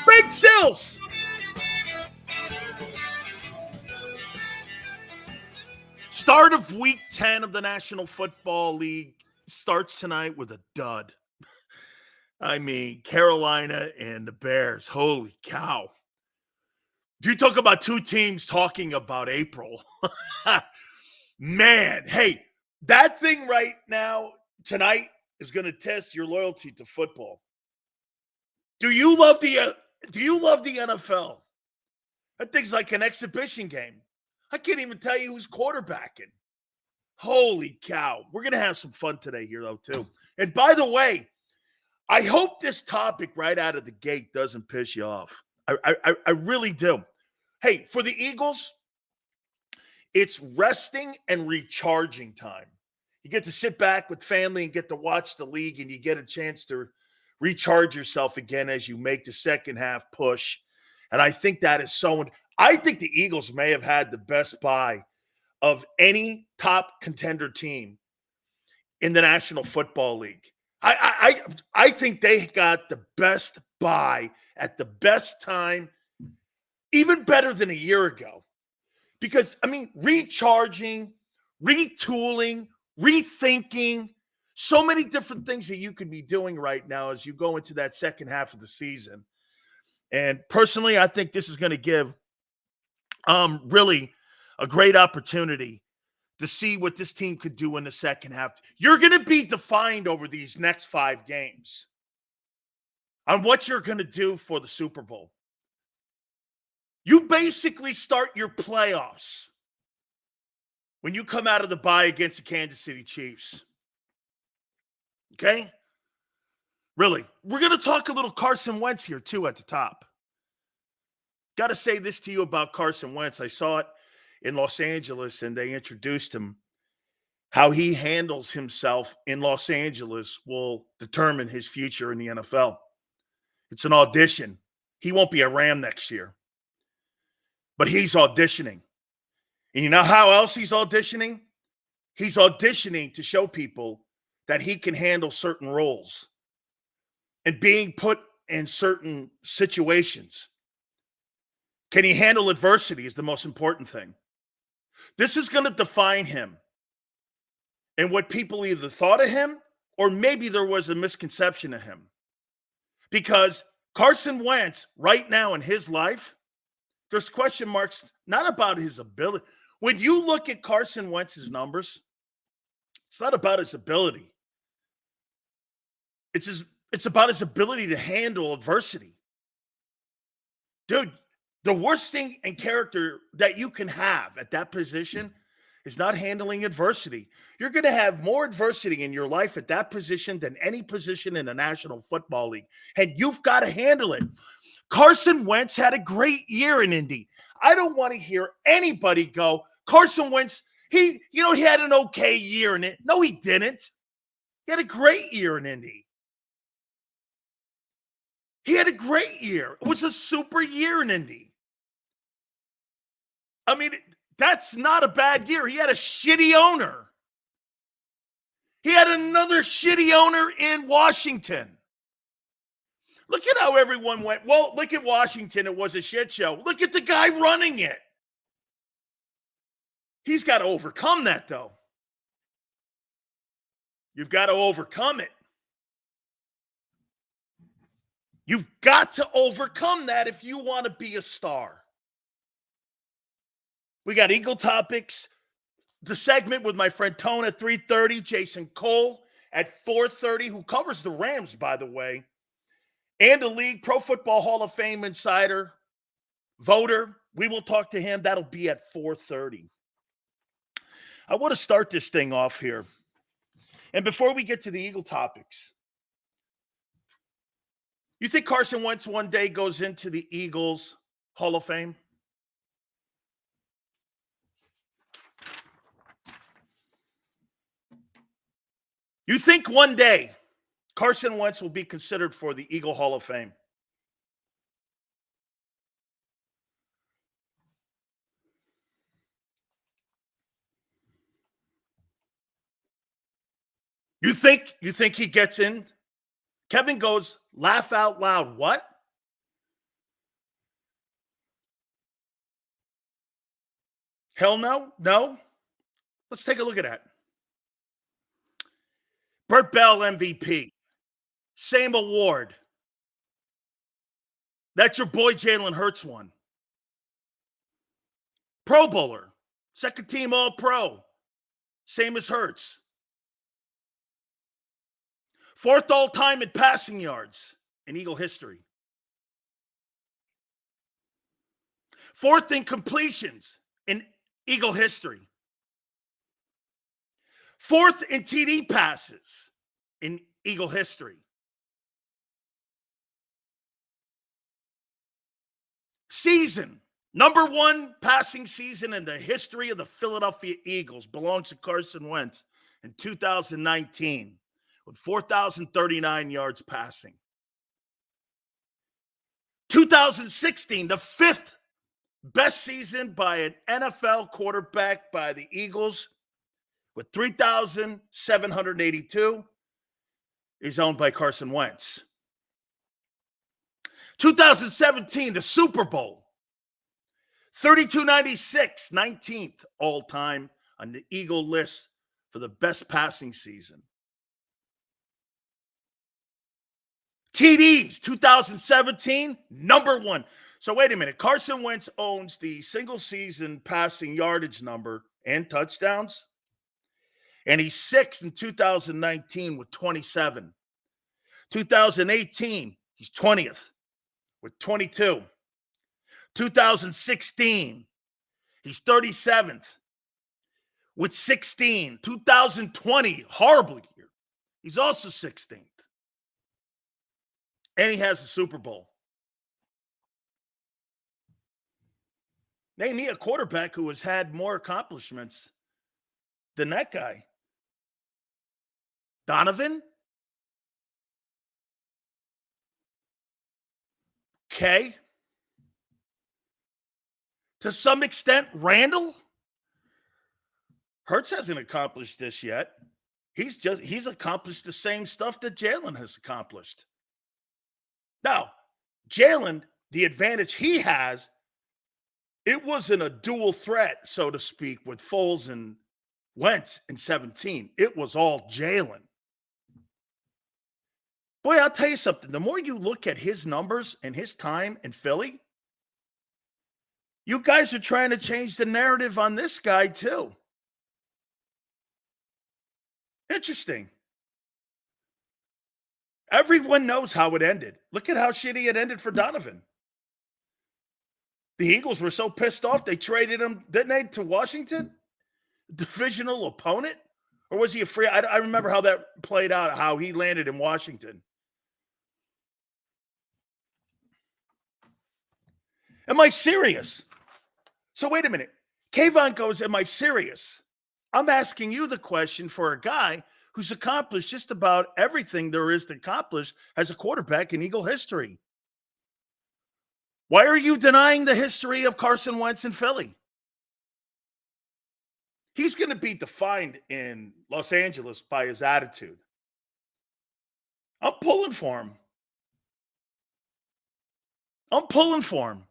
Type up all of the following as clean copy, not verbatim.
Big Sills. Start of week 10 of the National Football League starts tonight with a dud. I mean, Carolina and the Bears. Holy cow. Do you talk about two teams talking about April? Man, hey, that thing right now, tonight, is going to test your loyalty to football. Do you love the NFL? That thing's like an exhibition game. I can't even tell you who's quarterbacking. Holy cow. We're going to have some fun today here, though, too. And by the way, I hope this topic right out of the gate doesn't piss you off. I really do. Hey, for the Eagles, it's resting and recharging time. You get to sit back with family and get to watch the league, and you get a chance to recharge yourself again as you make the second half push. And I think that is so – I think the Eagles may have had the best bye of any top contender team in the National Football League. I think they got the best bye at the best time, even better than a year ago. Because, I mean, recharging, retooling, rethinking, so many different things that you could be doing right now as you go into that second half of the season. And personally, I think this is going to give really a great opportunity to see what this team could do in the second half. You're going to be defined over these next 5 games on what you're going to do for the Super Bowl. You basically start your playoffs when you come out of the bye against the Kansas City Chiefs. Okay? Really. We're going to talk a little Carson Wentz here, too, at the top. Got to say this to you about Carson Wentz. I saw it in Los Angeles, and they introduced him. How he handles himself in Los Angeles will determine his future in the NFL. It's an audition. He won't be a Ram next year. But he's auditioning. And you know how else he's auditioning? He's auditioning to show people that he can handle certain roles and being put in certain situations. Can he handle adversity is the most important thing. This is going to define him and what people either thought of him or maybe there was a misconception of him. Because Carson Wentz, right now in his life, there's question marks not about his ability. When you look at Carson Wentz's numbers, it's not about his ability. It's about his ability to handle adversity. Dude, the worst thing and character that you can have at that position is not handling adversity. You're going to have more adversity in your life at that position than any position in the National Football League. And you've got to handle it. Carson Wentz had a great year in Indy. I don't want to hear anybody go, Carson Wentz, he had an okay year in it. No, he didn't. He had a great year in Indy. He had a great year. It was a super year in Indy. I mean, that's not a bad year. He had a shitty owner. He had another shitty owner in Washington. Look at how everyone went. Well, look at Washington. It was a shit show. Look at the guy running it. He's got to overcome that, though. You've got to overcome it. You've got to overcome that if you want to be a star. We got Eagle Topics, the segment with my friend Tone at 3:30, Jason Cole at 4:30, who covers the Rams, by the way, and a league Pro Football Hall of Fame insider, voter. We will talk to him. That'll be at 4:30. I want to start this thing off here. And before we get to the Eagle Topics, you think Carson Wentz one day goes into the Eagles Hall of Fame? You think one day Carson Wentz will be considered for the Eagle Hall of Fame? You think he gets in? Kevin goes, laugh out loud. What? Hell no? No? Let's take a look at that. Burt Bell MVP. Same award. That's your boy Jalen Hurts won. Pro Bowler. Second team All-Pro. Same as Hurts. Fourth all-time in passing yards in Eagle history. Fourth in completions in Eagle history. Fourth in TD passes in Eagle history. Season. Number one passing season in the history of the Philadelphia Eagles belongs to Carson Wentz in 2019 with 4,039 yards passing. 2016, the fifth best season by an NFL quarterback by the Eagles with 3,782 is owned by Carson Wentz. 2017, the Super Bowl. 3296, 19th all-time on the Eagle list for the best passing season. TDs, 2017, number one. So wait a minute. Carson Wentz owns the single-season passing yardage number and touchdowns. And he's sixth in 2019 with 27. 2018, he's 20th with 22. 2016, he's 37th with 16. 2020, horrible year. He's also 16th. And he has the Super Bowl. Name me a quarterback who has had more accomplishments than that guy. Donovan? Okay. To some extent, Randall. Hurts hasn't accomplished this yet. He's accomplished the same stuff that Jalen has accomplished. Now, Jalen, the advantage he has, it wasn't a dual threat, so to speak, with Foles and Wentz in 17. It was all Jalen. Boy, I'll tell you something. The more you look at his numbers and his time in Philly, you guys are trying to change the narrative on this guy, too. Interesting. Everyone knows how it ended. Look at how shitty it ended for Donovan. The Eagles were so pissed off, they traded him, didn't they, to Washington? Divisional opponent? Or was he a free? I remember how that played out, how he landed in Washington. Am I serious? So wait a minute. Kayvon goes, am I serious? I'm asking you the question for a guy who's accomplished just about everything there is to accomplish as a quarterback in Eagle history. Why are you denying the history of Carson Wentz in Philly? He's going to be defined in Los Angeles by his attitude. I'm pulling for him. I'm pulling for him.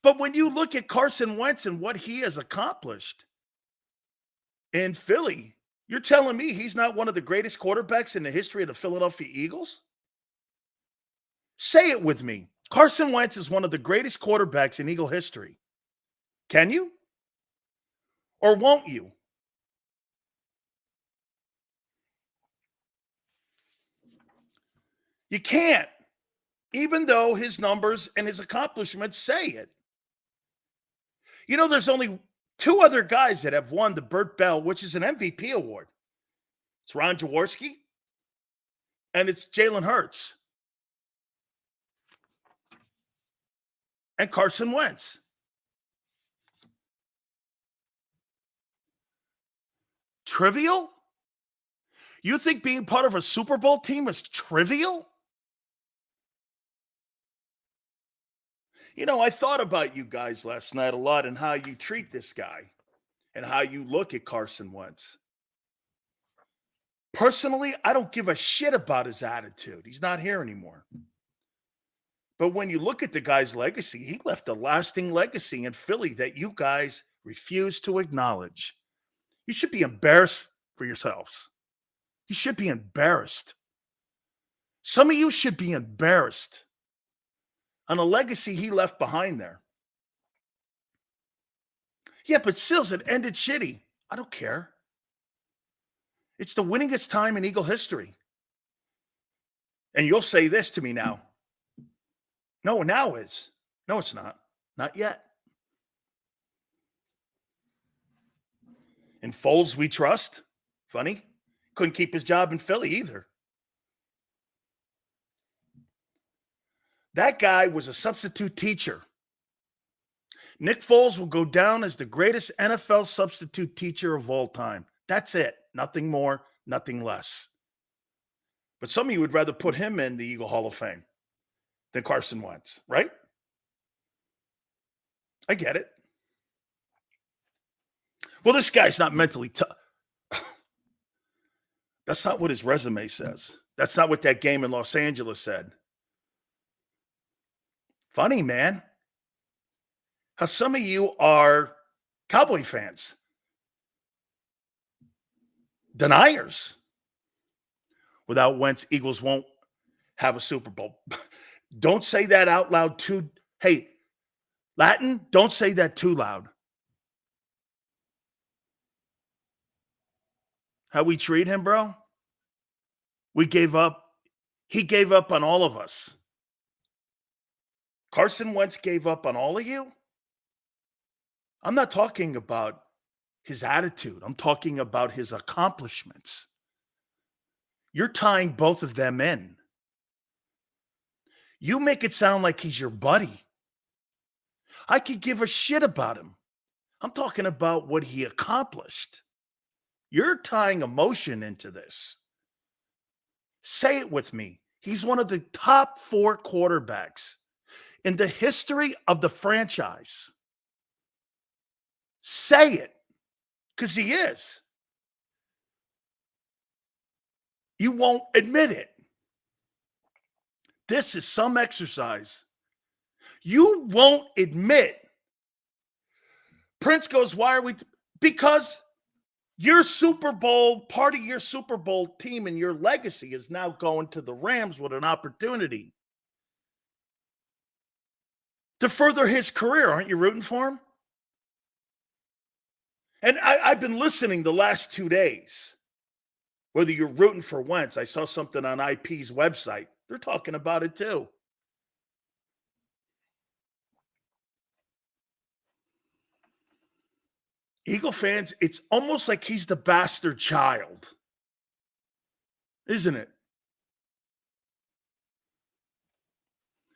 But when you look at Carson Wentz and what he has accomplished in Philly, you're telling me he's not one of the greatest quarterbacks in the history of the Philadelphia Eagles? Say it with me. Carson Wentz is one of the greatest quarterbacks in Eagle history. Can you? Or won't you? You can't, even though his numbers and his accomplishments say it. You know, there's only two other guys that have won the Burt Bell, which is an MVP award. It's Ron Jaworski and it's Jalen Hurts and Carson Wentz. Trivial? You think being part of a Super Bowl team is trivial? You know, I thought about you guys last night a lot and how you treat this guy and how you look at Carson Wentz. Personally, I don't give a shit about his attitude. He's not here anymore. But when you look at the guy's legacy, he left a lasting legacy in Philly that you guys refuse to acknowledge. You should be embarrassed for yourselves. You should be embarrassed. Some of you should be embarrassed on a legacy he left behind there. Yeah, but Sills, it ended shitty. I don't care. It's the winningest time in Eagle history. And you'll say this to me now. No, now is. No, it's not. Not yet. In Foles, we trust. Funny. Couldn't keep his job in Philly either. That guy was a substitute teacher. Nick Foles will go down as the greatest NFL substitute teacher of all time. That's it. Nothing more, nothing less. But some of you would rather put him in the Eagle Hall of Fame than Carson Wentz, right? I get it. Well, this guy's not mentally tough. That's not what his resume says. That's not what that game in Los Angeles said. Funny, man. How some of you are Cowboy fans. Deniers. Without Wentz, Eagles won't have a Super Bowl. Don't say that out loud too. Hey, Latin, don't say that too loud. How we treat him, bro? We gave up. He gave up on all of us. Carson Wentz gave up on all of you? I'm not talking about his attitude. I'm talking about his accomplishments. You're tying both of them in. You make it sound like he's your buddy. I could give a shit about him. I'm talking about what he accomplished. You're tying emotion into this. Say it with me. He's one of the top 4 quarterbacks in the history of the franchise. Say it, because he is. You won't admit it. This is some exercise. You won't admit. Prince goes, why are we? Because your Super Bowl, part of your Super Bowl team and your legacy is now going to the Rams with an opportunity to further his career. Aren't you rooting for him? And I've been listening the last 2 days. Whether you're rooting for Wentz, I saw something on IP's website. They're talking about it too. Eagle fans, it's almost like he's the bastard child. Isn't it?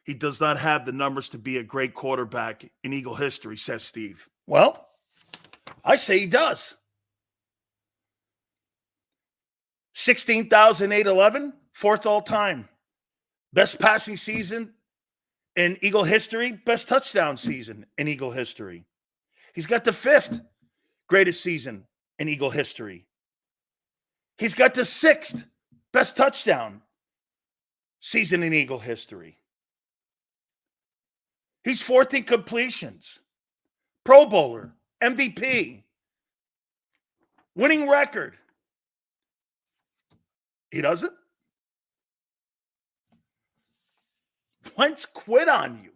He does not have the numbers to be a great quarterback in Eagle history, says Steve. Well, I say he does. 16,811, 4th all time. Best passing season in Eagle history, best touchdown season in Eagle history. He's got the 5th greatest season in Eagle history. He's got the 6th best touchdown season in Eagle history. He's 4th in completions, Pro Bowler, MVP, winning record. He doesn't? Wentz quit on you.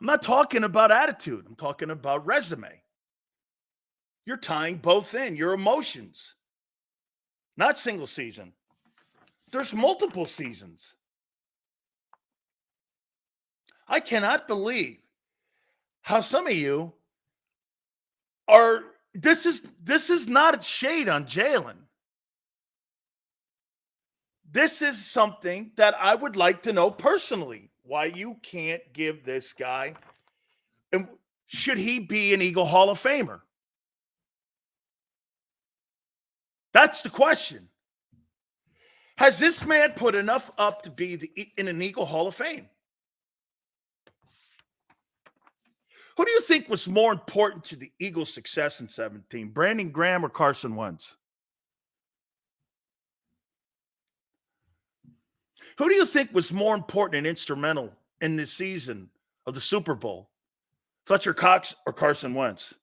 I'm not talking about attitude. I'm talking about resume. You're tying both in, your emotions. Not single season. There's multiple seasons. I cannot believe how some of you are, this is not a shade on Jalen. This is something that I would like to know personally, why you can't give this guy, and should he be an Eagle Hall of Famer? That's the question. Has this man put enough up to be in an Eagle Hall of Fame? Who do you think was more important to the Eagles' success in 17, Brandon Graham or Carson Wentz? Who do you think was more important and instrumental in this season of the Super Bowl? Fletcher Cox or Carson Wentz?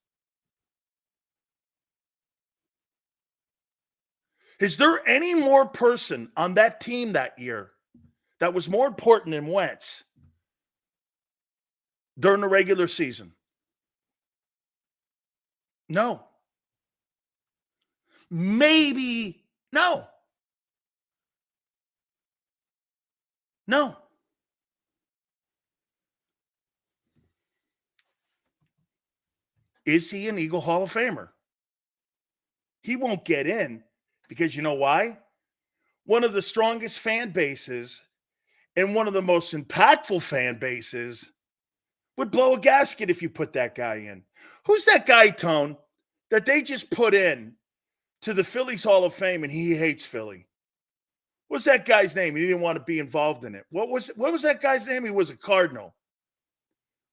Is there any more person on that team that year that was more important than Wentz during the regular season? No. Maybe no. No. Is he an Eagle Hall of Famer? He won't get in because you know why? One of the strongest fan bases and one of the most impactful fan bases would blow a gasket if you put that guy in. Who's that guy, Tone, that they just put in to the Phillies Hall of Fame and he hates Philly? What's that guy's name? He didn't want to be involved in it. What was that guy's name? He was a Cardinal.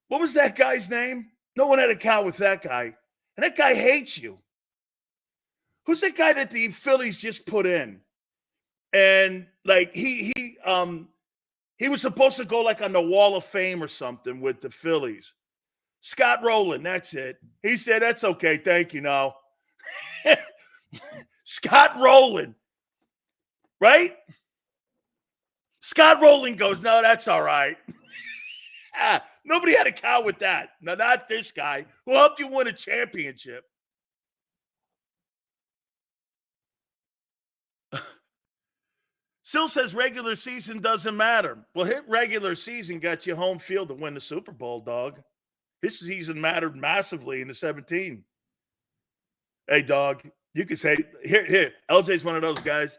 What was that guy's name? No one had a cow with that guy. And that guy hates you. Who's that guy that the Phillies just put in? And like he was supposed to go like on the Wall of Fame or something with the Phillies. Scott Rowland, that's it. He said, that's okay. Thank you, no. Scott Rowland, right? Scott Rowland goes, no, that's all right. Nobody had a cow with that. No, not this guy who helped you win a championship. Still says regular season doesn't matter. Well, hit regular season got you home field to win the Super Bowl, dog. This season mattered massively in the 17. Hey, dog, you can say, here, LJ's one of those guys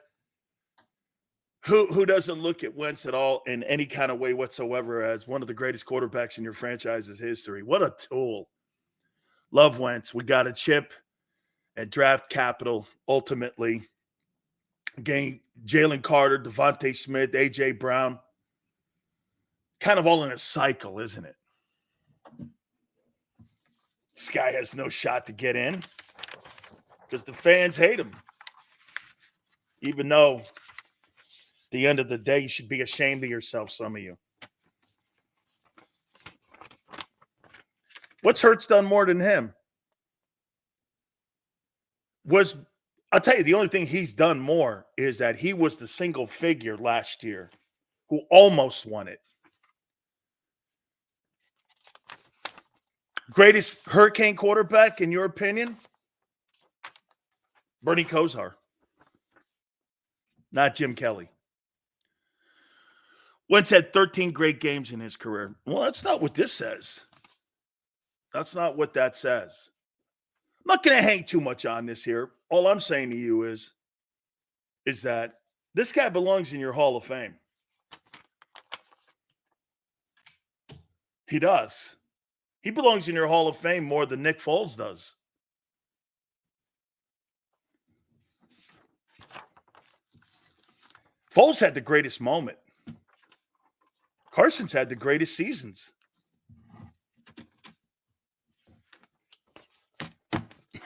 who doesn't look at Wentz at all in any kind of way whatsoever as one of the greatest quarterbacks in your franchise's history. What a tool. Love Wentz. We got a chip and draft capital ultimately. Gain Jalen Carter, Devonta Smith, A.J. Brown. Kind of all in a cycle, isn't it? This guy has no shot to get in because the fans hate him. Even though at the end of the day, you should be ashamed of yourself, some of you. What's Hurts done more than him? I'll tell you, the only thing he's done more is that he was the single figure last year who almost won it. Greatest Hurricane quarterback, in your opinion? Bernie Kosar. Not Jim Kelly. Wentz had 13 great games in his career. Well, that's not what this says. That's not what that says. I'm not going to hang too much on this here. All I'm saying to you is that this guy belongs in your Hall of Fame. He does. He belongs in your Hall of Fame more than Nick Foles does. Foles had the greatest moment. Carson's had the greatest seasons.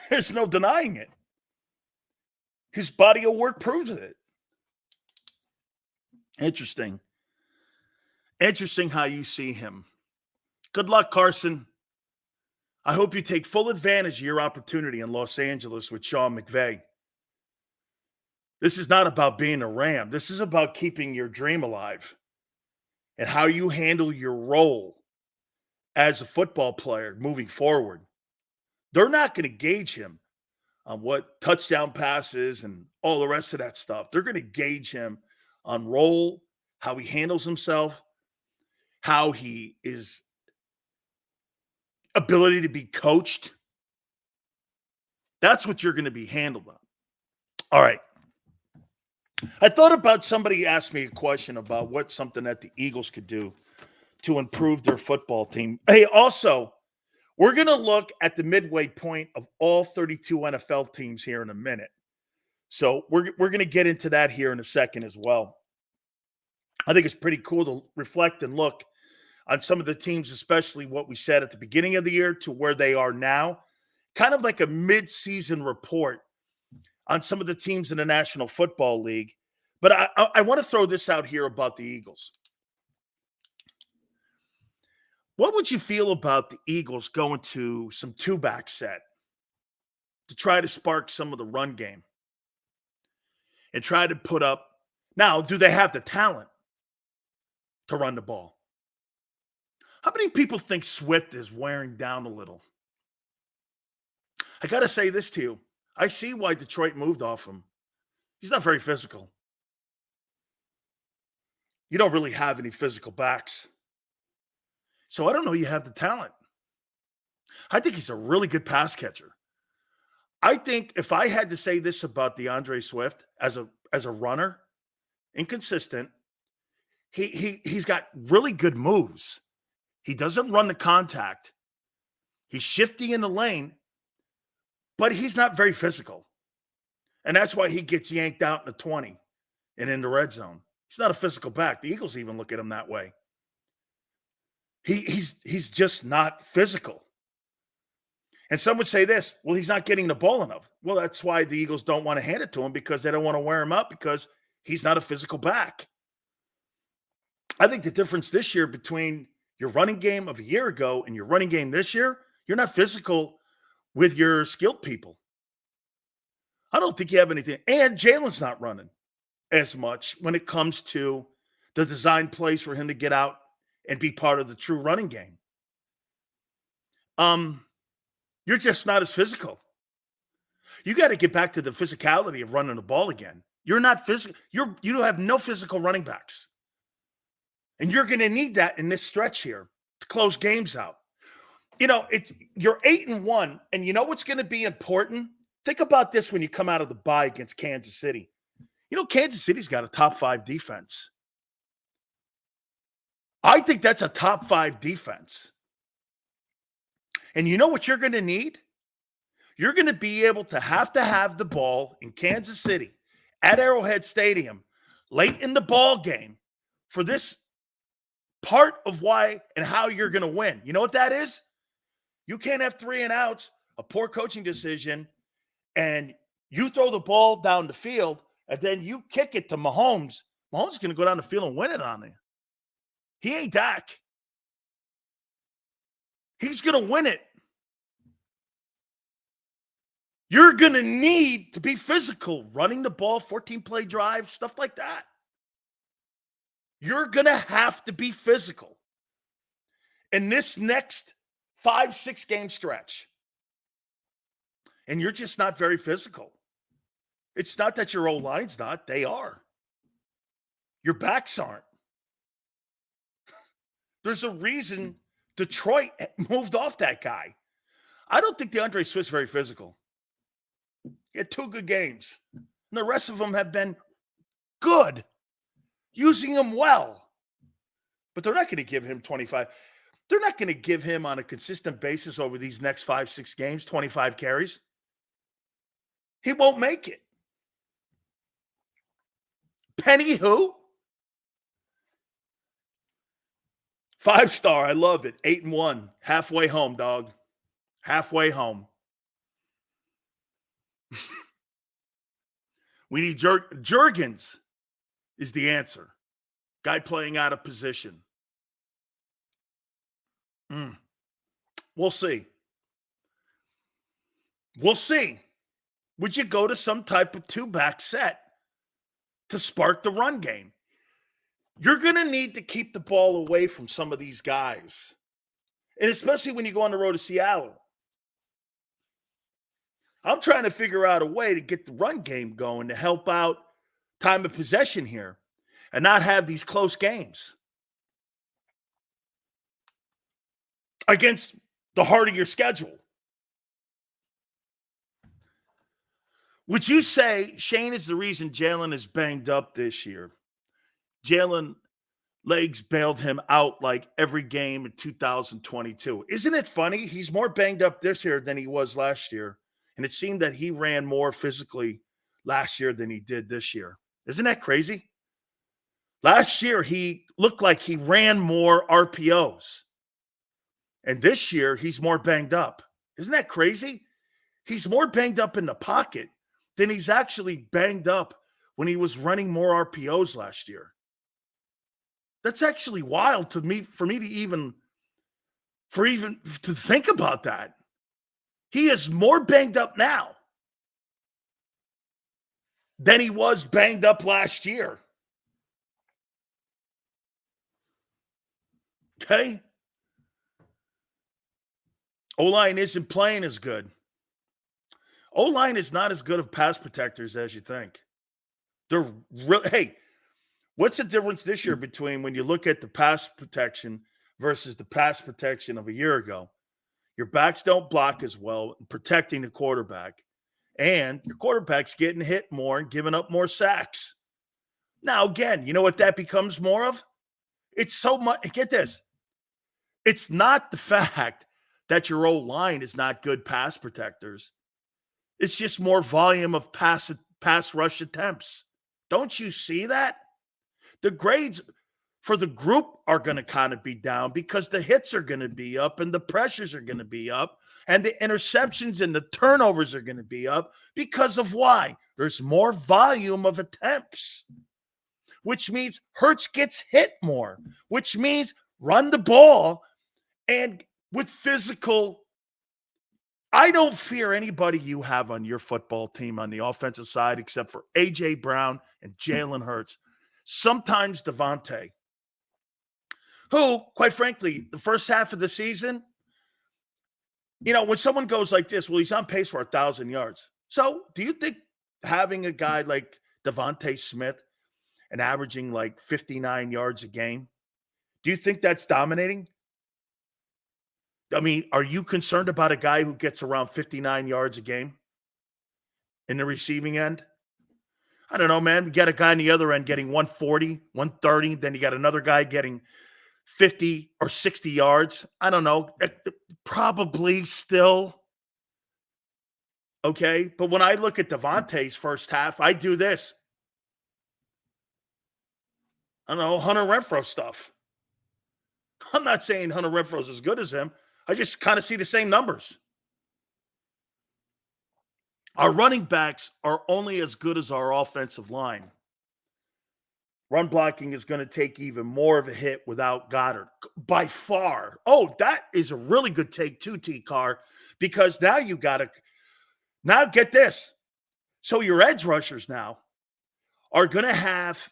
There's no denying it. His body of work proves it. Interesting. Interesting how you see him. Good luck, Carson. I hope you take full advantage of your opportunity in Los Angeles with Sean McVay. This is not about being a Ram. This is about keeping your dream alive and how you handle your role as a football player moving forward. They're not going to gauge him on what touchdown passes and all the rest of that stuff. They're going to gauge him on role, how he handles himself, how he is ability to be coached. That's what you're going to be handled on. All right. I thought about somebody asked me a question about what something that the Eagles could do to improve their football team. Hey, also, we're going to look at the midway point of all 32 NFL teams here in a minute. So we're going to get into that here in a second as well. I think it's pretty cool to reflect and look on some of the teams, especially what we said at the beginning of the year to where they are now. Kind of like a mid-season report on some of the teams in the National Football League But I want to throw this out here about the Eagles. What would you feel about the Eagles going to some two-back set to try to spark some of the run game and try to put up? Now, do they have the talent to run the ball? How many people think Swift is wearing down a little? I got to say this to you. I see why Detroit moved off him. He's not very physical. You don't really have any physical backs. So I don't know you have the talent. I think he's a really good pass catcher. I think if I had to say this about DeAndre Swift as a runner, inconsistent, he's got really good moves. He doesn't run the contact. He's shifty in the lane, but he's not very physical. And that's why he gets yanked out in the 20 and in the red zone. He's not a physical back. The Eagles even look at him that way. He's just not physical. And some would say this, well, he's not getting the ball enough. Well, that's why the Eagles don't want to hand it to him, because they don't want to wear him up, because he's not a physical back. I think the difference this year between your running game of a year ago and your running game this year, you're not physical with your skilled people. I don't think you have anything. And Jalen's not running as much when it comes to the design plays for him to get out and be part of the true running game. You're just not as physical. You got to get back to the physicality of running the ball again. You're not physical. You have no physical running backs. And you're going to need that in this stretch here to close games out. You know, you're 8-1, and you know what's going to be important? Think about this when you come out of the bye against Kansas City. You know, Kansas City's got a top 5 defense. I think that's a top 5 defense. And you know what you're going to need? You're going to be able to have the ball in Kansas City at Arrowhead Stadium late in the ball game for this part of why and how you're going to win. You know what that is? You can't have 3 and outs, a poor coaching decision, and you throw the ball down the field, and then you kick it to Mahomes. Mahomes is going to go down the field and win it on you. He ain't Dak. He's going to win it. You're going to need to be physical, running the ball, 14-play drive, stuff like that. You're going to have to be physical in this next 5-6 game stretch. And you're just not very physical. It's not that your O-line's not. They are. Your backs aren't. There's a reason Detroit moved off that guy. I don't think DeAndre Swift's very physical. He had 2 good games. And the rest of them have been good, using him well. But they're not going to give him 25. They're not going to give him on a consistent basis over these next 5-6 games, 25 carries. He won't make it. Penny who? 5-star. I love it. 8-1. Halfway home, dog. Halfway home. We need Jurgens is the answer. Guy playing out of position. We'll see. We'll see. Would you go to some type of 2-back set to spark the run game? You're going to need to keep the ball away from some of these guys. And especially when you go on the road to Seattle. I'm trying to figure out a way to get the run game going to help out time of possession here and not have these close games against the heart of your schedule. Would you say Shane is the reason Jalen is banged up this year? Jalen legs bailed him out like every game in 2022. Isn't it funny? He's more banged up this year than he was last year. And it seemed that he ran more physically last year than he did this year. Isn't that crazy? Last year, he looked like he ran more RPOs. And this year, he's more banged up. Isn't that crazy? He's more banged up in the pocket than he's actually banged up when he was running more RPOs last year. That's actually wild to me, for me to even to think about that. He is more banged up now than he was banged up last year. Okay? O-line isn't playing as good. O-line is not as good of pass protectors as you think. They're hey, what's the difference this year between when you look at the pass protection versus the pass protection of a year ago? Your backs don't block as well, protecting the quarterback. And your quarterback's getting hit more and giving up more sacks. Now, again, you know what that becomes more of? It's so much. Get this. It's not the fact that your O-line is not good pass protectors. It's just more volume of pass rush attempts. Don't you see that? The grades for the group are going to kind of be down because the hits are going to be up and the pressures are going to be up and the interceptions and the turnovers are going to be up because of why? There's more volume of attempts, which means Hurts gets hit more, which means run the ball and with physical. I don't fear anybody you have on your football team on the offensive side except for A.J. Brown and Jalen Hurts. Sometimes Devontae, who, quite frankly, the first half of the season, when someone goes like this, well, he's on pace for 1,000 yards. So do you think having a guy like Devonta Smith and averaging like 59 yards a game, do you think that's dominating? I mean, are you concerned about a guy who gets around 59 yards a game in the receiving end? I don't know, man. We got a guy on the other end getting 140, 130. Then you got another guy getting 50 or 60 yards. I don't know. Probably still. Okay. But when I look at Devontae's first half, I do this. I don't know, Hunter Renfrow stuff. I'm not saying Hunter Renfrow's as good as him. I just kind of see the same numbers. Our running backs are only as good as our offensive line. Run blocking is going to take even more of a hit without Goddard by far. Oh, that is a really good take too, T-Car, because now you got to – now get this. So your edge rushers now are going to have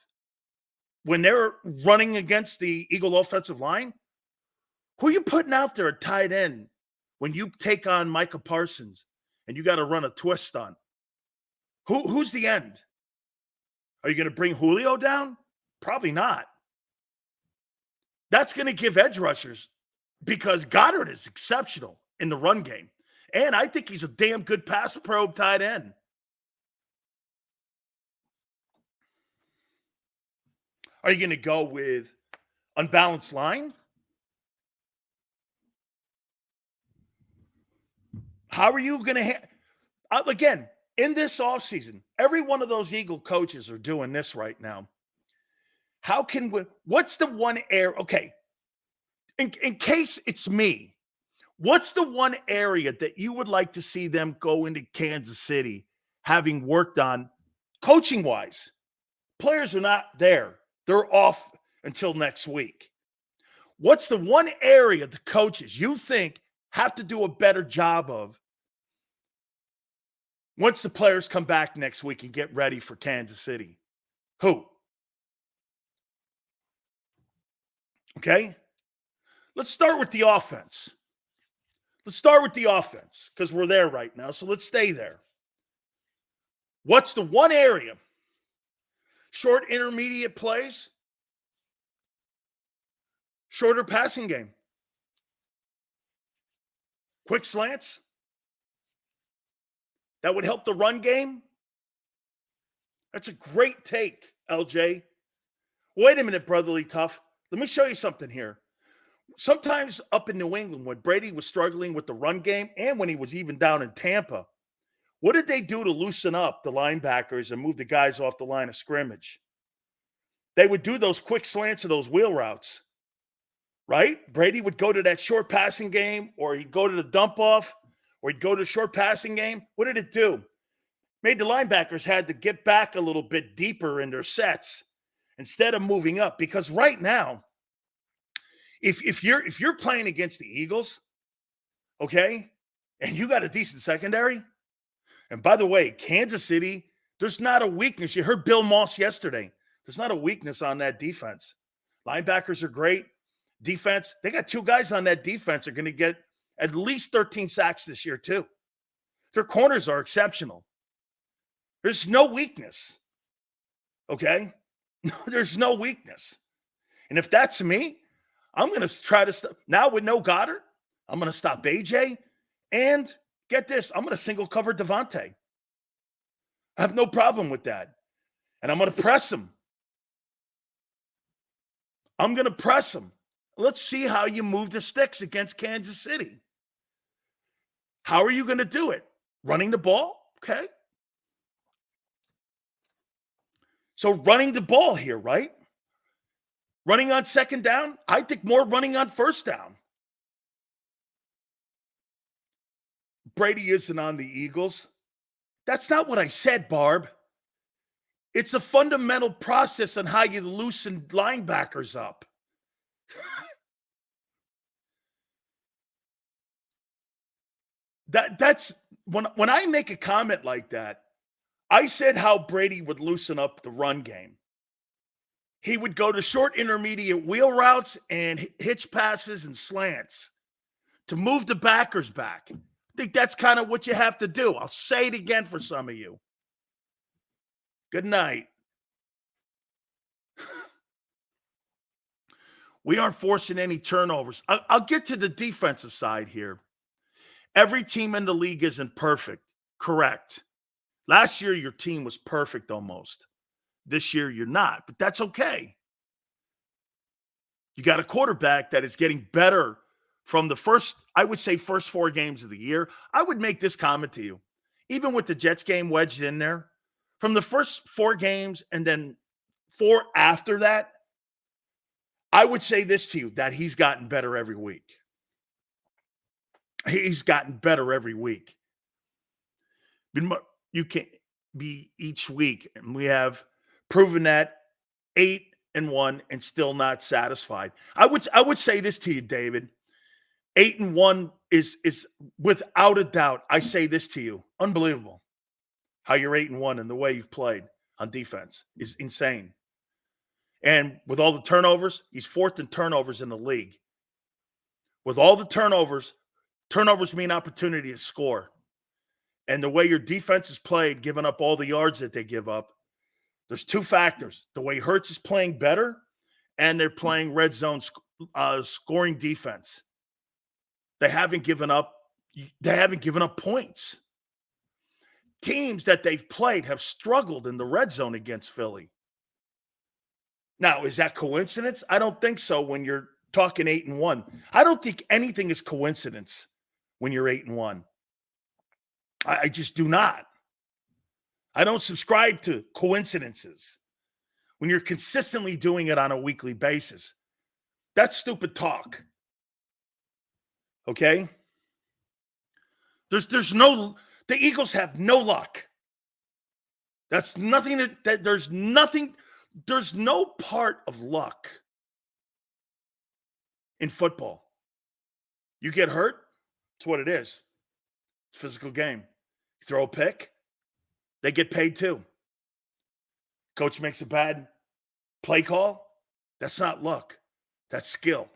– when they're running against the Eagle offensive line, who are you putting out there at tight end when you take on Micah Parsons and you got to run a twist on? Who's the end? Are you going to bring Julio down? Probably not. That's going to give edge rushers, because Goddard is exceptional in the run game. And I think he's a damn good pass probe tight end. Are you going to go with unbalanced line? How are you going to again, in this offseason, every one of those Eagle coaches are doing this right now. How can we, what's the one area? Okay, in case it's me, what's the one area that you would like to see them go into Kansas City having worked on coaching-wise? Players are not there. They're off until next week. What's the one area the coaches you think have to do a better job of once the players come back next week and get ready for Kansas City? Who? Okay? Let's start with the offense. Let's start with the offense because we're there right now, so let's stay there. What's the one area? Short intermediate plays? Shorter passing game? Quick slants? That would help the run game? That's a great take, LJ. Wait a minute, Brotherly Tough. Let me show you something here. Sometimes up in New England, when Brady was struggling with the run game and when he was even down in Tampa, what did they do to loosen up the linebackers and move the guys off the line of scrimmage? They would do those quick slants or those wheel routes, right? Brady would go to that short passing game, or he'd go to the dump off, or he'd go to the short passing game. What did it do? made the linebackers had to get back a little bit deeper in their sets instead of moving up. Because right now, if you're playing against the Eagles, okay, and you got a decent secondary, and by the way, Kansas City, there's not a weakness. You heard Bill Moss yesterday. There's not a weakness on that defense. Linebackers are great. Defense, they got two guys on that defense are going to get at least 13 sacks this year too. Their corners are exceptional. There's no weakness. Okay? There's no weakness. And if that's me, I'm going to try to stop. Now with no Goddard, I'm going to stop AJ. And get this, I'm going to single cover Devonta. I have no problem with that. And I'm going to press him. I'm going to press him. Let's see how you move the sticks against Kansas City. How are you going to do it? Running the ball? Okay. So running the ball here, right? Running on second down? I think more running on first down. Brady isn't on the Eagles. That's not what I said, Barb. It's a fundamental process on how you loosen linebackers up. That's when I make a comment like that, I said how Brady would loosen up the run game. He would go to short intermediate wheel routes and hitch passes and slants to move the backers back. I think that's kind of what you have to do. I'll say it again for some of you. Good night. We aren't forcing any turnovers. I'll get to the defensive side here. Every team in the league isn't perfect. Correct. Last year, your team was perfect almost. This year, you're not, but that's okay. You got a quarterback that is getting better from the first 4 games of the year. I would make this comment to you. Even with the Jets game wedged in there, from the first 4 games and then 4 after that, I would say this to you, that he's gotten better every week. He's gotten better every week. You can't be each week, and we have proven that 8-1 and still not satisfied. I would say this to you, David. 8-1 is without a doubt. I say this to you, unbelievable. How you're 8-1 and the way you've played on defense is insane. And with all the turnovers, he's 4th in turnovers in the league. With all the turnovers mean opportunity to score. And the way your defense is played, giving up all the yards that they give up, there's 2 factors. The way Hurts is playing better, and they're playing red zone scoring defense. They haven't given up points. Teams that they've played have struggled in the red zone against Philly. Now, is that coincidence? I don't think so when you're talking 8-1. I don't think anything is coincidence when you're 8-1. I just do not. I don't subscribe to coincidences when you're consistently doing it on a weekly basis. That's stupid talk. Okay? The Eagles have no luck. That's nothing there's no part of luck in football. You get hurt, it's what it is. It's a physical game. You throw a pick, they get paid too. Coach makes a bad play call, that's not luck. That's skill.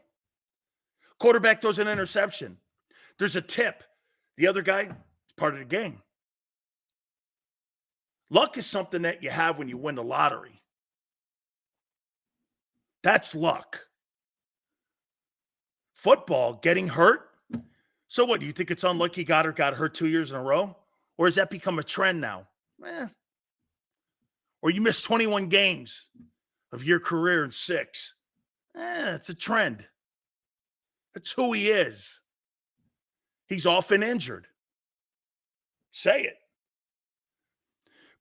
Quarterback throws an interception. There's a tip. The other guy is part of the game. Luck is something that you have when you win the lottery. That's luck. Football, getting hurt. So what, do you think it's unlucky Goddard got hurt 2 years in a row? Or has that become a trend now? Or you missed 21 games of your career in 6. It's a trend. That's who he is. He's often injured. Say it.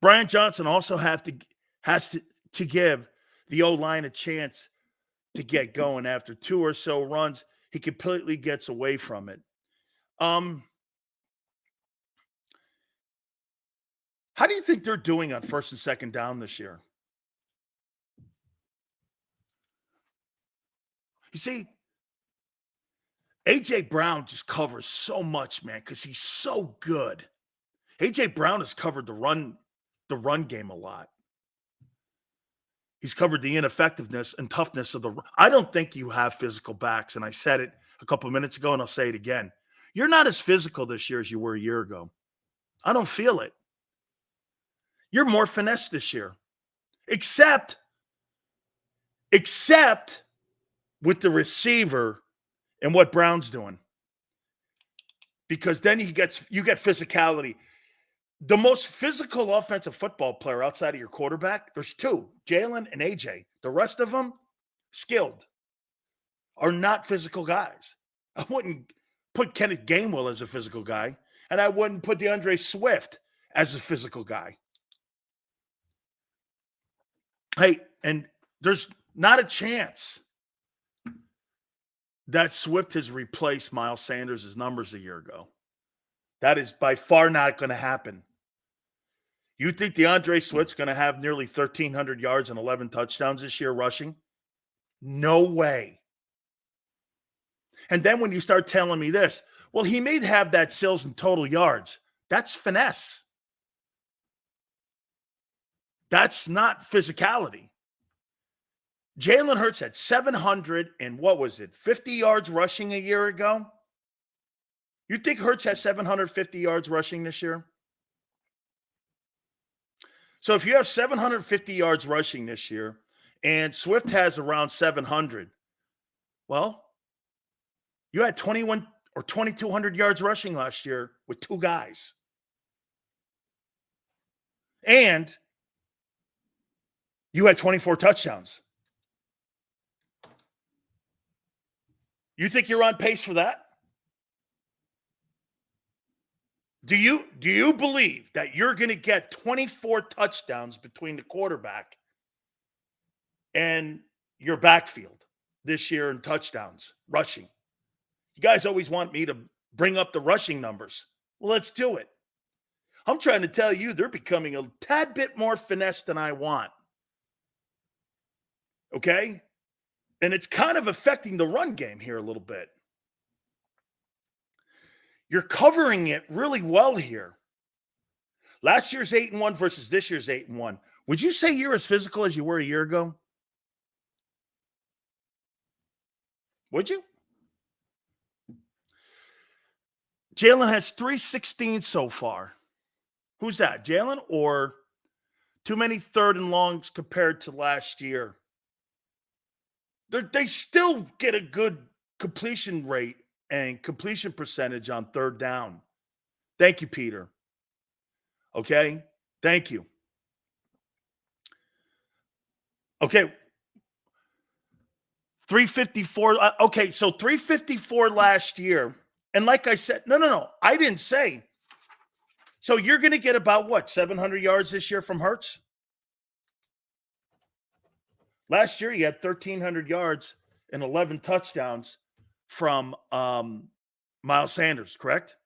Brian Johnson also has to give the O-line a chance to get going. After 2 or so runs, he completely gets away from it. How How do you think they're doing on first and second down this year? You see, A.J. Brown just covers so much, man, because he's so good. A.J. Brown has covered the run game a lot. He's covered the ineffectiveness and toughness of the – I don't think you have physical backs, and I said it a couple of minutes ago, and I'll say it again. You're not as physical this year as you were a year ago. I don't feel it. You're more finesse this year, except with the receiver and what Brown's doing, because then you get physicality. The most physical offensive football player outside of your quarterback, there's two, Jalen and AJ. The rest of them, skilled, are not physical guys. I wouldn't put Kenneth Gainwell as a physical guy, and I wouldn't put DeAndre Swift as a physical guy. Hey, and there's not a chance that Swift has replaced Miles Sanders' numbers a year ago. That is by far not going to happen. You think DeAndre Swift's going to have nearly 1,300 yards and 11 touchdowns this year rushing? No way. And then when you start telling me this, well, he may have that sales in total yards. That's finesse. That's not physicality. Jalen Hurts had 50 yards rushing a year ago? You think Hurts has 750 yards rushing this year? So if you have 750 yards rushing this year and Swift has around 700, well, you had 21 or 2,200 yards rushing last year with two guys. And you had 24 touchdowns. You think you're on pace for that? Do you believe that you're going to get 24 touchdowns between the quarterback and your backfield this year in touchdowns, rushing? You guys always want me to bring up the rushing numbers. Well, let's do it. I'm trying to tell you they're becoming a tad bit more finesse than I want. Okay? And it's kind of affecting the run game here a little bit. You're covering it really well here. Last year's 8-1 versus this year's 8-1. Would you say you're as physical as you were a year ago? Would you? Jalen has 316 so far. Who's that? Jalen or too many third and longs compared to last year? They still get a good completion rate and completion percentage on third down. Thank you, Peter. Okay? Thank you. Okay. 354. Okay, so 354 last year. And like I said, no. I didn't say. So you're going to get about what, 700 yards this year from Hurts? Last year, he had 1,300 yards and 11 touchdowns from Miles Sanders, correct?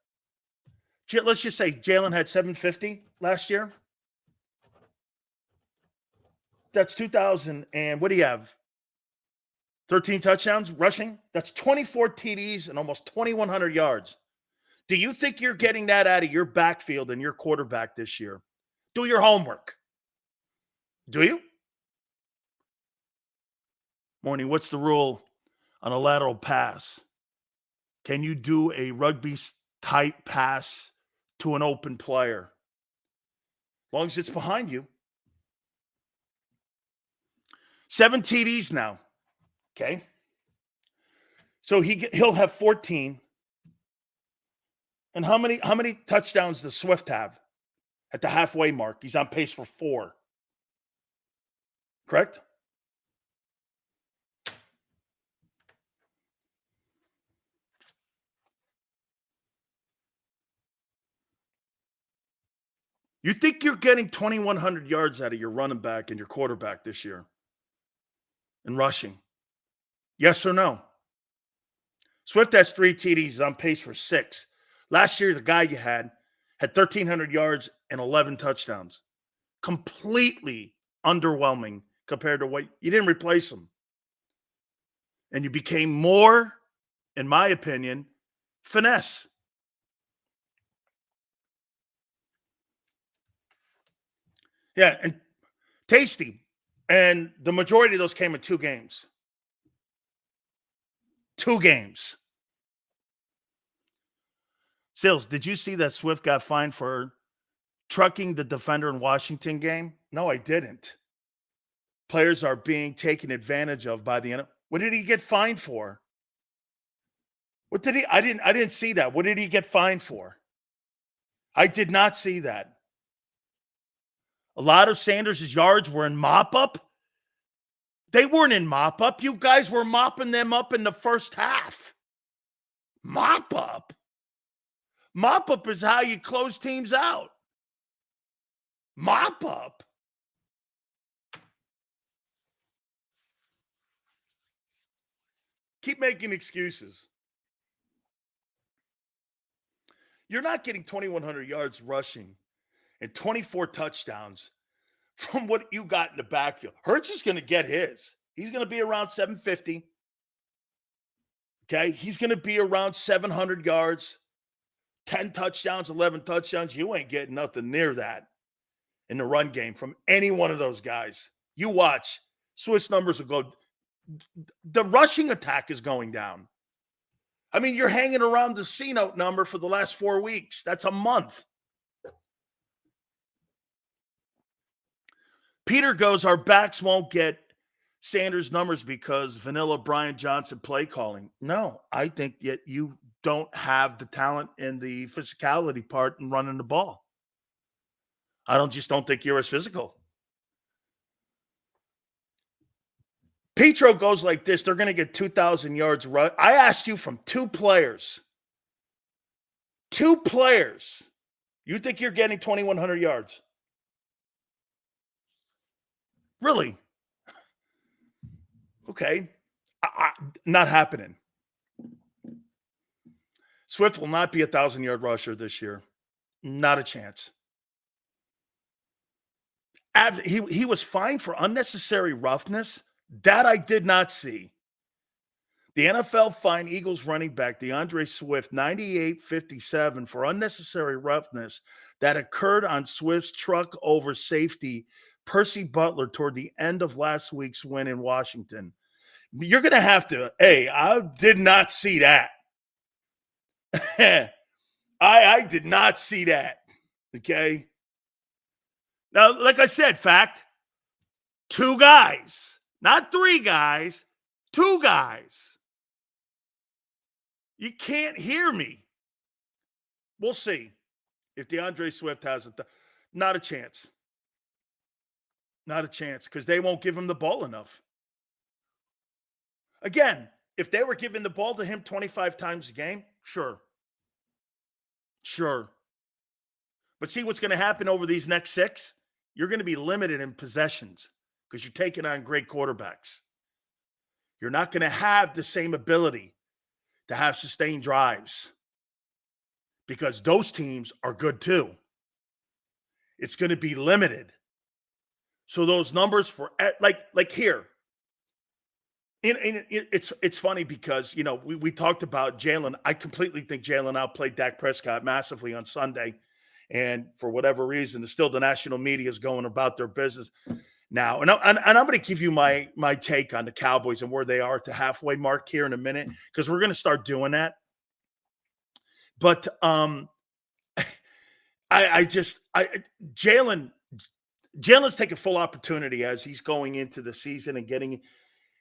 Let's just say Jalen had 750 last year. That's 2,000. And what do you have? 13 touchdowns rushing? That's 24 TDs and almost 2,100 yards. Do you think you're getting that out of your backfield and your quarterback this year? Do your homework. Do you? Morning, what's the rule on a lateral pass? Can you do a rugby-type pass to an open player? As long as it's behind you. 7 TDs now. Okay? So he'll have 14. And how many touchdowns does Swift have at the halfway mark? He's on pace for 4. Correct? You think you're getting 2,100 yards out of your running back and your quarterback this year in rushing? Yes or no? Swift has 3 TDs, on pace for 6. Last year, the guy you had had 1,300 yards and 11 touchdowns. Completely underwhelming compared to what you didn't replace him. And you became more, in my opinion, finesse. Yeah, and tasty. And the majority of those came in 2 games. 2 games. Sales, did you see that Swift got fined for trucking the defender in Washington game? No, I didn't. Players are being taken advantage of by the NFL. What did he get fined for? What did he? I didn't see that. What did he get fined for? I did not see that. A lot of Sanders' yards were in mop-up. They weren't in mop-up. You guys were mopping them up in the first half. Mop-up? Mop-up is how you close teams out. Mop-up? Keep making excuses. You're not getting 2,100 yards rushing and 24 touchdowns from what you got in the backfield. Hurts is going to get his. He's going to be around 750. Okay? He's going to be around 700 yards, 10 touchdowns, 11 touchdowns. You ain't getting nothing near that in the run game from any one of those guys. You watch. Swiss numbers will go. The rushing attack is going down. I mean, you're hanging around the C-note number for the last 4 weeks. That's a month. Peter goes, our backs won't get Sanders numbers because vanilla Brian Johnson play calling. No, I think that you don't have the talent and the physicality part in running the ball. I don't think you're as physical. Petro goes like this. They're going to get 2,000 yards. I asked you from 2 players. 2 players. You think you're getting 2,100 yards? Really? Okay. Not happening. Swift will not be a 1,000-yard rusher this year. Not a chance. He was fined for unnecessary roughness. That I did not see. The NFL fined Eagles running back DeAndre Swift $98.57 for unnecessary roughness that occurred on Swift's truck over safety Percy Butler toward the end of last week's win in Washington. You're going to have to, I did not see that. I did not see that. Okay. Now, like I said, fact, 2 guys. Not 3 guys, 2 guys. You can't hear me. We'll see if DeAndre Swift has it. Not a chance. Not a chance because they won't give him the ball enough. Again, if they were giving the ball to him 25 times a game, sure. Sure. But see what's going to happen over these next 6? You're going to be limited in possessions. Because you're taking on great quarterbacks. You're not going to have the same ability to have sustained drives because those teams are good too. It's going to be limited. So those numbers for like here, it's funny because, we talked about Jalen. I completely think Jalen outplayed Dak Prescott massively on Sunday. And for whatever reason, still the national media is going about their business now. And I'm going to give you my take on the Cowboys and where they are at the halfway mark here in a minute, because we're going to start doing that. But Jalen's taking full opportunity as he's going into the season and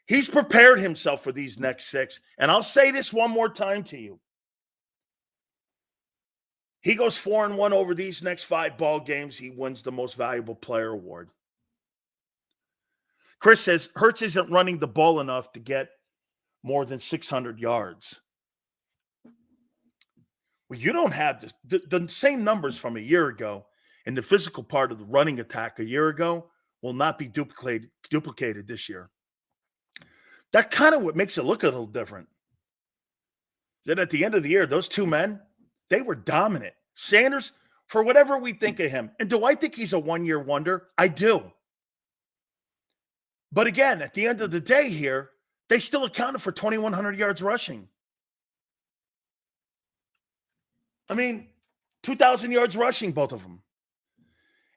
he's prepared himself for these next 6. And I'll say this one more time to you. He goes 4-1 over these next 5 ball games. He wins the most valuable player award. Chris says Hurts isn't running the ball enough to get more than 600 yards. Well, you don't have the same numbers from a year ago, and the physical part of the running attack a year ago will not be duplicated this year. That kind of what makes it look a little different. Then at the end of the year, those 2 men, they were dominant. Sanders for whatever we think of him. And do I think he's a one-year wonder? I do. But again, at the end of the day here, they still accounted for 2,100 yards rushing. I mean, 2,000 yards rushing, both of them.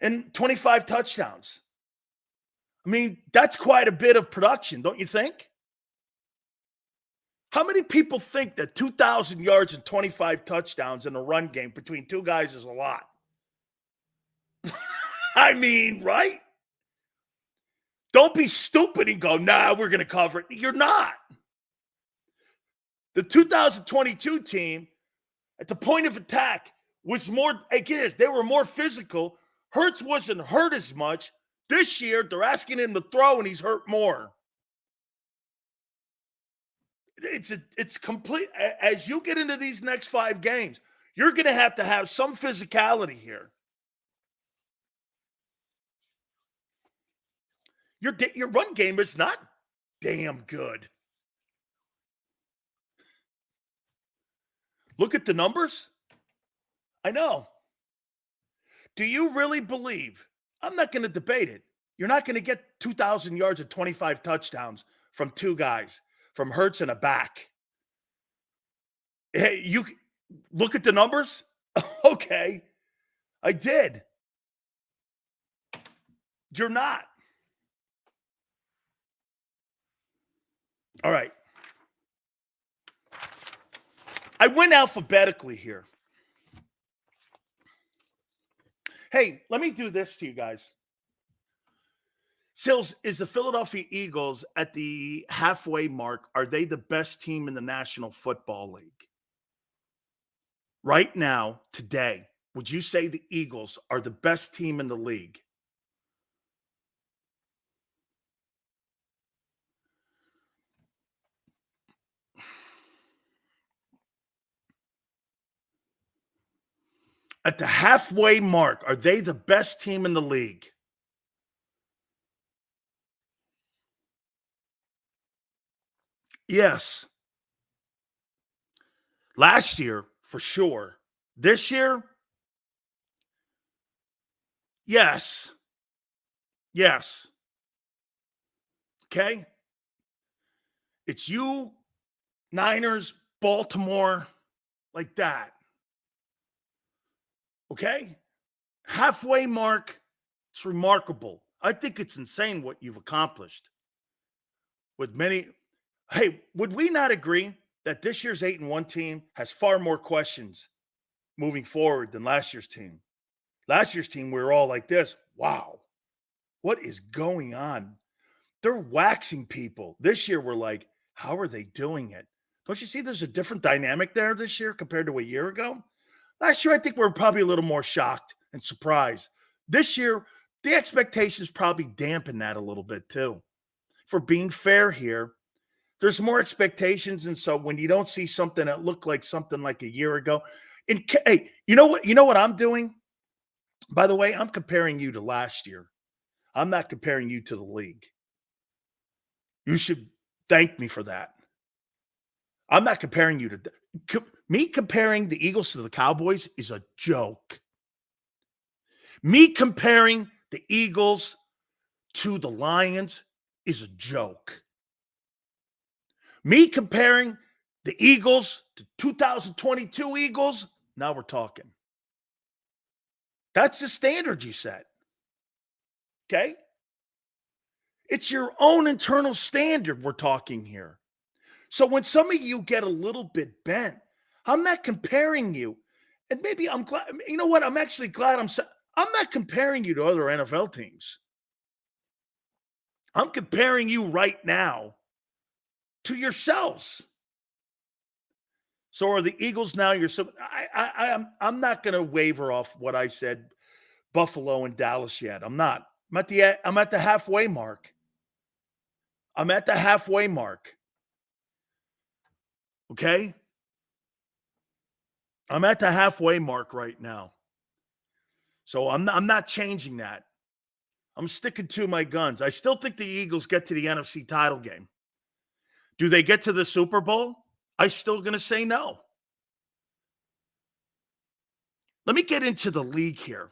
And 25 touchdowns. I mean, that's quite a bit of production, don't you think? How many people think that 2,000 yards and 25 touchdowns in a run game between two guys is a lot? I mean, right? Don't be stupid and go, nah, we're going to cover it. You're not. The 2022 team, at the point of attack, was more, again, they were more physical. Hurts wasn't hurt as much. This year, they're asking him to throw, and he's hurt more. It's complete. As you get into these next 5 games, you're going to have some physicality here. Your run game is not damn good. Look at the numbers. I know. Do you really believe? I'm not going to debate it. You're not going to get 2,000 yards and 25 touchdowns from two guys, from Hurts and a back. Hey, you look at the numbers? Okay. I did. You're not. All right. I went alphabetically here. Hey, let me do this to you guys. Sills, is the Philadelphia Eagles at the halfway mark? Are they the best team in the National Football League? Right now, today, would you say the Eagles are the best team in the league? At the halfway mark, are they the best team in the league? Yes. Last year, for sure. This year, yes. Yes. Okay? It's you, Niners, Baltimore, like that. Okay? Halfway mark, it's remarkable. I think it's insane what you've accomplished. With many, hey, would we not agree that this year's 8-1 team has far more questions moving forward than last year's team? Last year's team, we were all like this. Wow, what is going on? They're waxing people. This year, we're like, how are they doing it? Don't you see there's a different dynamic there this year compared to a year ago? Last year, I think we were probably a little more shocked and surprised. This year, the expectations probably dampen that a little bit too. For being fair here, there's more expectations, and so when you don't see something that looked like something like a year ago, hey, you know what? You know what I'm doing? By the way, I'm comparing you to last year. I'm not comparing you to the league. You should thank me for that. I'm not comparing you to me. Comparing the Eagles to the Cowboys is a joke. Me comparing the Eagles to the Lions is a joke. Me comparing the Eagles to 2022 Eagles, now we're talking. That's the standard you set. Okay? It's your own internal standard we're talking here. So when some of you get a little bit bent, I'm not comparing you. And maybe I'm glad, you know what? I'm actually glad I'm not comparing you to other NFL teams. I'm comparing you right now to yourselves. So are the Eagles now? I'm not going to waver off what I said, Buffalo and Dallas yet. I'm not. I'm at the halfway mark. I'm at the halfway mark. Okay? I'm at the halfway mark right now. So I'm not changing that. I'm sticking to my guns. I still think the Eagles get to the NFC title game. Do they get to the Super Bowl? I'm still going to say no. let me get into the league here.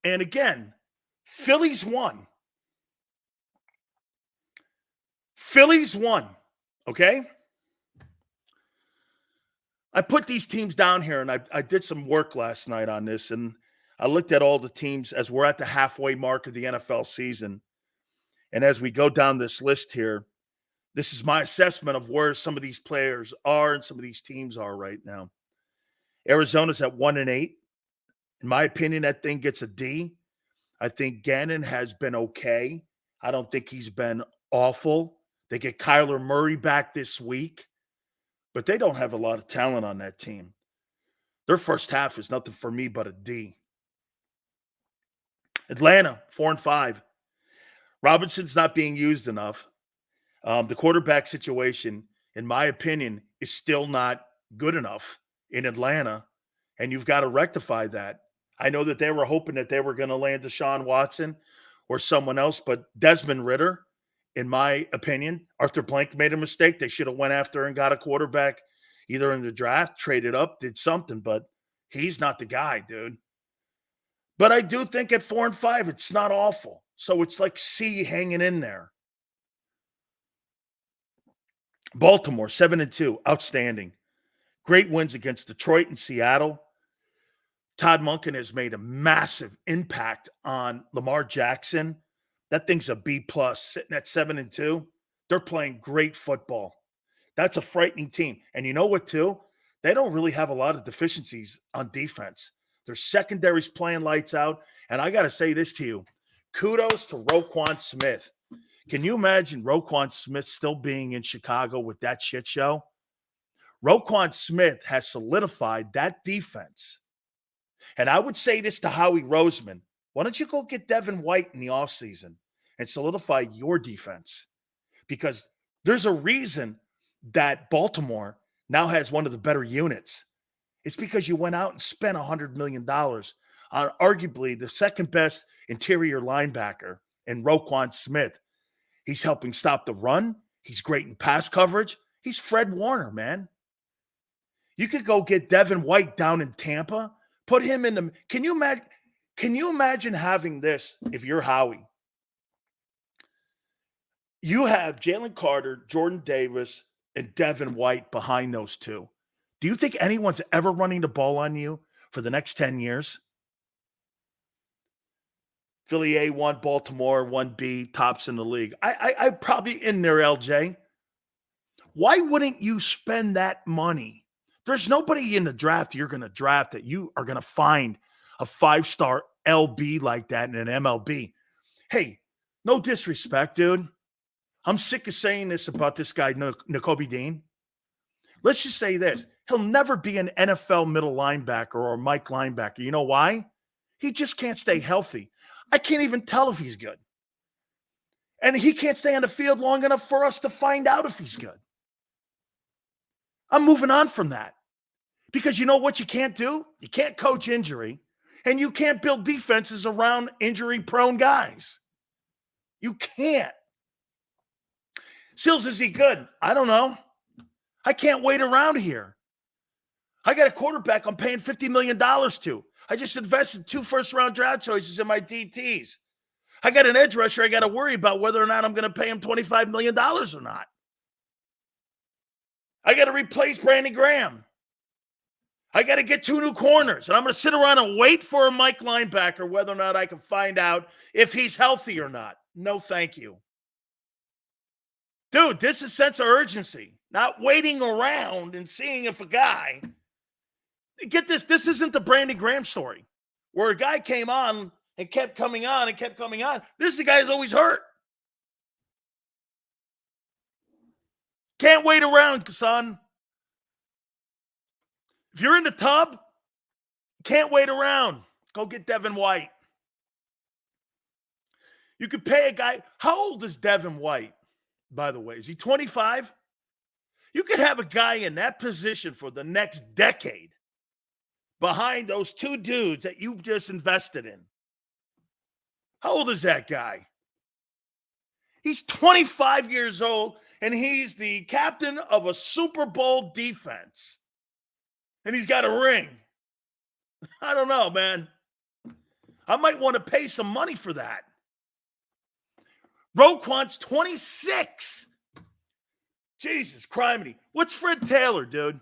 And again, Phillies won. Phillies won, okay? I put these teams down here, and I did some work last night on this, and I looked at all the teams as we're at the halfway mark of the NFL season. And as we go down this list here, this is my assessment of where some of these players are and some of these teams are right now. Arizona's at 1-8. In my opinion, that thing gets a D. I think Gannon has been okay. I don't think he's been awful. They get Kyler Murray back this week, but they don't have a lot of talent on that team. Their first half is nothing for me but a D. Atlanta, 4-5. Robinson's not being used enough. The quarterback situation, in my opinion, is still not good enough in Atlanta, and you've got to rectify that. I know that they were hoping that they were going to land Deshaun Watson or someone else, but Desmond Ridder, in my opinion, Arthur Blank made a mistake. They should have went after and got a quarterback either in the draft, traded up, did something, but he's not the guy, dude. But I do think at 4-5, it's not awful. So it's like C hanging in there. Baltimore, 7-2, outstanding. Great wins against Detroit and Seattle. Todd Monken has made a massive impact on Lamar Jackson. That thing's a B+, sitting at 7-2. They're playing great football. That's a frightening team. And you know what, too? They don't really have a lot of deficiencies on defense. Their secondary's playing lights out. And I got to say this to you. Kudos to Roquan Smith. Can you imagine Roquan Smith still being in Chicago with that shit show? Roquan Smith has solidified that defense. And I would say this to Howie Roseman. Why don't you go get Devin White in the offseason and solidify your defense? Because there's a reason that Baltimore now has one of the better units. It's because you went out and spent $100 million on arguably the second best interior linebacker in Roquan Smith. He's helping stop the run. He's great in pass coverage. He's Fred Warner, man. You could go get Devin White down in Tampa, put him in the – can you imagine having this if you're Howie? You have Jalen Carter, Jordan Davis, and Devin White behind those two. Do you think anyone's ever running the ball on you for the next 10 years? Philly A1, Baltimore 1B, tops in the league. I probably in there, LJ. Why wouldn't you spend that money? There's nobody in the draft you're going to draft that you are going to find a 5-star LB like that in an MLB. Hey, no disrespect, dude. I'm sick of saying this about this guy, Nakobe Dean. Let's just say this. He'll never be an NFL middle linebacker or Mike linebacker. You know why? He just can't stay healthy. I can't even tell if he's good. And he can't stay on the field long enough for us to find out if he's good. I'm moving on from that. Because you know what you can't do? You can't coach injury. And you can't build defenses around injury-prone guys. You can't. Sills, is he good? I don't know. I can't wait around here. I got a quarterback I'm paying $50 million to. I just invested 2 first-round draft choices in my DTs. I got an edge rusher I got to worry about whether or not I'm going to pay him $25 million or not. I got to replace Brandon Graham. I got to get 2 new corners, and I'm going to sit around and wait for a Mike linebacker whether or not I can find out if he's healthy or not. No, thank you. Dude, this is sense of urgency, not waiting around and seeing if a guy – get this, this isn't the Brandon Graham story where a guy came on and kept coming on and kept coming on. This is the guy who's always hurt. Can't wait around, son. If you're in the tub, can't wait around. Go get Devin White. You could pay a guy. How old is Devin White, by the way? Is he 25? You could have a guy in that position for the next decade behind those 2 dudes that you just invested in. How old is that guy? He's 25 years old, and he's the captain of a Super Bowl defense. And he's got a ring. I don't know, man. I might want to pay some money for that. Roquan's 26. Jesus criminy. What's Fred Taylor, dude?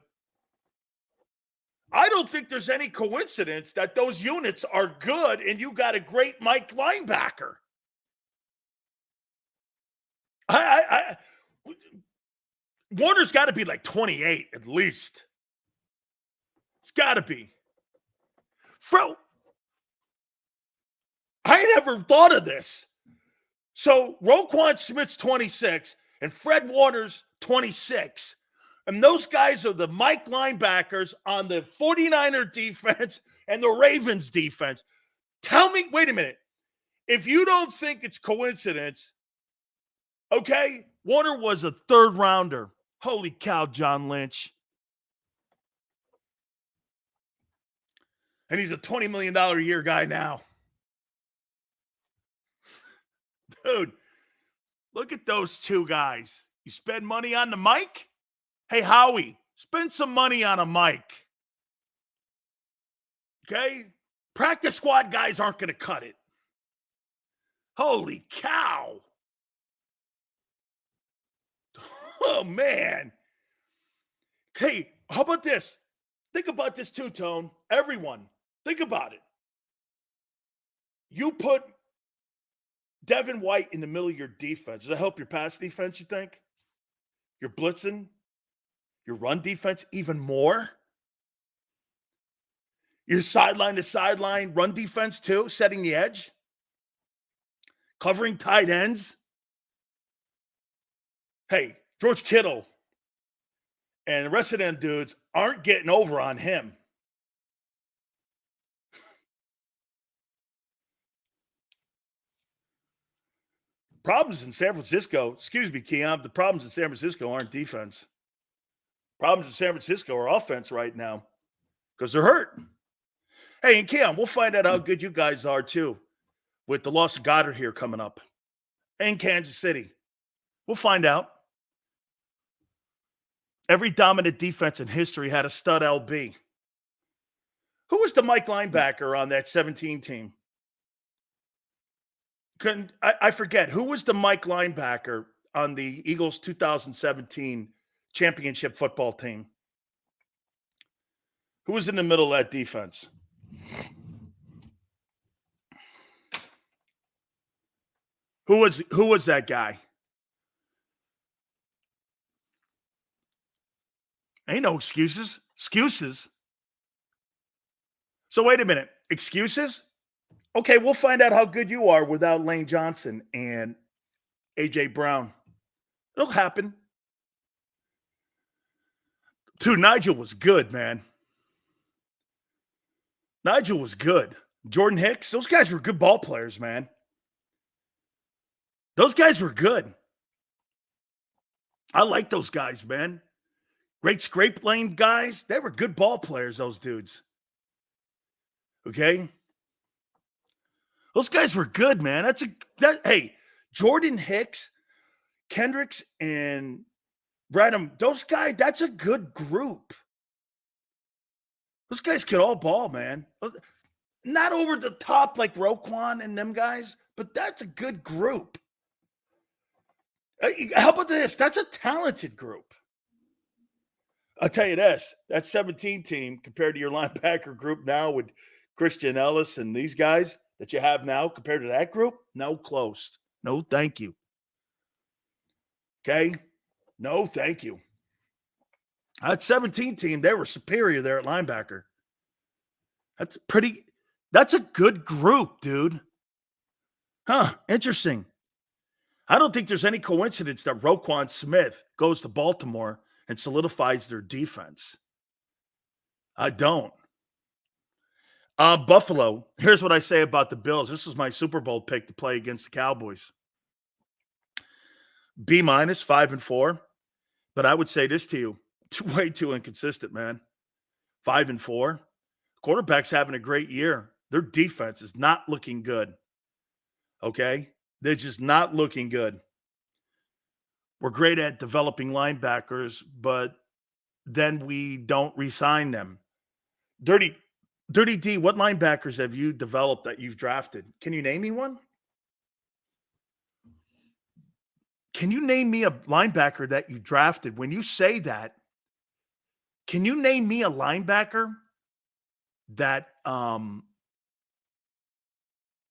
I don't think there's any coincidence that those units are good and you got a great Mike linebacker. Warner's got to be like 28 at least. It's got to be. I never thought of this. So Roquan Smith's 26 and Fred Warner's 26. And those guys are the Mike linebackers on the 49er defense and the Ravens defense. Tell me, wait a minute. If you don't think it's coincidence, okay, Warner was a third rounder. Holy cow, John Lynch. And he's a $20 million a year guy now. Dude, look at those two guys. You spend money on the mic? Hey, Howie, spend some money on a mic. Okay? Practice squad guys aren't going to cut it. Holy cow. Oh, man. Hey, how about this? Think about this too, Tone. Everyone, think about it. You put Devin White in the middle of your defense. Does that help your pass defense, you think? Your blitzing? Your run defense even more? Your sideline to sideline run defense too, setting the edge? Covering tight ends? Hey, George Kittle and the rest of them dudes aren't getting over on him. Problems in San Francisco, excuse me, Keon, the problems in San Francisco aren't defense. Problems in San Francisco are offense right now because they're hurt. Hey, and Keon, we'll find out how good you guys are too with the loss of Goddard here coming up in Kansas City. We'll find out. Every dominant defense in history had a stud LB. Who was the Mike linebacker on that 17 team? I forget. Who was the Mike linebacker on the Eagles 2017 championship football team? Who was in the middle of that defense? Who was that guy? Ain't no excuses. Excuses. So wait a minute. Excuses? Okay, we'll find out how good you are without Lane Johnson and A.J. Brown. It'll happen. Dude, Nigel was good, man. Nigel was good. Jordan Hicks, those guys were good ball players, man. Those guys were good. I like those guys, man. Great scrape lane guys. They were good ball players, those dudes. Okay? Those guys were good, man. Hey, Jordan Hicks, Kendricks, and Bradham, those guys, that's a good group. Those guys could all ball, man. Not over the top like Roquan and them guys, but that's a good group. How about this? That's a talented group. I'll tell you this, that 17 team compared to your linebacker group now with Christian Ellis and these guys that you have now compared to that group, no close. No, thank you. Okay? No, thank you. That 17 team, they were superior there at linebacker. That's a good group, dude. Huh, interesting. I don't think there's any coincidence that Roquan Smith goes to Baltimore and solidifies their defense. I don't. Buffalo, here's what I say about the Bills. This is my Super Bowl pick to play against the Cowboys. B-, 5-4. But I would say this to you. Way too inconsistent, man. 5-4. Quarterback's having a great year. Their defense is not looking good. Okay? They're just not looking good. We're great at developing linebackers, but then we don't re-sign them. Dirty Dirty D, what linebackers have you developed that you've drafted? Can you name me one? Can you name me a linebacker that you drafted? When you say that, can you name me a linebacker that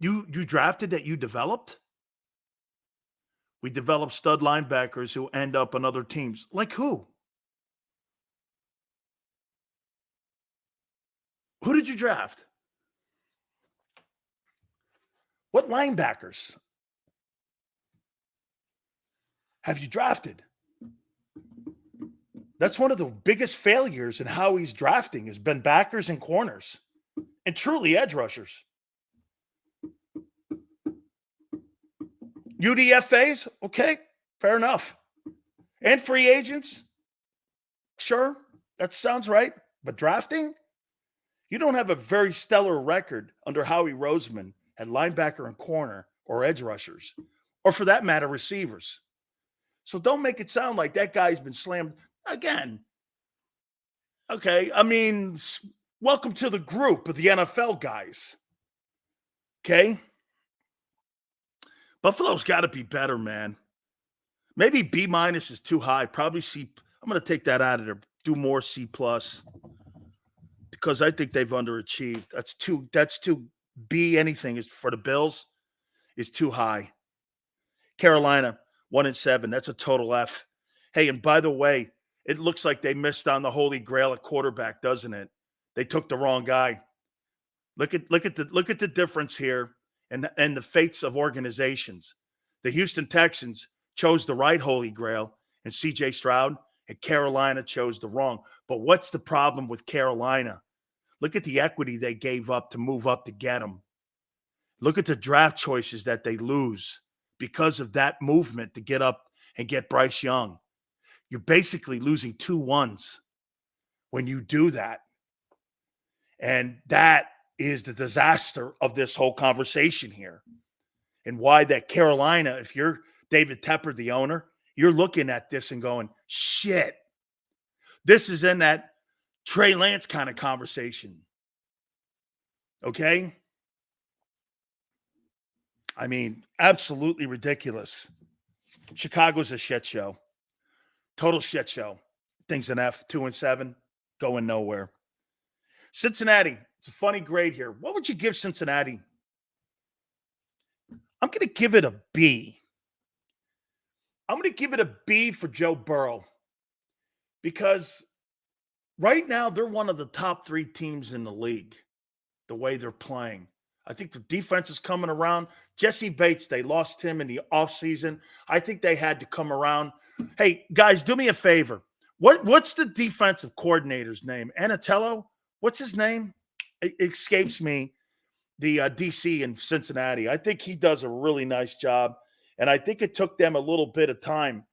you drafted that you developed? We develop stud linebackers who end up on other teams. Like who? Who did you draft? What linebackers have you drafted? That's one of the biggest failures in how he's drafting has been backers and corners and truly edge rushers. UDFAs, okay, fair enough. And free agents, sure, that sounds right. But drafting, you don't have a very stellar record under Howie Roseman at linebacker and corner or edge rushers, or for that matter, receivers. So don't make it sound like that guy's been slammed again. Okay, I mean, welcome to the group of the NFL guys. Okay? Buffalo's got to be better, man. Maybe B- is too high. Probably C. I'm going to take that out of there. Do more C+, because I think they've underachieved. That's too B anything is for the Bills is too high. Carolina, 1-7. That's a total F. Hey, and by the way, it looks like they missed on the holy grail at quarterback, doesn't it? They took the wrong guy. Look at the difference here and the fates of organizations. The Houston Texans chose the right holy grail, and C.J. Stroud, and Carolina chose the wrong. But what's the problem with Carolina? Look at the equity they gave up to move up to get him. Look at the draft choices that they lose because of that movement to get up and get Bryce Young. You're basically losing 2 1s when you do that. And that is the disaster of this whole conversation here. And why that Carolina, if you're David Tepper, the owner, you're looking at this and going, shit, this is in that Trey Lance kind of conversation. Okay? I mean, absolutely ridiculous. Chicago's a shit show. Total shit show. Things an F, 2-7, going nowhere. Cincinnati, it's a funny grade here. What would you give Cincinnati? I'm going to give it a B. I'm going to give it a B for Joe Burrow because right now they're one of the top 3 teams in the league, the way they're playing. I think the defense is coming around. Jesse Bates, they lost him in the offseason. I think they had to come around. Hey, guys, do me a favor. What's the defensive coordinator's name? Anatello? What's his name? It escapes me. The DC in Cincinnati. I think he does a really nice job. And I think it took them a little bit of time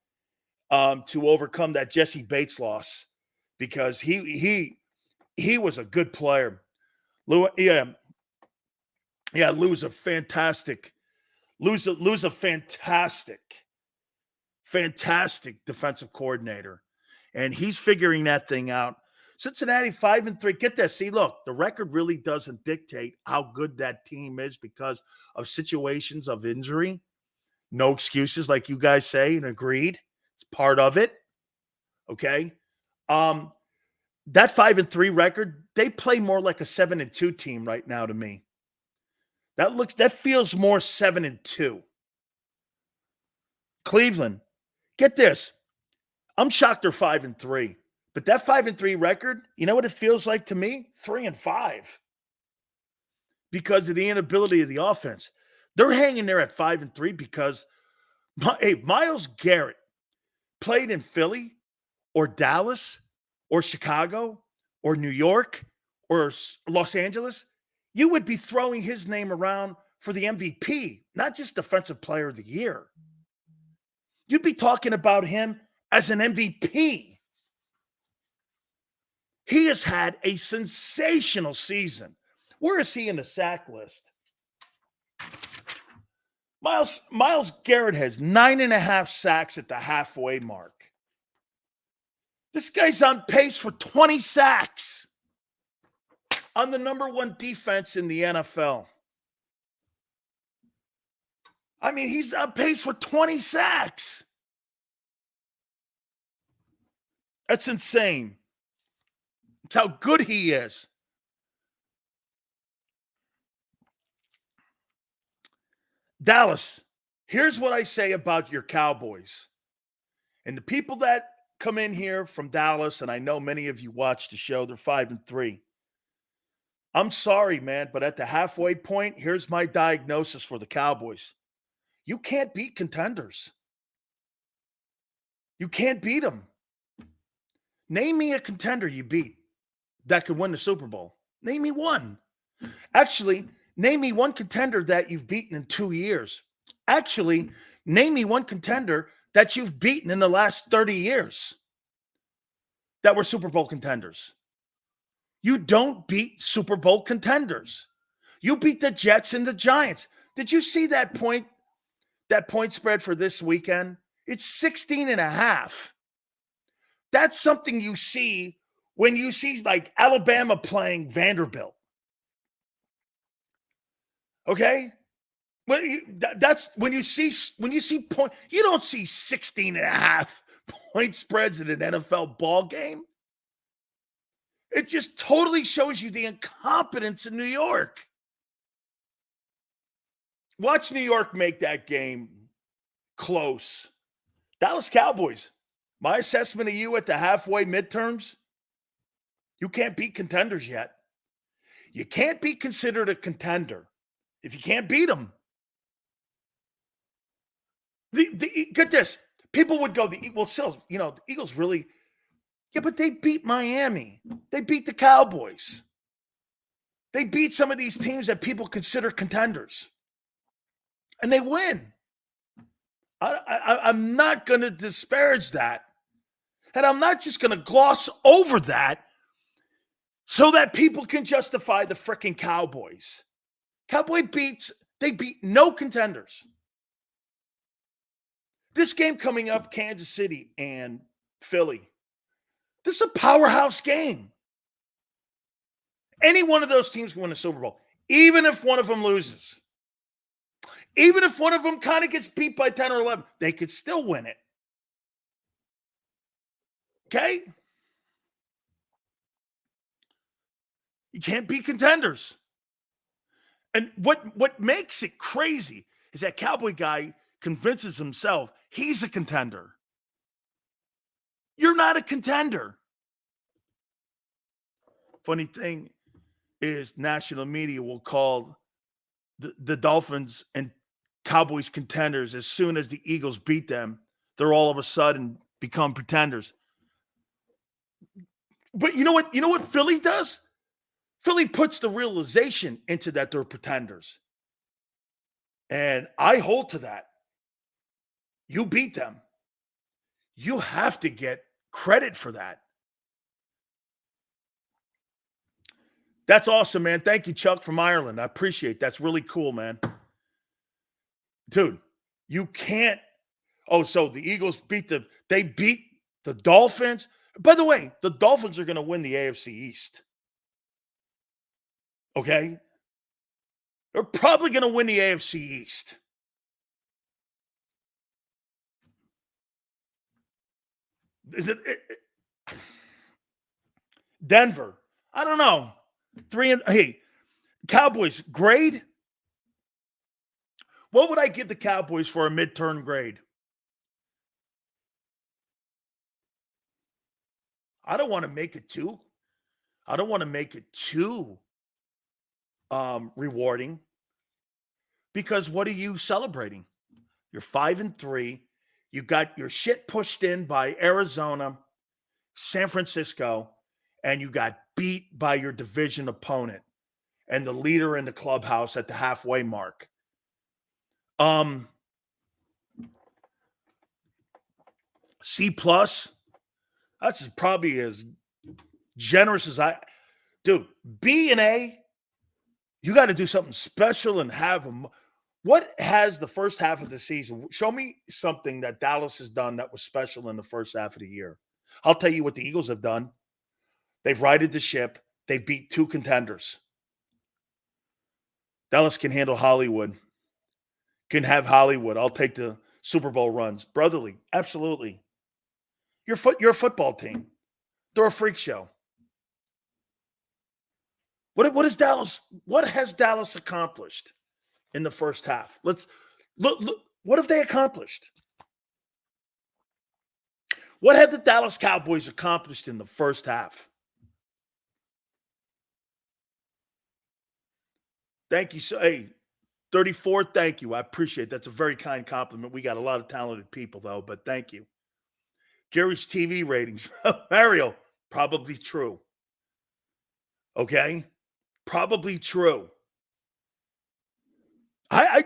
to overcome that Jesse Bates loss because he was a good player. Lou's a fantastic defensive coordinator. And he's figuring that thing out. Cincinnati 5-3. Get this. See, look, the record really doesn't dictate how good that team is because of situations of injury. No excuses, like you guys say, and agreed. It's part of it. Okay. That 5-3 record, they play more like a 7-2 team right now to me. That feels more 7-2. Cleveland, get this. I'm shocked they're 5-3. But that 5-3 record, you know what it feels like to me? 3-5. Because of the inability of the offense. They're hanging there at 5-3 because, hey, Myles Garrett played in Philly or Dallas or Chicago or New York or Los Angeles. You would be throwing his name around for the MVP, not just Defensive Player of the Year. You'd be talking about him as an MVP. He has had a sensational season. Where is he in the sack list? Myles Garrett has 9.5 sacks at the halfway mark. This guy's on pace for 20 sacks. on the number one defense in the NFL. I mean, he's on pace for 20 sacks. That's insane. It's how good he is. Dallas, here's what I say about your Cowboys. And the people that come in here from Dallas, and I know many of you watch the show, they're 5-3. I'm sorry, man, but at the halfway point, here's my diagnosis for the Cowboys. You can't beat contenders. You can't beat them. Name me a contender you beat that could win the Super Bowl. Name me one. Actually, name me one contender that you've beaten in 2 years. Actually, name me one contender that you've beaten in the last 30 years that were Super Bowl contenders. You don't beat Super Bowl contenders. You beat the Jets and the Giants. Did you see that point spread for this weekend? It's 16.5. That's something you see when you see like Alabama playing Vanderbilt. Okay? That's when you see point. You don't see 16.5 point spreads in an NFL ball game. It just totally shows you the incompetence in New York. Watch New York make that game close. Dallas Cowboys, my assessment of you at the halfway midterms, you can't beat contenders yet. You can't be considered a contender if you can't beat them. Get this. People would go, the Eagles really, yeah, but they beat Miami. They beat the Cowboys. They beat some of these teams that people consider contenders. And they win. I'm not going to disparage that. And I'm not just going to gloss over that so that people can justify the freaking Cowboys. They beat no contenders. This game coming up, Kansas City and Philly. This is a powerhouse game. Any one of those teams can win a Super Bowl, even if one of them loses. Even if one of them kind of gets beat by 10 or 11, they could still win it. Okay? You can't beat contenders. And what makes it crazy is that Cowboy guy convinces himself he's a contender. You're not a contender. Funny thing is national media will call the Dolphins and Cowboys contenders as soon as the Eagles beat them. They're all of a sudden become pretenders. But you know what Philly does? Philly puts the realization into that they're pretenders. And I hold to that. You beat them. You have to get credit for that. That's awesome, man. Thank you, Chuck from Ireland. I appreciate it. That's really cool, man. Dude, you can't. Oh, so the Eagles beat the Dolphins. By the way, the Dolphins are going to win the AFC East. Okay? They're probably going to win the AFC East. Is it Denver? I don't know. Hey, Cowboys grade? What would I give the Cowboys for a midterm grade? I don't want to make it too. I don't want to make it too rewarding. Because what are you celebrating? You're 5-3. You got your shit pushed in by Arizona, San Francisco, and you got beat by your division opponent and the leader in the clubhouse at the halfway mark. C+. That's probably as generous as dude, B and A, you got to do something special and have them. What has the first half of the season? Show me something that Dallas has done that was special in the first half of the year. I'll tell you what the Eagles have done. They've righted the ship. They beat 2 contenders. Dallas can handle Hollywood. Can have Hollywood. I'll take the Super Bowl runs. Brotherly, absolutely. You're a football team. They're a freak show. What has Dallas accomplished in the first half? Let's look. What have they accomplished? What have the Dallas Cowboys accomplished in the first half? Thank you. Hey, 34, thank you. I appreciate it. That's a very kind compliment. We got a lot of talented people, though, but thank you. Jerry's TV ratings. Mario, probably true. Okay? Probably true. I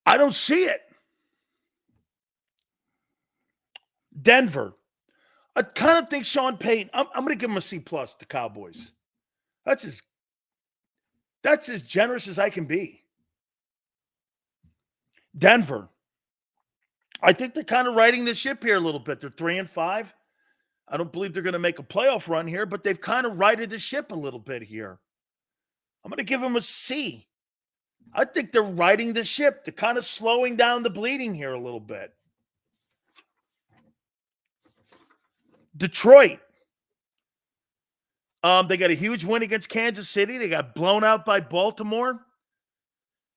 don't see it. Denver. I kind of think Sean Payton. I'm going to give him a C+, the Cowboys. That's as generous as I can be. Denver. I think they're kind of riding the ship here a little bit. They're 3-5. I don't believe they're going to make a playoff run here, but they've kind of righted the ship a little bit here. I'm going to give them a C. I think they're riding the ship. They're kind of slowing down the bleeding here a little bit. Detroit. They got a huge win against Kansas City. They got blown out by Baltimore.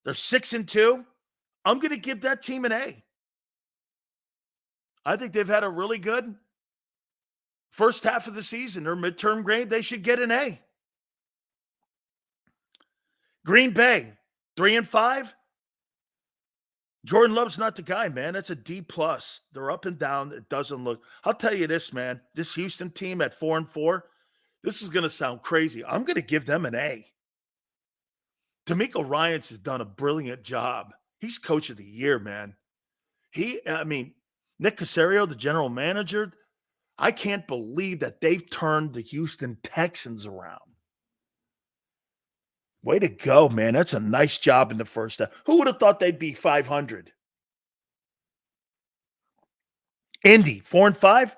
They're 6-2. I'm going to give that team an A. I think they've had a really good first half of the season. Their midterm grade, they should get an A. Green Bay, 3-5. Jordan Love's not the guy, man. That's a D+. They're up and down. It doesn't look. I'll tell you this, man. This Houston team at 4-4, this is going to sound crazy. I'm going to give them an A. D'Amico Ryans has done a brilliant job. He's coach of the year, man. Nick Caserio, the general manager, I can't believe that they've turned the Houston Texans around. Way to go, man. That's a nice job in the first half. Who would have thought they'd be 500? Indy, 4-5.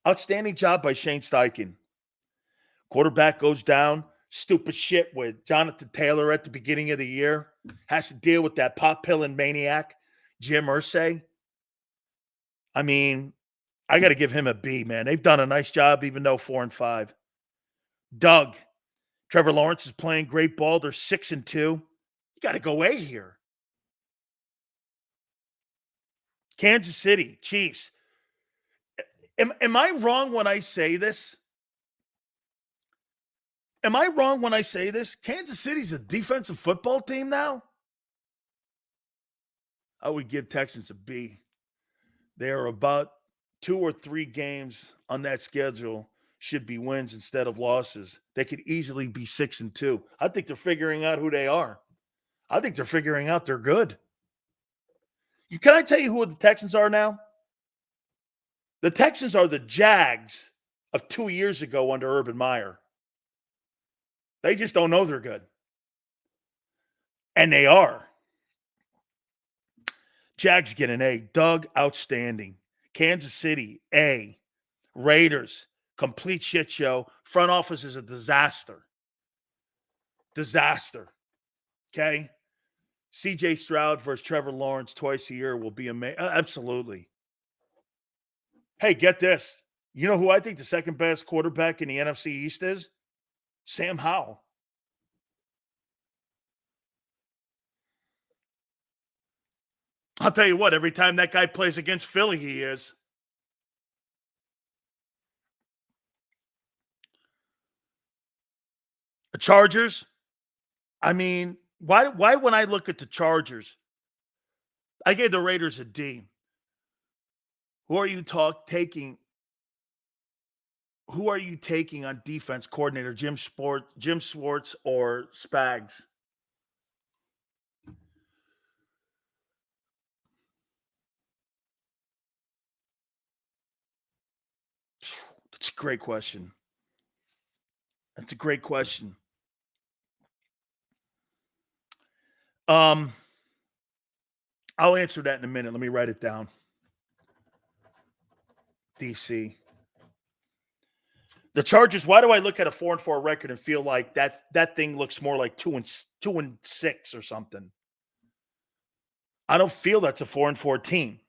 Outstanding job by Shane Steichen. Quarterback goes down. Stupid shit with Jonathan Taylor at the beginning of the year. Has to deal with that pot-pilling maniac, Jim Irsay. I mean, I got to give him a B, man. They've done a nice job, even though 4-5. Doug. Trevor Lawrence is playing great ball. They're 6-2. You got to go A here. Kansas City, Chiefs. Am I wrong when I say this? Am I wrong when I say this? Kansas City's a defensive football team now? I would give Texans a B. They are about 2 or 3 games on that schedule should be wins instead of losses. They could easily be 6-2. I think they're figuring out who they are. I think they're figuring out they're good. Can I tell you who the Texans are now? The Texans are the Jags of 2 years ago under Urban Meyer. They just don't know they're good. And they are. Jags get an A. Doug, outstanding. Kansas City, A. Raiders, complete shit show. Front office is a disaster. Disaster. Okay? CJ Stroud versus Trevor Lawrence twice a year will be amazing. Absolutely. Hey, get this. You know who I think the second best quarterback in the NFC East is? Sam Howell. I'll tell you what, every time that guy plays against Philly, he is. The Chargers, I mean, why when I look at the Chargers, I gave the Raiders a D. Who are you taking? Who are you taking on defense coordinator, Jim Schwartz or Spags? That's a great question. That's a great question. I'll answer that in a minute. Let me write it down. DC. The Chargers, why do I look at a 4-4 record and feel like that thing looks more like 2-6 or something? I don't feel that's a 4-4 team.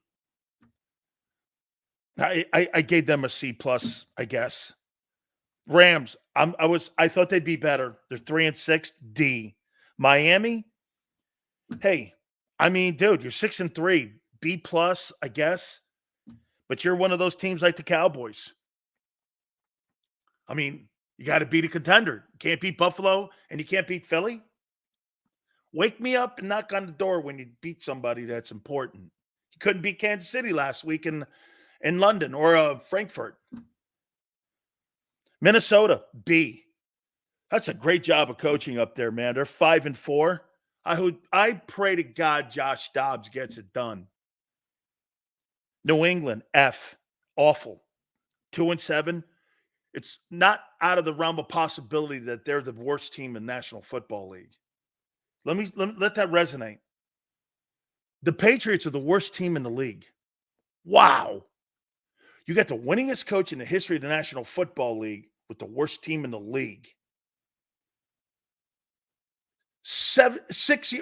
I gave them a C plus, I guess. Rams, I thought they'd be better. They're 3-6, D. Miami, hey, I mean, dude, you're 6-3, B plus, I guess. But you're one of those teams like the Cowboys. I mean, you got to beat a contender. You can't beat Buffalo and you can't beat Philly. Wake me up and knock on the door when you beat somebody that's important. You couldn't beat Kansas City last week in London or Frankfurt. Minnesota, B. That's a great job of coaching up there, man. They're 5-4. I pray to God Josh Dobbs gets it done. New England, F. Awful. 2-7. It's not out of the realm of possibility that they're the worst team in National Football League. Let that resonate. The Patriots are the worst team in the league. Wow. You got the winningest coach in the history of the National Football League with the worst team in the league.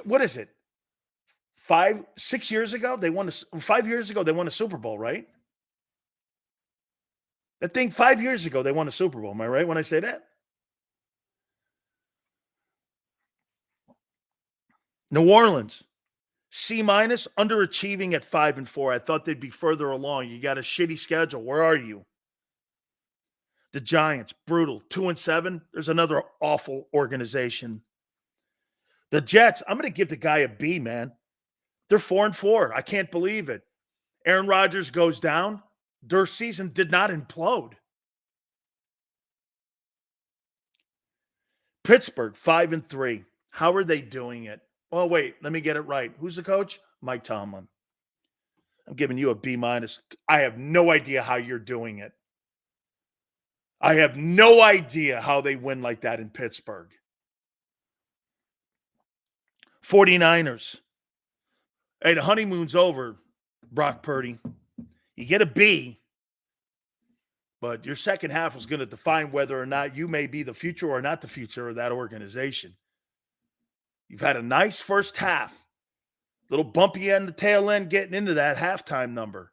what is it? 6 years ago, they won 5 years ago, they won a Super Bowl, right? That thing 5 years ago, they won a Super Bowl. Am I right when I say that? New Orleans, C-, underachieving at 5-4. I thought they'd be further along. You got a shitty schedule. Where are you? The Giants, brutal. 2-7. There's another awful organization. The Jets, I'm going to give the guy a B, man. They're 4-4. I can't believe it. Aaron Rodgers goes down. Their season did not implode. Pittsburgh, 5-3. How are they doing it? Oh, wait, let me get it right. Who's the coach? Mike Tomlin. I'm giving you a B-. I have no idea how you're doing it. I have no idea how they win like that in Pittsburgh. 49ers. Hey, the honeymoon's over, Brock Purdy. You get a B, but your second half was going to define whether or not you may be the future or not the future of that organization. You've had a nice first half. Little bumpy end, the tail end, getting into that halftime number.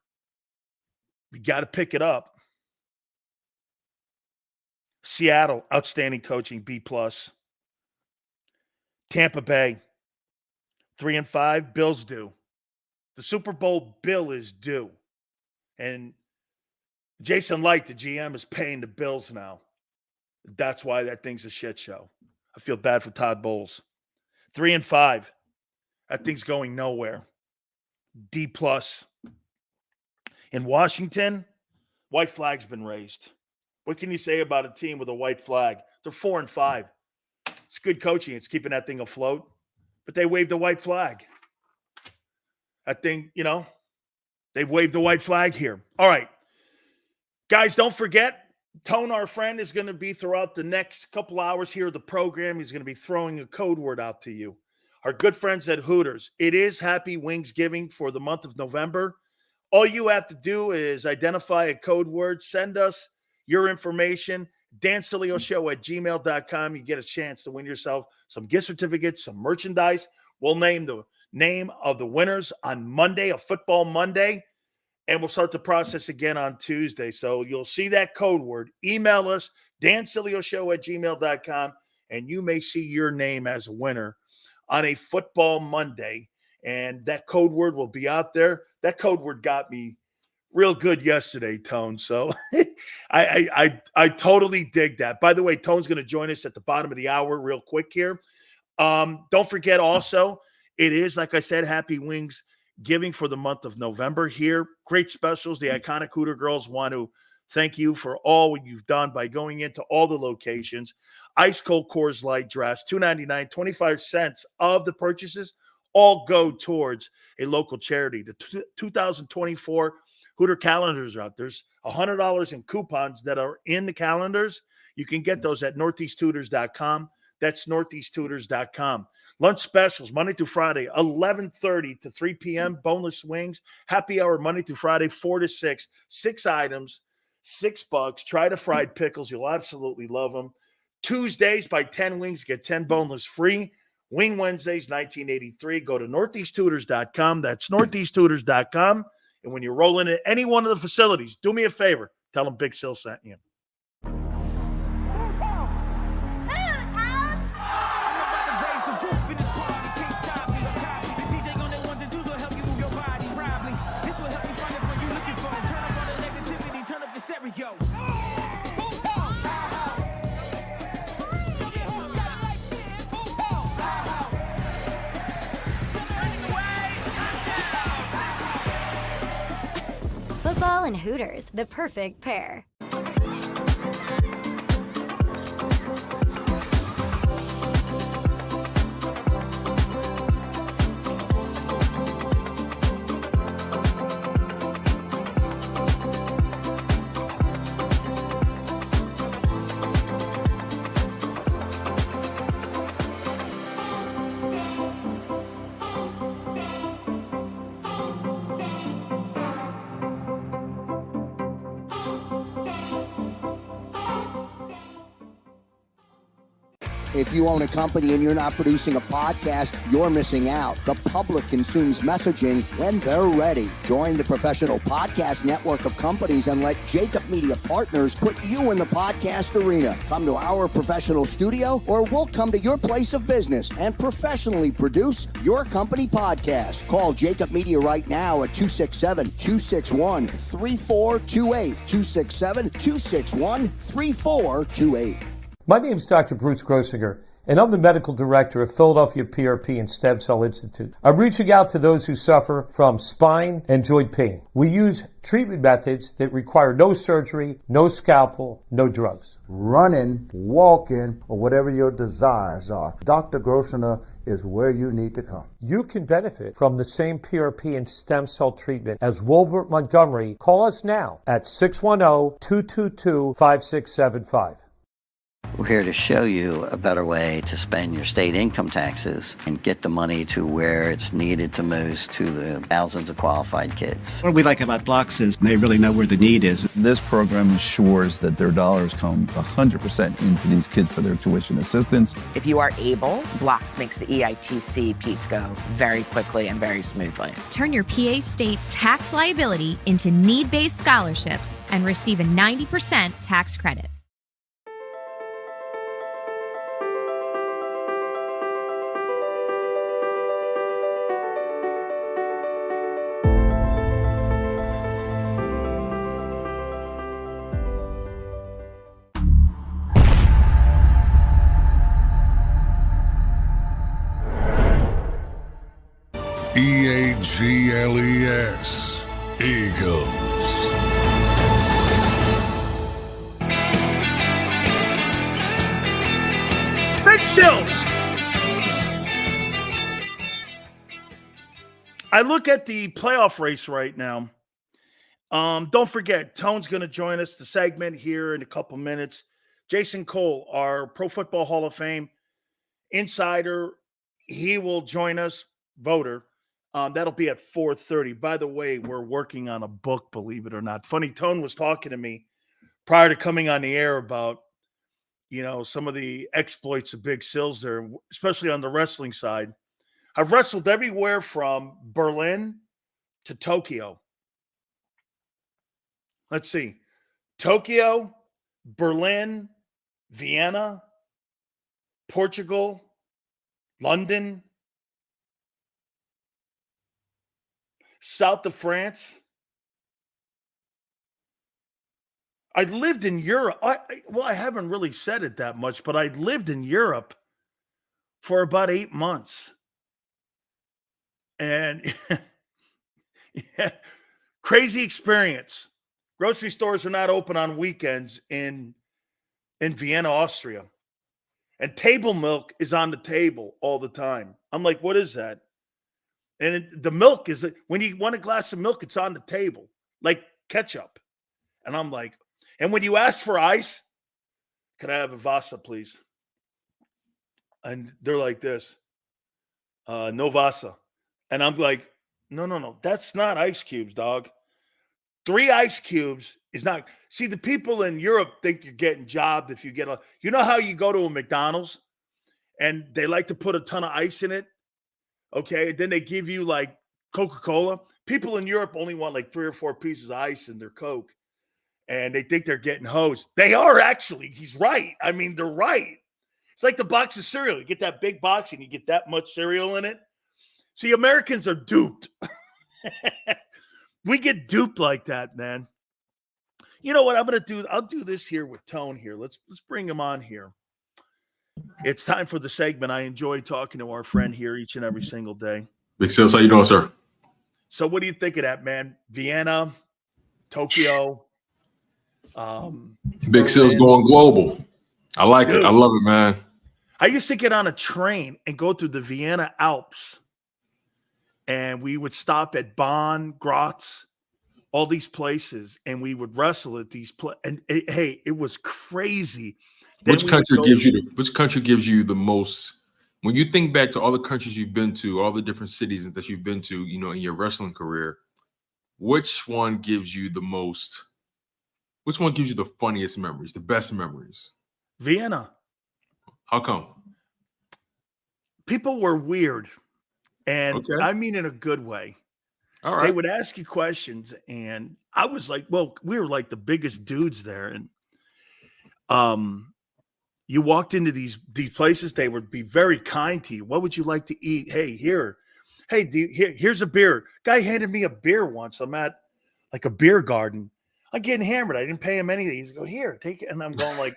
You got to pick it up. Seattle, outstanding coaching, B+. Tampa Bay, 3-5, Bills due. The Super Bowl bill is due. And Jason Light, the GM, is paying the Bills now. That's why that thing's a shit show. I feel bad for Todd Bowles. 3-5. That thing's going nowhere. D+. In Washington, white flag's been raised. What can you say about a team with a white flag? They're 4-5. It's good coaching. It's keeping that thing afloat. But they waved the white flag. That thing, they've waved the white flag here. All right. Guys, don't forget, Tone, our friend, is going to be throughout the next couple hours here of the program. He's going to be throwing a code word out to you. Our good friends at Hooters. It is Happy Wingsgiving for the month of November. All you have to do is identify a code word, send us your information, dansileo@gmail.com. You get a chance to win yourself some gift certificates, some merchandise. We'll name the name of the winners on Monday, a football Monday, and we'll start the process again on Tuesday. So you'll see that code word. Email us, dansileo@gmail.com, and you may see your name as a winner on a football Monday, and that code word will be out there. That code word got me real good yesterday, Tone. So I totally dig that. By the way, Tone's going to join us at the bottom of the hour real quick here. Don't forget also, it is, like I said, Happy Wings Giving for the month of November here. Great specials. The iconic Hooter girls want to thank you for all what you've done by going into all the locations. Ice Cold Coors Light drafts, $2.99, 25 cents of the purchases all go towards a local charity. The 2024 Hooter calendars are out. There's $100 in coupons that are in the calendars. You can get those at northeasthooters.com. That's northeasthooters.com. Lunch specials, Monday through Friday, 11:30 to 3 p.m., boneless wings. Happy hour, Monday through Friday, 4 to 6. 6 items, $6. Try the fried pickles. You'll absolutely love them. Tuesdays, buy 10 wings, get 10 boneless free. Wing Wednesdays, 1983. Go to northeasttutors.com. That's northeasttutors.com. And when you're rolling in any one of the facilities, do me a favor. Tell them Big Sil sent you. Football and Hooters, the perfect pair. If you own a company and you're not producing a podcast, you're missing out. The public consumes messaging when they're ready. Join the professional podcast network of companies and let JAKIB Media Partners put you in the podcast arena. Come to our professional studio or we'll come to your place of business and professionally produce your company podcast. Call JAKIB Media right now at 267-261-3428. 267-261-3428. My name is Dr. Bruce Grossinger, and I'm the medical director of Philadelphia PRP and Stem Cell Institute. I'm reaching out to those who suffer from spine and joint pain. We use treatment methods that require no surgery, no scalpel, no drugs. Running, walking, or whatever your desires are, Dr. Grossinger is where you need to come. You can benefit from the same PRP and stem cell treatment as Wilbert Montgomery. Call us now at 610-222-5675. We're here to show you a better way to spend your state income taxes and get the money to where it's needed to most to the thousands of qualified kids. What we like about Blocks is they really know where the need is. This program ensures that their dollars come 100% into these kids for their tuition assistance. If you are able, Blocks makes the EITC piece go very quickly and very smoothly. Turn your PA state tax liability into need-based scholarships and receive a 90% tax credit. EAGLES, Eagles. Big Sills. I look at the playoff race right now. Don't forget, Tone's going to join us, the segment here in a couple minutes. Jason Cole, our Pro Football Hall of Fame insider, he will join us, voter. That'll be at 4:30. By the way, we're working on a book, believe it or not. Funny, Tone was talking to me prior to coming on the air about, some of the exploits of Big Sills there, especially on the wrestling side. I've wrestled everywhere from Berlin to Tokyo. Let's see. Tokyo, Berlin, Vienna, Portugal, London, south of France. I lived in Europe. I haven't really said it that much, but I lived in Europe for about 8 months. And yeah, crazy experience. Grocery stores are not open on weekends in Vienna, Austria. And table milk is on the table all the time. I'm like, what is that? And the milk is, when you want a glass of milk, it's on the table, like ketchup. And I'm like, and when you ask for ice, can I have a Vasa, please? And they're like this, no Vasa. And I'm like, no, that's not ice cubes, dog. 3 ice cubes is not. See, the people in Europe think you're getting jobbed if you get a. You know how you go to a McDonald's and they like to put a ton of ice in it? Okay. Then they give you like Coca-Cola. People in Europe only want like 3 or 4 pieces of ice in their Coke. And they think they're getting hosed. They are actually. He's right. I mean, they're right. It's like the box of cereal. You get that big box and you get that much cereal in it. See, Americans are duped. We get duped like that, man. You know what I'm going to do? I'll do this here with Tone here. Let's bring him on here. It's time for the segment. I enjoy talking to our friend here each and every single day. Big Sales, how you doing, sir? So what do you think of that, man? Vienna, Tokyo. Big Sales going global. I like it. I love it, man. I used to get on a train and go through the Vienna Alps. And we would stop at Bonn, Graz, all these places, and we would wrestle at these places. And it was crazy. Which country gives you the most? When you think back to all the countries you've been to, all the different cities that you've been to, you know, in your wrestling career, which one gives you the most? Which one gives you the funniest memories, the best memories? Vienna. How come? People were weird. And I mean in a good way. All right. They would ask you questions, and I was like, well, we were like the biggest dudes there. And you walked into these places, they would be very kind to you. What would you like to eat? Hey, here. Hey, here's a beer. Guy handed me a beer once. I'm at like a beer garden. I'm getting hammered. I didn't pay him anything. He's going, here, take it. And I'm going like,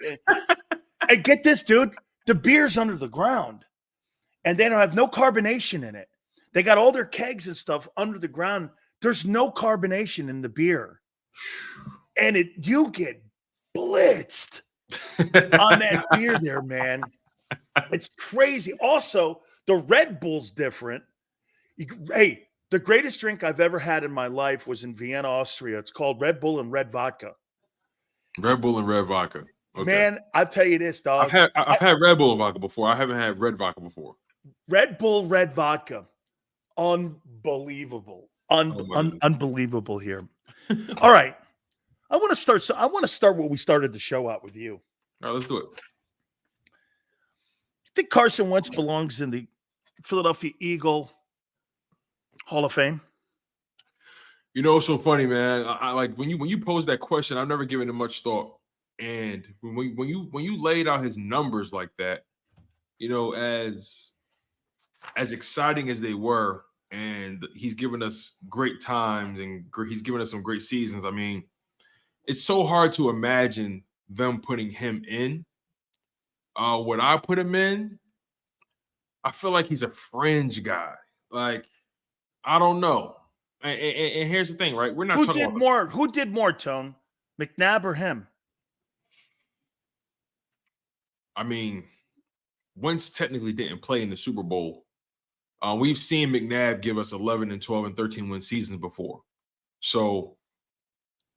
hey, get this, dude. The beer's under the ground. And they don't have no carbonation in it. They got all their kegs and stuff under the ground. There's no carbonation in the beer. And you get blitzed on that beer there, man. It's crazy. Also, the Red Bull's different. The greatest drink I've ever had in my life was in Vienna, Austria. It's called Red Bull and Red Vodka. Red Bull and Red Vodka. Okay. Man, I'll tell you this, dog. I've had Red Bull and vodka before. I haven't had Red Vodka before. Red Bull, Red Vodka. Unbelievable. Unbelievable here. All right. I want to start what we started the show out with you. All right, let's do it. You think Carson Wentz belongs in the Philadelphia Eagle Hall of Fame? You know, it's so funny, man. I like when you posed that question, I've never given it much thought. And when you laid out his numbers like that, you know, as exciting as they were, and he's given us great times and he's given us some great seasons. I mean, it's so hard to imagine them putting him in. Would I put him in? I feel like he's a fringe guy. Like, I don't know. And here's the thing, right? We're not Who talking did about more? Who did more, Tone? McNabb or him? I mean, Wentz technically didn't play in the Super Bowl. We've seen McNabb give us 11 and 12 and 13 win seasons before. So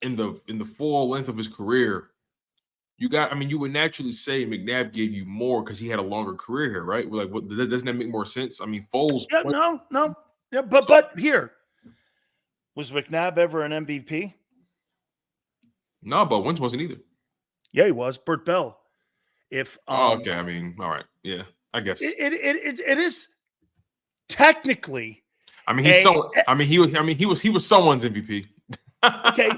in the full length of his career, you would naturally say McNabb gave you more because he had a longer career here, right? We're like, doesn't that make more sense? I mean, Foles. Yeah, no. Yeah, but here, was McNabb ever an MVP? No, but Wentz wasn't either. Yeah, he was. Burt Bell. Okay. I mean, all right. Yeah, I guess it is technically. I mean, he was someone's MVP. Okay,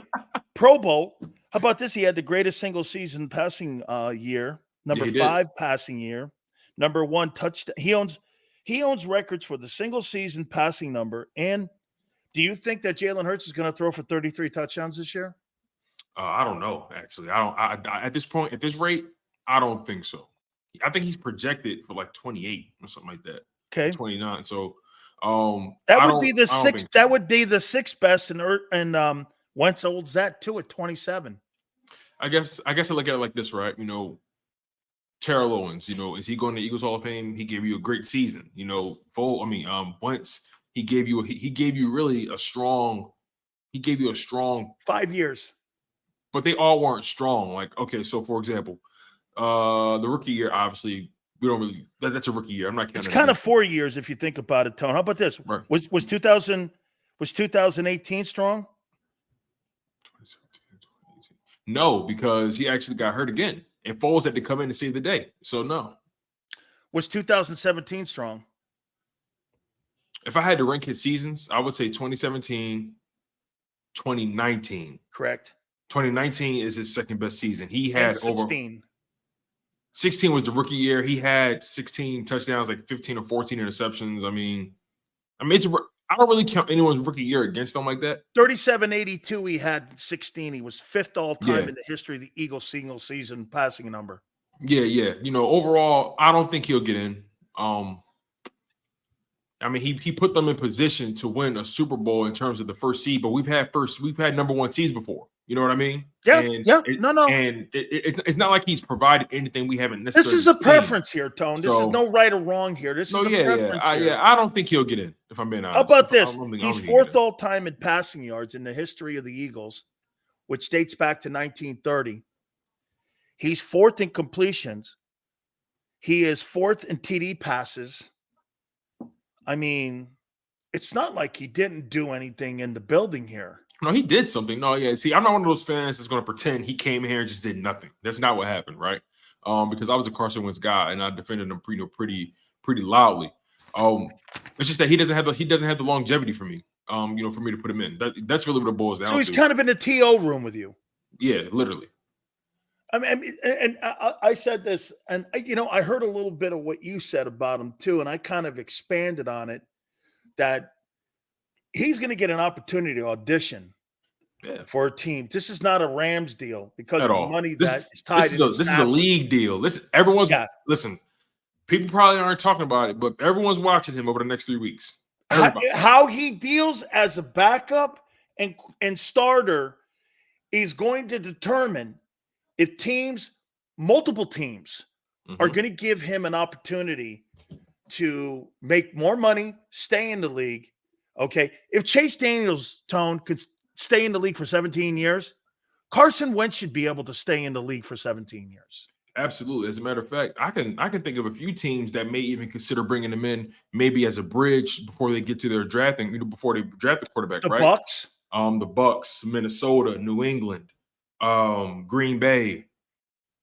Pro Bowl. How about this? He had the greatest single season passing year, number 5 passing year, number 1 touchdown. He owns records for the single season passing number. And do you think that Jalen Hurts is going to throw for 33 touchdowns this year? I don't know. Actually, I at this point, at this rate, I don't think so. I think he's projected for like 28 or something like that. Okay, 29. So that would be the sixth. That would be the 6th best, and Wentz holds that too at 27. I guess I look at it like this, right? You know, Terrell Owens. You know, is he going to Eagles Hall of Fame? He gave you a great season. You know, Wentz. He gave you really a strong. He gave you a strong 5 years. But they all weren't strong. Like, okay, so for example, the rookie year, obviously, we don't really. That's a rookie year. I'm not counting. It's kind of 4 years if you think about it, Tone. How about this? Right. Was 2018 strong? No, because he actually got hurt again. And Foles had to come in and save the day. So, no. Was 2017 strong? If I had to rank his seasons, I would say 2017, 2019. Correct. 2019 is his second best season. He had 16. 16 was the rookie year. He had 16 touchdowns, like 15 or 14 interceptions. I mean, I don't really count anyone's rookie year against him like that. 37-82, he had 16. He was 5th all-time Yeah. in the history of the Eagles single season passing number. Yeah. Overall, I don't think he'll get in. He put them in position to win a Super Bowl in terms of the first seed, but we've had number one seeds before. You know what I mean? Yeah, no. And it's not like he's provided anything we haven't necessarily This is a seen. preference here, Tone. This is no right or wrong here. This is a preference here. I don't think he'll get in, if I'm being honest. How about this? I don't think He's he'll get 4th in. all-time in passing yards in the history of the Eagles, which dates back to 1930. He's 4th in completions. He is 4th in TD passes. I mean, it's not like he didn't do anything in the building here. No, he did something. No, yeah. See, I'm not one of those fans that's going to pretend he came here and just did nothing. That's not what happened, right? Because I was a Carson Wentz guy and I defended him pretty loudly. It's just that he doesn't have the longevity for me. For me to put him in. That's really what it boils down to. So he's kind of in the TO room with you. Yeah, literally. I said this, and I heard a little bit of what you said about him too, and I kind of expanded on it, that he's going to get an opportunity to audition for a team. This is not a Rams deal because of the money that is tied. This is a league deal. Listen. People probably aren't talking about it, but everyone's watching him over the next 3 weeks. How he deals as a backup and starter is going to determine if multiple teams are going to give him an opportunity to make more money, stay in the league. Okay. If Chase Daniels, Tone, could stay in the league for 17 years, Carson Wentz should be able to stay in the league for 17 years. Absolutely. As a matter of fact, I can think of a few teams that may even consider bringing him in maybe as a bridge before they get to their drafting, before they draft the quarterback, the right? Bucks? The Bucks, Minnesota, New England, Green Bay,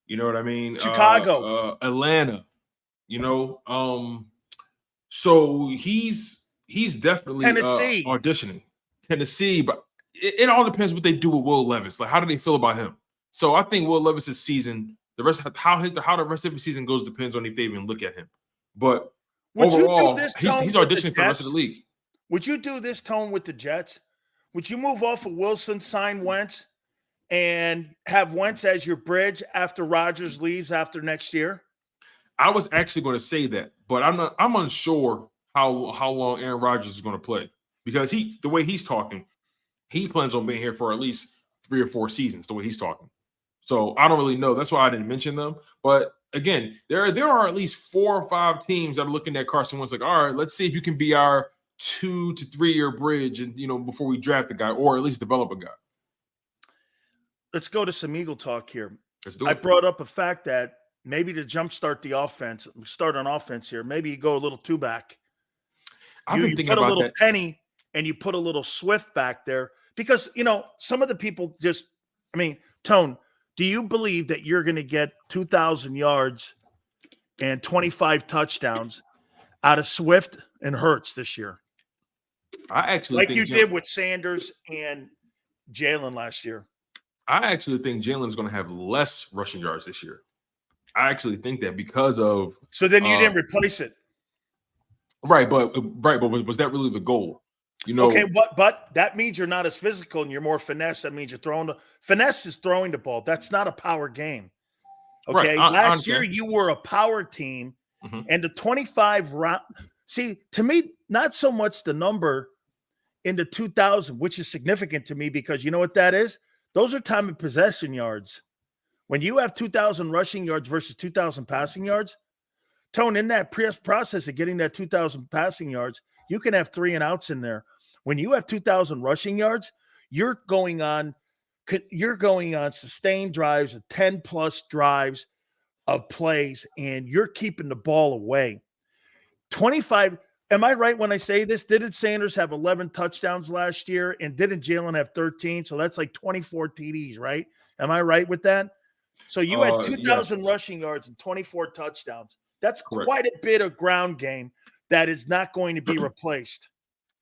you know what I mean? Chicago, Atlanta, so he's definitely Tennessee, auditioning. Tennessee, but it all depends what they do with Will Levis. Like, how do they feel about him? So I think Will Levis's season, how the rest of his season goes depends on if they even look at him. But overall, he's auditioning for the rest of the league. Would you do this, Tone, with the Jets? Would you move off of Wilson, sign Wentz, and have Wentz as your bridge after Rodgers leaves after next year? I was actually going to say that, but I'm unsure how long Aaron Rodgers is going to play, because the way he's talking, he plans on being here for at least 3 or 4 seasons, the way he's talking. So I don't really know. That's why I didn't mention them. But again, there are at least 4 or 5 teams that are looking at Carson Wentz like, all right, let's see if you can be our 2 to 3 year bridge, and before we draft a guy, or at least develop a guy. Let's go to some Eagle talk here. Let's do it. I brought up a fact that maybe to jumpstart the offense, start on offense here, maybe you go a little 2-back. You put a little Penny and you put a little Swift back there, because some of the people Tone, do you believe that you're going to get 2,000 yards and 25 touchdowns out of Swift and Hurts this year? I actually think you did with Sanders and Jalen last year. I actually think Jalen's going to have less rushing yards this year. I actually think that because of. So then you didn't replace it, right? But was that really the goal? Okay, but that means you're not as physical and you're more finesse. That means you're finesse is throwing the ball. That's not a power game. Okay, right, last year you were a power team, and the 25 round. See, to me, not so much the number in the 2,000, which is significant to me, because you know what that is? Those are time of possession yards. When you have 2,000 rushing yards versus 2,000 passing yards, Tone, in that process of getting that 2,000 passing yards, you can have 3 and outs in there. When you have 2,000 rushing yards, you're going on sustained drives of 10+ drives of plays, and you're keeping the ball away. 25. Am I right when I say this? Didn't Sanders have 11 touchdowns last year, and didn't Jalen have 13? So that's like 24 TDs, right? Am I right with that? So you had 2,000 yes. rushing yards and 24 touchdowns. That's Correct. quite a bit of ground game that is not going to be replaced.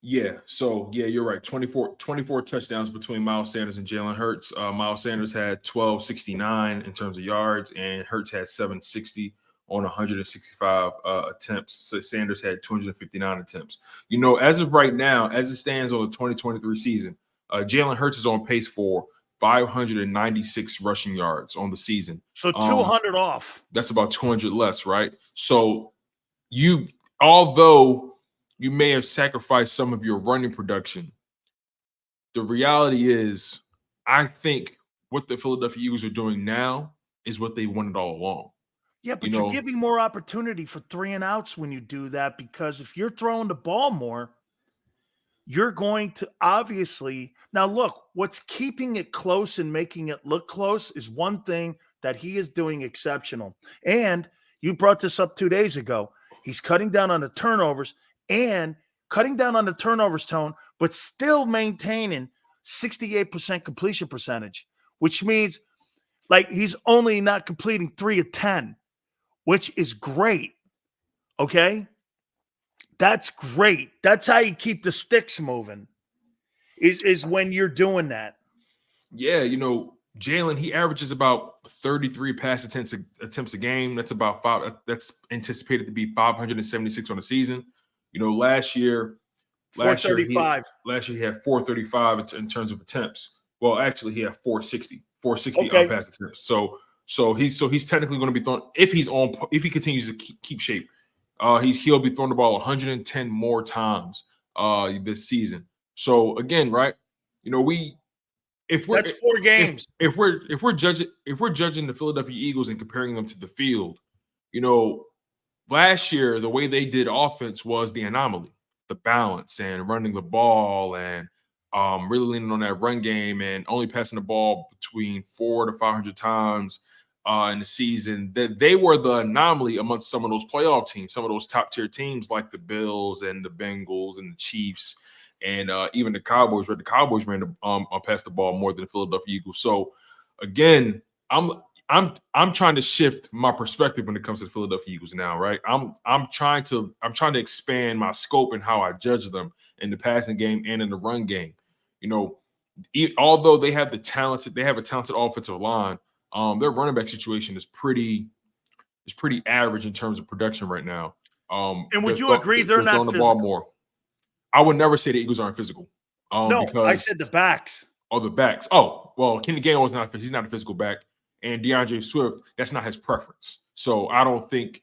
Yeah. So, yeah, you're right. 24 touchdowns between Miles Sanders and Jalen Hurts. Miles Sanders had 1,269 in terms of yards, and Hurts had 760 on 165 attempts. So Sanders had 259 attempts. You know, as of right now, as it stands on the 2023 season, Jalen Hurts is on pace for 596 rushing yards on the season. So 200 off. That's about 200 less, right? So although you may have sacrificed some of your running production, the reality is, I think what the Philadelphia Eagles are doing now is what they wanted all along. Yeah, but you're giving more opportunity for 3 and outs when you do that, because if you're throwing the ball more, you're going to obviously – now, look, what's keeping it close and making it look close is one thing that he is doing exceptional. And you brought this up 2 days ago. He's cutting down on the turnovers and cutting down on the turnovers tone, but still maintaining 68% completion percentage, which means like he's only not completing 3 of 10, which is great. Okay? That's great. That's how you keep the sticks moving, is when you're doing that. Yeah, you know, Jalen, he averages about 33 pass attempts a game. That's about 5. That's anticipated to be 576 on the season. You know, last year 435. Last year he had 435 in terms of attempts. Well, actually, he had 460 Okay. pass attempts. So he's technically going to be thrown, if he continues to keep shape. He'll be throwing the ball 110 more times this season. So again, right? You know, that's 4 games. If we're judging the Philadelphia Eagles and comparing them to the field, you know, last year the way they did offense was the anomaly, the balance, and running the ball, and really leaning on that run game, and only passing the ball between 400 to 500 times in the season. That they were the anomaly amongst some of those playoff teams, some of those top tier teams like the Bills and the Bengals and the Chiefs, and even the Cowboys. Where the Cowboys ran past the ball more than the Philadelphia Eagles. So again, I'm trying to shift my perspective when it comes to the Philadelphia Eagles now, right? I'm trying to expand my scope and how I judge them in the passing game and in the run game. You know, although they have a talented offensive line, their running back situation is pretty average in terms of production right now. And would you agree they're not throwing the ball more? I would never say the Eagles aren't physical. No, I said the backs. Oh, the backs. Oh, well, Kenny Gainwell's he's not a physical back, and DeAndre Swift, that's not his preference. So I don't think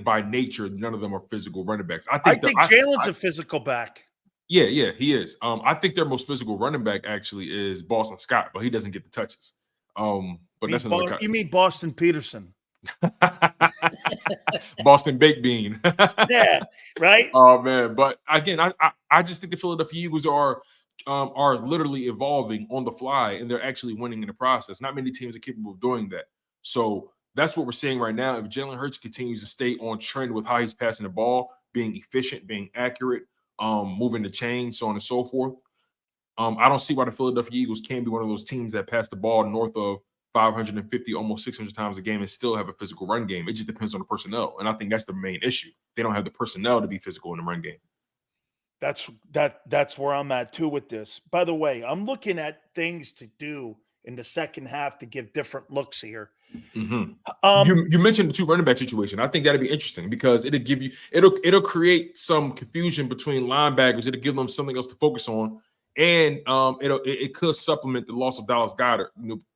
by nature none of them are physical running backs. I think Jalen's a physical back. Yeah, he is. I think their most physical running back actually is Boston Scott, but he doesn't get the touches. But that's another. You mean Boston Peterson? Boston Baked Bean. Yeah, right. Oh man, but again, I just think the Philadelphia Eagles are literally evolving on the fly, and they're actually winning in the process. Not many teams are capable of doing that. So that's what we're seeing right now. If Jalen Hurts continues to stay on trend with how he's passing the ball, being efficient, being accurate, moving the chain, so on and so forth, I don't see why the Philadelphia Eagles can't be one of those teams that pass the ball north of 550, almost 600 times a game and still have a physical run game. It just depends on the personnel, and I think that's the main issue. They don't have the personnel to be physical in the run game. That's where I'm at too with this. By the way, I'm looking at things to do in the second half to give different looks here. Mm-hmm. You mentioned the 2 running back situation. I think that'd be interesting because it'll create some confusion between linebackers. It'll give them something else to focus on, and it could supplement the loss of Dallas Goedert.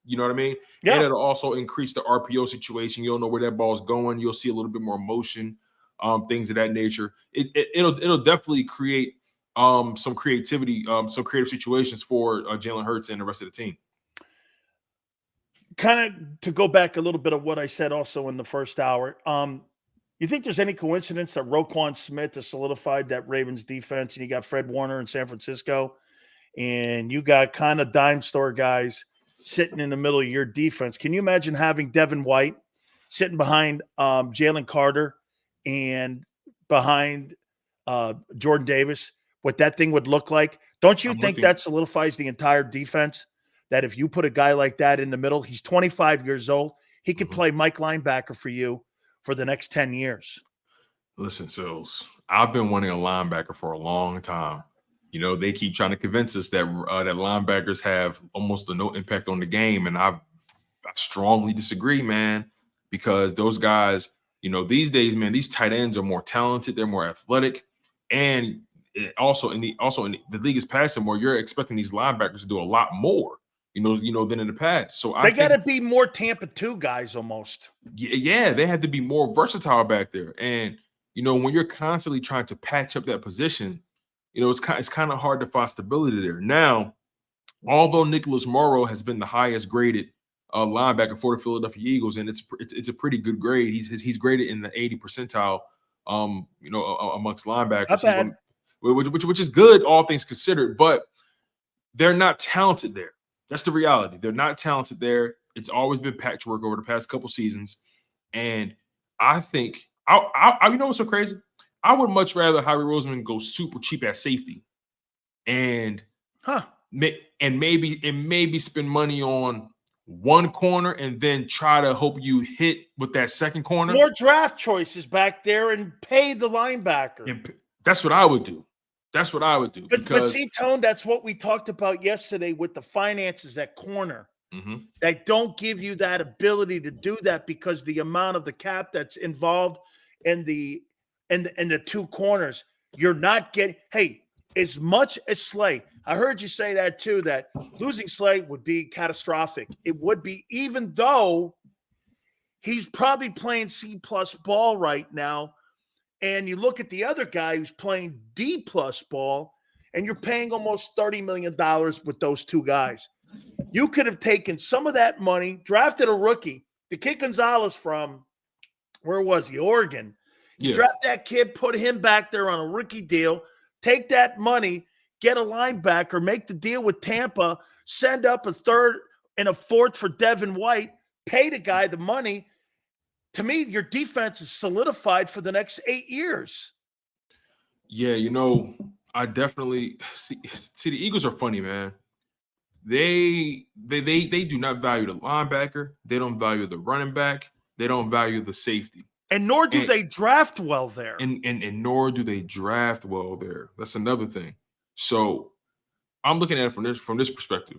You know what I mean? Yeah. And it'll also increase the RPO situation. You'll know where that ball's going. You'll see a little bit more motion, things of that nature. It'll definitely create some creativity, some creative situations for Jalen Hurts and the rest of the team. Kind of to go back a little bit of what I said also in the first hour. You think there's any coincidence that Roquan Smith has solidified that Ravens defense, and you got Fred Warner in San Francisco, and you got kind of dime store guys sitting in the middle of your defense? Can you imagine having Devin White sitting behind Jalen Carter and behind Jordan Davis? What that thing would look like? Don't you think that solidifies the entire defense? that if you put a guy like that in the middle, he's 25 years old. He could play Mike linebacker for you for the next 10 years. Listen, Sills, I've been wanting a linebacker for a long time. You know, they keep trying to convince us that that linebackers have almost no impact on the game, and I strongly disagree, man, because those guys, you know, these days, man, these tight ends are more talented, they're more athletic, and also in the league is passing where you're expecting these linebackers to do a lot more, you know, than in the past. So they got to be more Tampa 2 guys almost. Yeah, they had to be more versatile back there. And you know, when you're constantly trying to patch up that position, you know, it's kind of hard to find stability there. Now, although Nicholas Morrow has been the highest graded linebacker for the Philadelphia Eagles, and it's a pretty good grade. He's graded in the 80 percentile, you know, amongst linebackers. Not bad. Which is good, all things considered, but they're not talented there. That's the reality. They're not talented there. It's always been patchwork over the past couple seasons. And I think, you know what's so crazy? I would much rather Howie Roseman go super cheap at safety and maybe spend money on one corner and then try to hope you hit with that second corner. More draft choices back there and pay the linebacker. And that's what I would do. That's what I would do. But see, Tone, that's what we talked about yesterday with the finances at corner. That don't give you that ability to do that because the amount of the cap that's involved in the 2 corners. You're not getting, hey, as much as Slay, I heard you say that too, that losing Slay would be catastrophic. It would be, even though he's probably playing C+ ball right now. And you look at the other guy who's playing D+ ball, and you're paying almost $30 million with those 2 guys. You could have taken some of that money, drafted a rookie, the kid Gonzalez from, where was he? Oregon. You draft that kid, put him back there on a rookie deal, take that money, get a linebacker, make the deal with Tampa, send up a 3rd and a 4th for Devin White, pay the guy the money. To me, your defense is solidified for the next 8 years. Yeah, you know, I definitely see the Eagles are funny, man. They do not value the linebacker. They don't value the running back. They don't value the safety. And nor do they draft well there. And nor do they draft well there. That's another thing. So I'm looking at it from this perspective.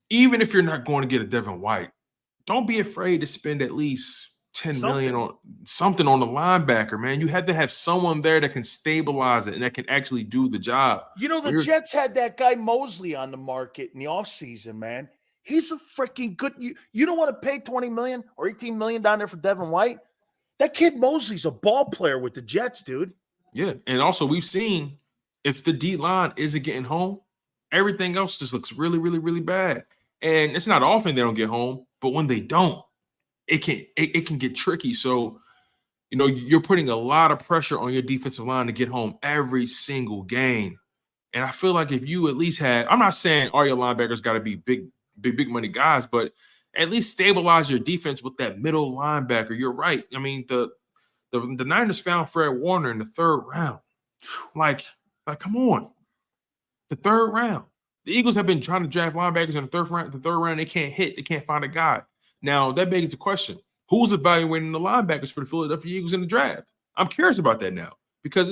Even if you're not going to get a Devin White, don't be afraid to spend at least $10 million on something on the linebacker, man. You have to have someone there that can stabilize it and that can actually do the job. You know, the Jets had that guy Mosley on the market in the offseason, man. He's a freaking good. You don't want to pay $20 million or $18 million down there for Devin White. That kid Mosley's a ball player with the Jets, dude. Yeah, and also we've seen if the D line isn't getting home, everything else just looks really, really, really bad. And it's not often they don't get home, but when they don't, it can get tricky. So, you know, you're putting a lot of pressure on your defensive line to get home every single game. And I feel like if you at least had, I'm not saying all your linebackers got to be big money guys, but at least stabilize your defense with that middle linebacker. You're right. I mean, the Niners found Fred Warner in the 3rd round. Like, come on. The 3rd round. The Eagles have been trying to draft linebackers in the third round. They can't hit. They can't find a guy. Now, that begs the question, who's evaluating the linebackers for the Philadelphia Eagles in the draft? I'm curious about that now because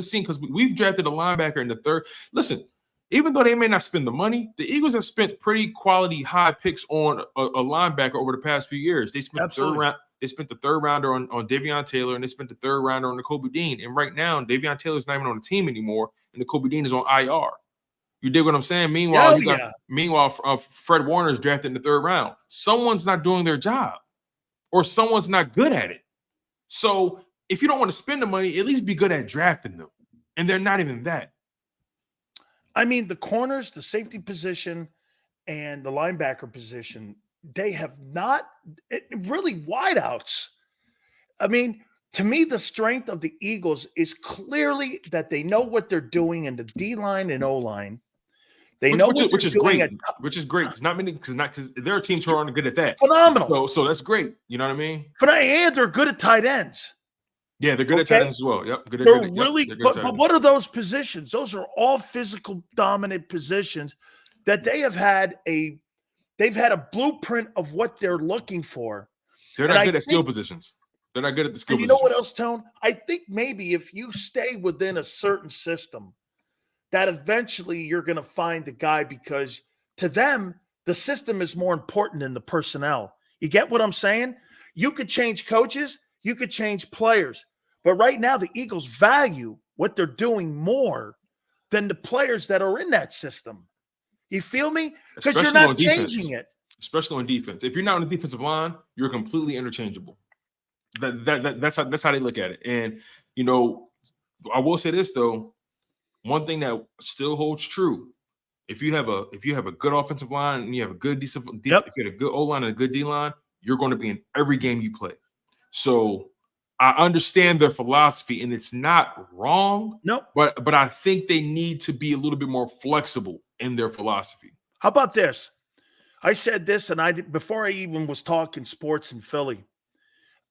we've drafted a linebacker in the 3rd. Listen, even though they may not spend the money, the Eagles have spent pretty quality high picks on a linebacker over the past few years. They spent the 3rd round. They spent the 3rd rounder on Davion Taylor, and they spent the 3rd rounder on Nakobe Dean. And right now, Davion Taylor's not even on the team anymore, and Nakobe Dean is on IR. You dig what I'm saying? Meanwhile, Fred Warner is drafted in the 3rd round. Someone's not doing their job, or someone's not good at it. So if you don't want to spend the money, at least be good at drafting them. And they're not even that. I mean, the corners, the safety position, and the linebacker position, they have not really wideouts. I mean, to me, the strength of the Eagles is clearly that they know what they're doing in the D-line and O-line. They know which is great. Which is great. It's not many because there are teams who aren't good at that. Phenomenal. So that's great. You know what I mean? And they're good at tight ends. Yeah, they're good at tight ends as well. Yep. But what are those positions? Those are all physical dominant positions that they have had a They've had a blueprint of what they're looking for. They're not good at skill positions. They're not good at the skill positions. You know what else, Tone? I think maybe if you stay within a certain system, that eventually you're going to find the guy, because to them, the system is more important than the personnel. You get what I'm saying? You could change coaches, you could change players, but right now the Eagles value what they're doing more than the players that are in that system. You feel me? Because you're not changing it. Especially on defense. If you're not on the defensive line, you're completely interchangeable. That's how they look at it. And, you know, I will say this, though. One thing that still holds true: if you have a good offensive line and you have a good if you have a good O line and a good D line, you're going to be in every game you play. So I understand their philosophy, and it's not wrong. No, but I think they need to be a little bit more flexible in their philosophy. How about this? I said this, and before I even was talking sports in Philly,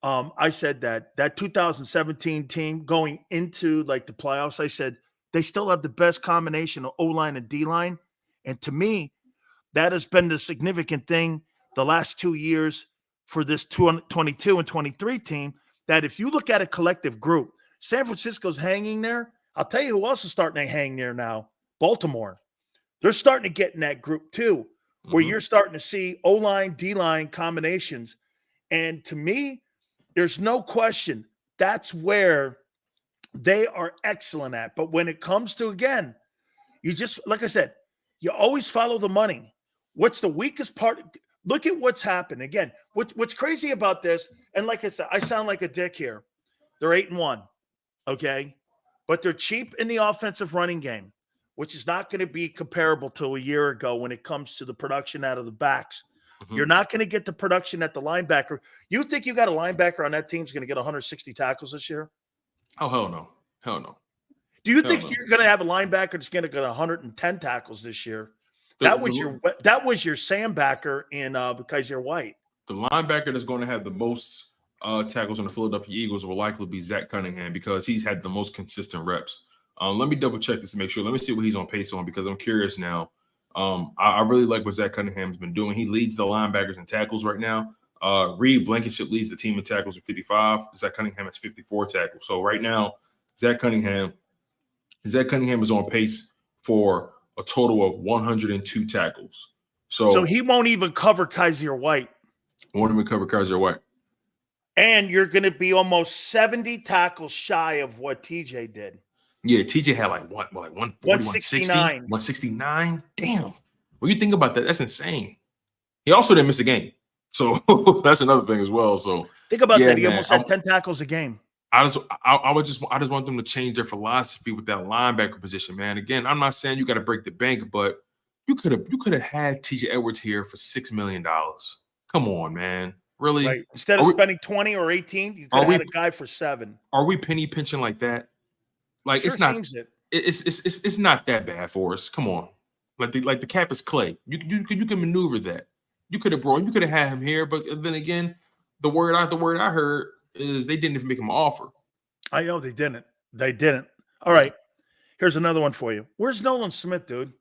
I said that 2017 team going into like the playoffs, I said they still have the best combination of O-line and D-line. And to me, that has been the significant thing the last 2 years for this 22 and 23 team, that if you look at a collective group, San Francisco's hanging there. I'll tell you who else is starting to hang there now: Baltimore. They're starting to get in that group too, where you're starting to see O-line, D-line combinations. And to me, there's no question that's where they are excellent at. But when it comes to, again, you just, like I said, you always follow the money. What's the weakest part? Look at what's happened. Again, what's crazy about this, and like I said, I sound like a dick here. They're 8-1, okay? But they're cheap in the offensive running game, which is not going to be comparable to a year ago when it comes to the production out of the backs. You're not going to get the production at the linebacker. You think you got a linebacker on that team's going to get 160 tackles this year? Oh, hell no. Hell no. Do you think you're going to have a linebacker that's going to get 110 tackles this year? That was your Sam backer in Kaiser White. The linebacker that's going to have the most tackles on the Philadelphia Eagles will likely be Zach Cunningham, because he's had the most consistent reps. Let me double check this to make sure. Let me see what he's on pace on, because I'm curious now. I really like what Zach Cunningham's been doing. He leads the linebackers in tackles right now. Reed Blankenship leads the team in tackles with 55. Zach Cunningham has 54 tackles. So right now, Zach Cunningham is on pace for a total of 102 tackles. So he won't even cover Kaiser White. Won't even cover Kaiser White. And you're going to be almost 70 tackles shy of what TJ did. Yeah, TJ had like 169. 169. Damn. When you think about that, that's insane. He also didn't miss a game. So that's another thing as well. So think about that. He almost had 10 tackles a game. I just want them to change their philosophy with that linebacker position, man. Again, I'm not saying you got to break the bank, but you could have had TJ Edwards here for $6 million. Come on, man. Really? Right. Instead of spending 20 or 18, you could have had a guy for 7. Are we penny pinching like that? Like, sure, it's not. Seems it. It's not that bad for us. Come on, like the cap is clay. You can maneuver that. You could have had him here, but then again, the word I heard is they didn't even make him an offer. I know they didn't. They didn't. All right, here's another one for you. Where's Nolan Smith, dude?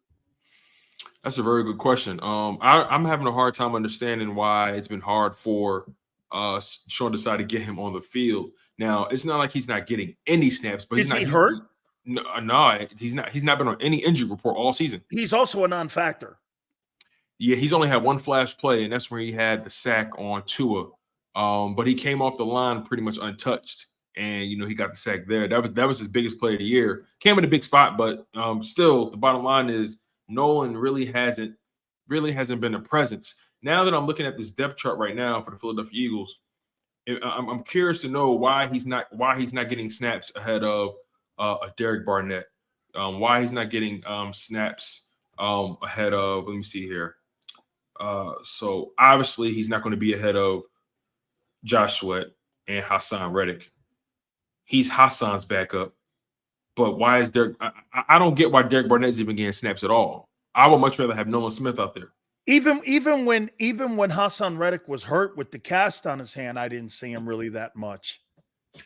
That's a very good question. I'm having a hard time understanding why it's been hard for Sean Desai to get him on the field. Now, it's not like he's not getting any snaps, but is he hurt? No, he's not. He's not been on any injury report all season. He's also a non-factor. Yeah, he's only had one flash play, and that's where he had the sack on Tua. But he came off the line pretty much untouched, and he got the sack there. That was his biggest play of the year. Came in a big spot, but still, the bottom line is Nolan really hasn't been a presence. Now that I'm looking at this depth chart right now for the Philadelphia Eagles, I'm curious to know why he's not getting snaps ahead of a Derek Barnett. Why he's not getting snaps ahead of. Let me see here. So obviously he's not going to be ahead of Josh Sweat and Hassan Reddick. He's Hassan's backup. But why is Derek? I don't get why Derek Barnett's even getting snaps at all. I would much rather have Nolan Smith out there. Even when Hassan Reddick was hurt with the cast on his hand, I didn't see him really that much.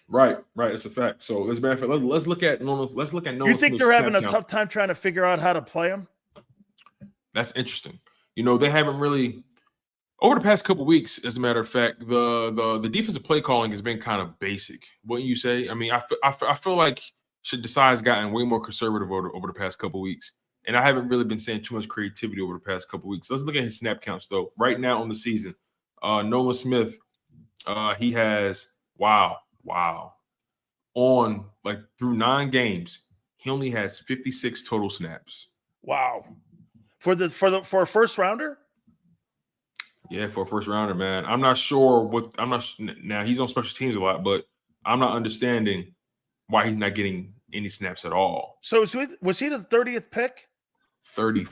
Right. It's a fact. So as a matter of fact, let's look at Nolan. Let's look at Nolan. You think they're having a tough time trying to figure out how to play him? That's interesting. They haven't really. Over the past couple weeks, as a matter of fact, the defensive play calling has been kind of basic. Wouldn't you say? I mean, I feel like Desai's gotten way more conservative over the past couple weeks, and I haven't really been seeing too much creativity over the past couple weeks. Let's look at his snap counts though. Right now on the season, Nolan Smith, he has on like through 9 games, he only has 56 total snaps. Wow, for a first rounder. Yeah, for a first rounder, man. I'm not sure what now he's on special teams a lot, but I'm not understanding why he's not getting any snaps at all. So was he the 30th pick? 31st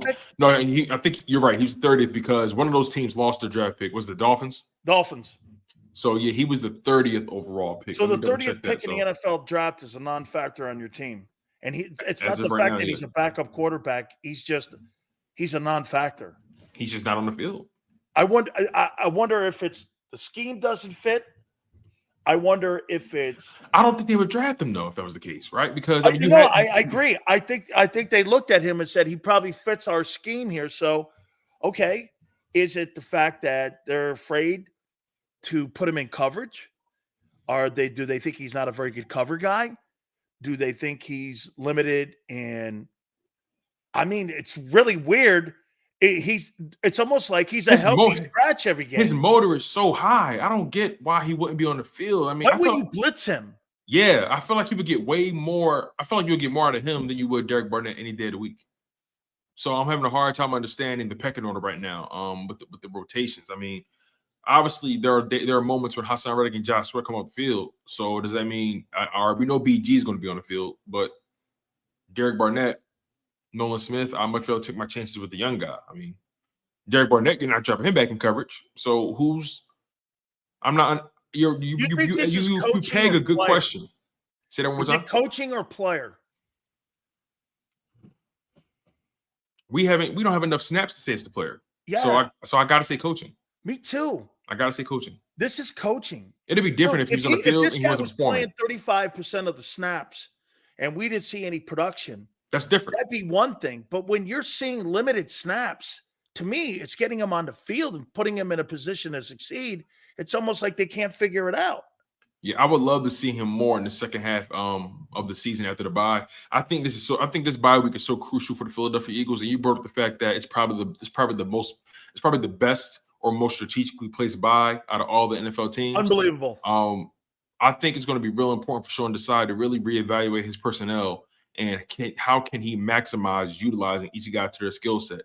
pick? No, I think you're right. He was 30th because one of those teams lost their draft pick. Was the Dolphins? Dolphins. So yeah, he was the 30th overall pick. So the 30th pick in the NFL draft is a non-factor on your team. And it's not the fact that he's a backup quarterback. He's a non-factor. He's just not on the field. I wonder if it's the scheme doesn't fit. I wonder if it's. I don't think they would draft him though if that was the case, right? Because I agree. I think they looked at him and said he probably fits our scheme here. So, okay, is it the fact that they're afraid to put him in coverage? Do they think he's not a very good cover guy? Do they think he's limited? And I mean, it's really weird. It's almost like he's a healthy scratch every game. His motor is so high. I don't get why he wouldn't be on the field. I mean, why would you blitz him? Yeah, I feel like he would get way more. I feel like you'll get more out of him than you would Derek Barnett any day of the week. So I'm having a hard time understanding the pecking order right now. With the rotations. I mean, obviously there are moments when Hassan Reddick and Josh Sweat come off the field. So does that mean we know BG is going to be on the field, but Derek Barnett, Nolan Smith, I much rather take my chances with the young guy. I mean, Derek Barnett, you're not dropping him back in coverage. So you peg a good question. Say that one more time. Is it coaching or player? We don't have enough snaps to say it's the player. Yeah. So I gotta say coaching. Me too. I gotta say coaching. This is coaching. It'd be different if he was on the field and he wasn't performing. If this guy was playing 35% of the snaps and we didn't see any production, that's different. That'd be one thing. But when you're seeing limited snaps, to me, it's getting him on the field and putting him in a position to succeed. It's almost like they can't figure it out. Yeah, I would love to see him more in the second half of the season after the bye. I think this bye week is so crucial for the Philadelphia Eagles. And you brought up the fact that it's probably the best or most strategically placed bye out of all the NFL teams. Unbelievable. I think it's going to be real important for Sean Desai to really reevaluate his personnel and how can he maximize utilizing each guy to their skill set.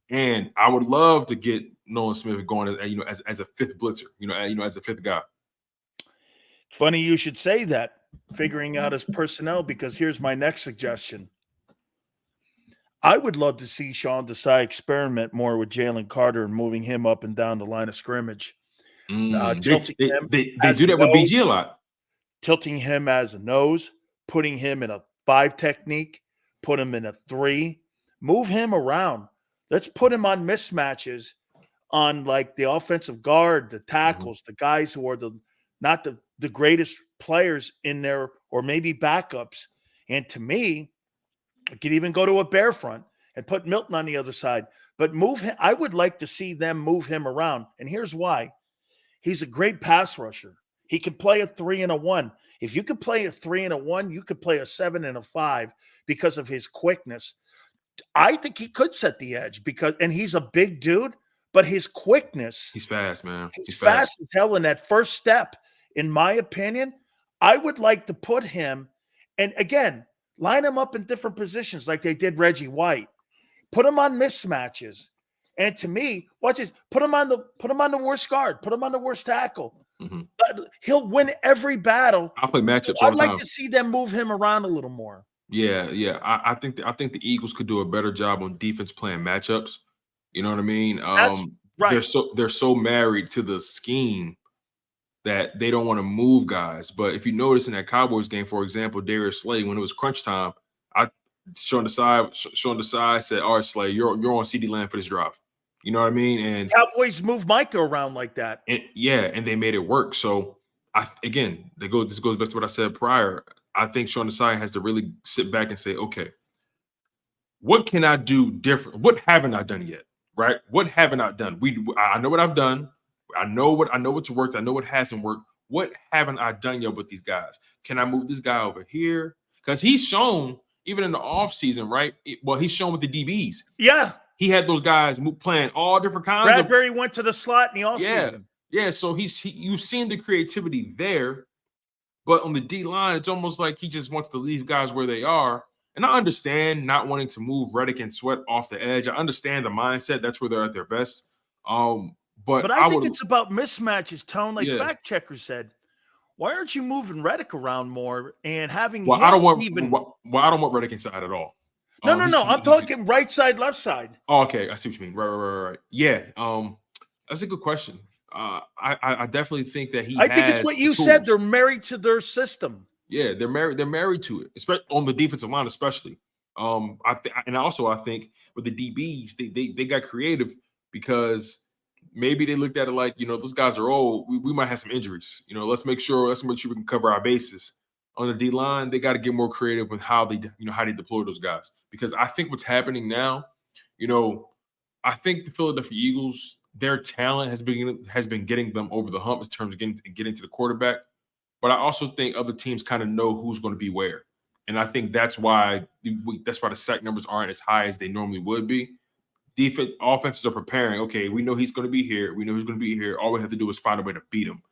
And I would love to get Nolan Smith going as a fifth blitzer, as a fifth guy. Funny you should say that, figuring out his personnel, because here's my next suggestion. I would love to see Sean Desai experiment more with Jalen Carter and moving him up and down the line of scrimmage. Tilting him. They do that with BG a lot. Tilting him as a nose, putting him in a 5 technique, put him in a 3, move him around. Let's put him on mismatches on like the offensive guard, the tackles, the guys who are not the greatest players in there, or maybe backups. And to me, I could even go to a bear front and put Milton on the other side. But move him. I would like to see them move him around. And here's why. He's a great pass rusher. He could play a 3 and a 1. If you could play a 3 and a 1, you could play a 7 and a 5 because of his quickness. I think he could set the edge and he's a big dude, but his quickness. He's fast, man. He's fast as hell in that first step. In my opinion, I would like to put him, and again, line him up in different positions like they did Reggie White. Put him on mismatches. And to me, watch this. Put him on the worst guard. Put him on the worst tackle. Mm-hmm. He'll win every battle. I'll play matchups. So I'd like to see them move him around a little more. Yeah. I think the Eagles could do a better job on defense playing matchups. You know what I mean? That's right. They're so married to the scheme that they don't want to move guys. But if you notice in that Cowboys game, for example, Darius Slay, when it was crunch time, Sean Desai said, "All right, Slay, you're on CD land for this drive." You know what I mean? And Cowboys move Micah around like that. And they made it work. So this goes back to what I said prior. I think Sean Desai has to really sit back and say, okay, what can I do different? What haven't I done yet? right? What haven't I done? I know what I've done. I know what's worked. I know what hasn't worked. What haven't I done yet with these guys? Can I move this guy over here? Because he's shown, even in the offseason, right? He's shown with the DBs. Yeah. He had those guys playing all different kinds. Bradberry went to the slot in the offseason. Yeah. So you've seen the creativity there. But on the D line, it's almost like he just wants to leave guys where they are. And I understand not wanting to move Reddick and Sweat off the edge. I understand the mindset. That's where they're at their best. But I think it's about mismatches, Tone. Like Fact Checker said, why aren't you moving Reddick around more and having I don't want Reddick inside at all. No. I'm talking right side, left side. Oh, okay. I see what you mean. Right. Yeah. That's a good question. I definitely think that I think it's what you said. They're married to their system. Yeah, they're married to it, especially on the defensive line, especially. I think with the DBs, they got creative because maybe they looked at it like, those guys are old. We might have some injuries. Let's make sure we can cover our bases. On the D line, they got to get more creative with how they deploy those guys. Because I think what's happening now, I think the Philadelphia Eagles, their talent has been getting them over the hump in terms of getting to the quarterback. But I also think other teams kind of know who's going to be where. And I think that's why the sack numbers aren't as high as they normally would be. Offenses are preparing. Okay, we know he's going to be here. We know he's going to be here. All we have to do is find a way to beat him.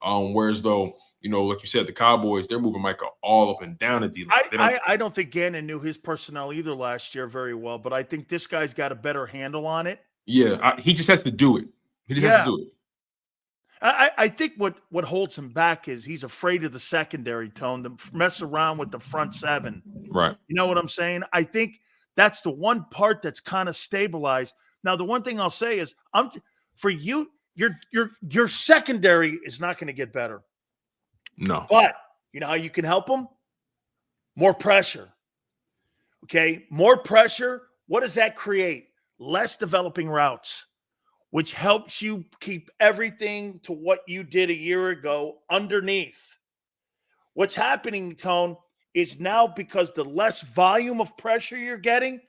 Whereas though, like you said, the Cowboys, they're moving Micah all up and down the D-line. I don't think Gannon knew his personnel either last year very well, but I think this guy's got a better handle on it. Yeah, he just has to do it. He just has to do it. I think what holds him back is he's afraid of the secondary, Tone, to mess around with the front seven. Right. You know what I'm saying? I think that's the one part that's kind of stabilized. Now, the one thing I'll say is, for you, your secondary is not going to get better. No. But you know how you can help them? More pressure. Okay? More pressure. What does that create? Less developing routes, which helps you keep everything to what you did a year ago underneath. What's happening, Tone, is now because the less volume of pressure you're getting,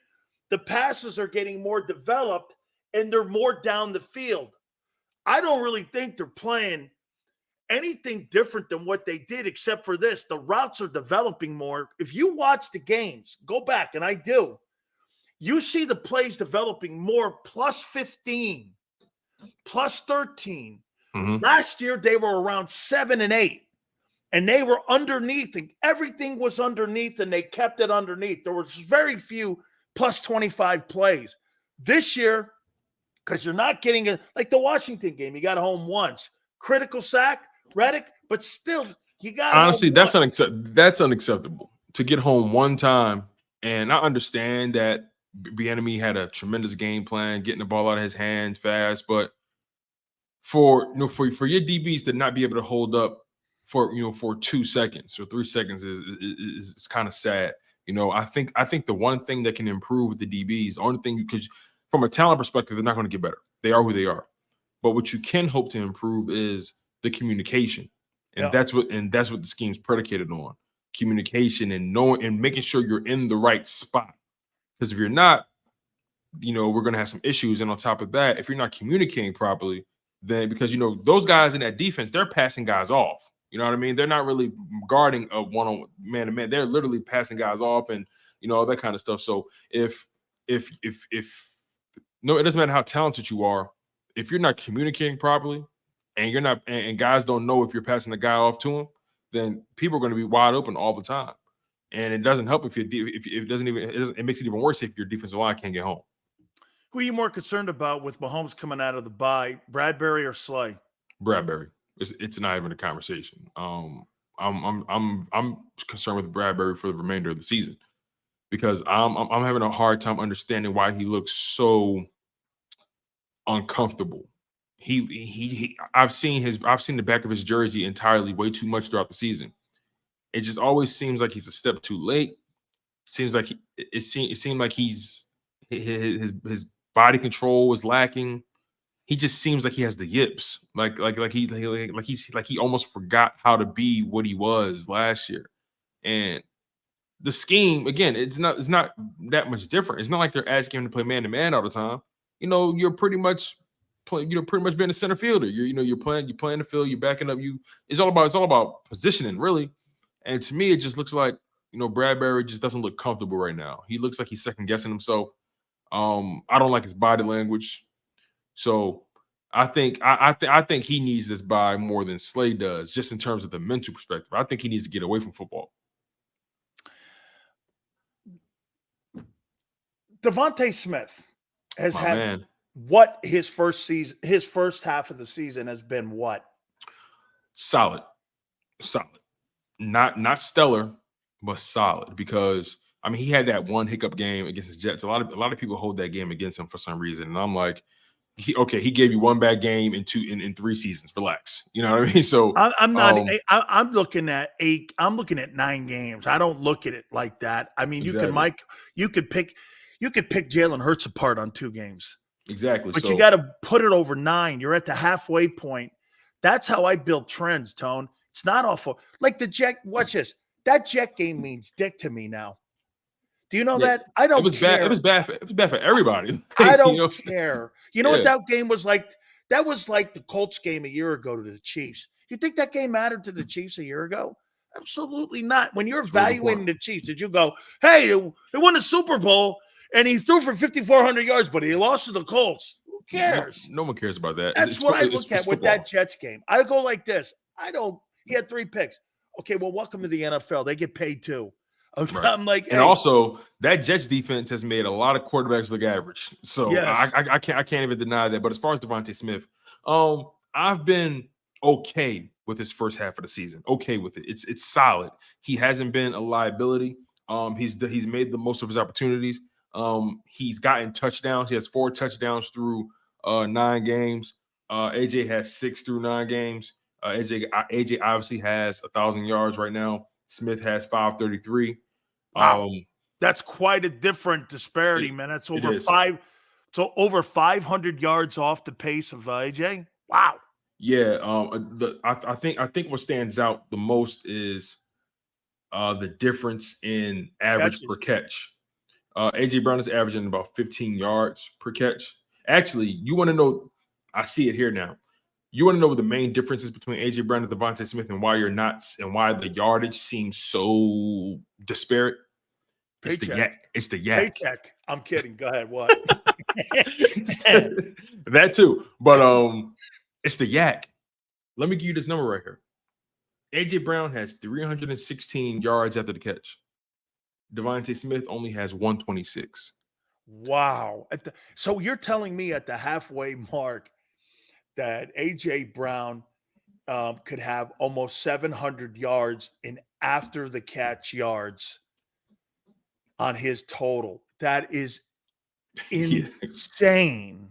the passes are getting more developed and they're more down the field. I don't really think they're playing anything different than what they did, except for this. The routes are developing more. If you watch the games, go back, and I do, you see the plays developing more, plus 15, plus 13. Mm-hmm. Last year, they were around 7 and 8, and they were underneath, and everything was underneath, and they kept it underneath. There was very few plus 25 plays. This year, because you're not getting it, like the Washington game, you got home once. Critical sack, Reddick, but still, you got honestly, that's unacceptable to get home one time. And I understand that Bieniemy had a tremendous game plan, getting the ball out of his hands fast, but for your DBs to not be able to hold up for 2 seconds or 3 seconds is kind of sad. I think the one thing that can improve with the DBs, the only thing because from a talent perspective, they're not going to get better. They are who they are. But what you can hope to improve is the communication. And that's what the scheme's predicated on. Communication and knowing and making sure you're in the right spot. Because if you're not, we're going to have some issues. And on top of that, if you're not communicating properly, then because, those guys in that defense, they're passing guys off. You know what I mean? They're not really guarding a one-on-one man-to-man. They're literally passing guys off and, all that kind of stuff. So if no, it doesn't matter how talented you are. If you're not communicating properly and you're not, and guys don't know if you're passing the guy off to him, then people are going to be wide open all the time. And it doesn't help if it makes it even worse if your defensive line can't get home. Who are you more concerned about with Mahomes coming out of the bye, Bradberry or Slay? Bradberry. It's not even a conversation. I'm concerned with Bradberry for the remainder of the season because I'm having a hard time understanding why he looks so uncomfortable. I've seen the back of his jersey entirely way too much throughout the season. It just always seems like he's a step too late. Seems like it seemed like his body control was lacking. He just seems like he has the yips. Like he almost forgot how to be what he was last year. And the scheme, again, it's not that much different. It's not like they're asking him to play man-to-man all the time. you're pretty much playing, pretty much being a center fielder. You're playing the field, you're backing up. It's all about positioning, really. And to me, it just looks like, Bradberry just doesn't look comfortable right now. He looks like he's second guessing himself. I don't like his body language. So I think he needs this bye more than Slade does, just in terms of the mental perspective. I think he needs to get away from football. Devonta Smith has Man. what his first half of the season has been what? Solid. Not stellar, but solid, because he had that one hiccup game against the Jets. A lot of people hold that game against him for some reason, and I'm like, he gave you one bad game in 3 seasons. Relax, you know what I mean? So I'm not. I'm looking at 9 games. I don't look at it like that. Exactly. You could pick Jalen Hurts apart on 2 games. Exactly, but you got to put it over 9. You're at the halfway point. That's how I build trends, Tone. It's not awful. Like the Jet. Watch this. That Jet game means dick to me now. Do you know that? I don't care. It was bad for everybody. I don't care. You know what that game was like? That was like the Colts game a year ago to the Chiefs. You think that game mattered to the Chiefs a year ago? Absolutely not. When you're evaluating the Chiefs, did you go, hey, they won the Super Bowl and he threw for 5,400 yards, but he lost to the Colts? Who cares? No one cares about that. That's what I look at with that Jets game. I go like this. He had 3 picks. Okay, well, welcome to the NFL. They get paid too. Okay, right. I'm like, and also that Jets defense has made a lot of quarterbacks look average. So yes. I can't even deny that. But as far as Devonta Smith, I've been okay with his first half of the season. Okay with it. It's solid. He hasn't been a liability. He's made the most of his opportunities. He's gotten touchdowns. He has 4 touchdowns through 9 games. AJ has 6 through 9 games. AJ obviously has 1,000 yards right now. Smith has 533. Wow. That's quite a different disparity, man. That's over 5. So over 500 yards off the pace of AJ. Wow. Yeah. I think what stands out the most is the difference in average per catch. AJ Brown is averaging about 15 yards per catch. Actually, you want to know? I see it here now. You want to know what the main difference is between AJ Brown and Devonta Smith, and why the yardage seems so disparate? It's the yak. It's the yak. Paycheck. I'm kidding. Go ahead. What? That too. But it's the yak. Let me give you this number right here. AJ Brown has 316 yards after the catch. Devonta Smith only has 126. Wow. So you're telling me at the halfway mark that AJ Brown could have almost 700 yards in after the catch yards on his total. That is insane.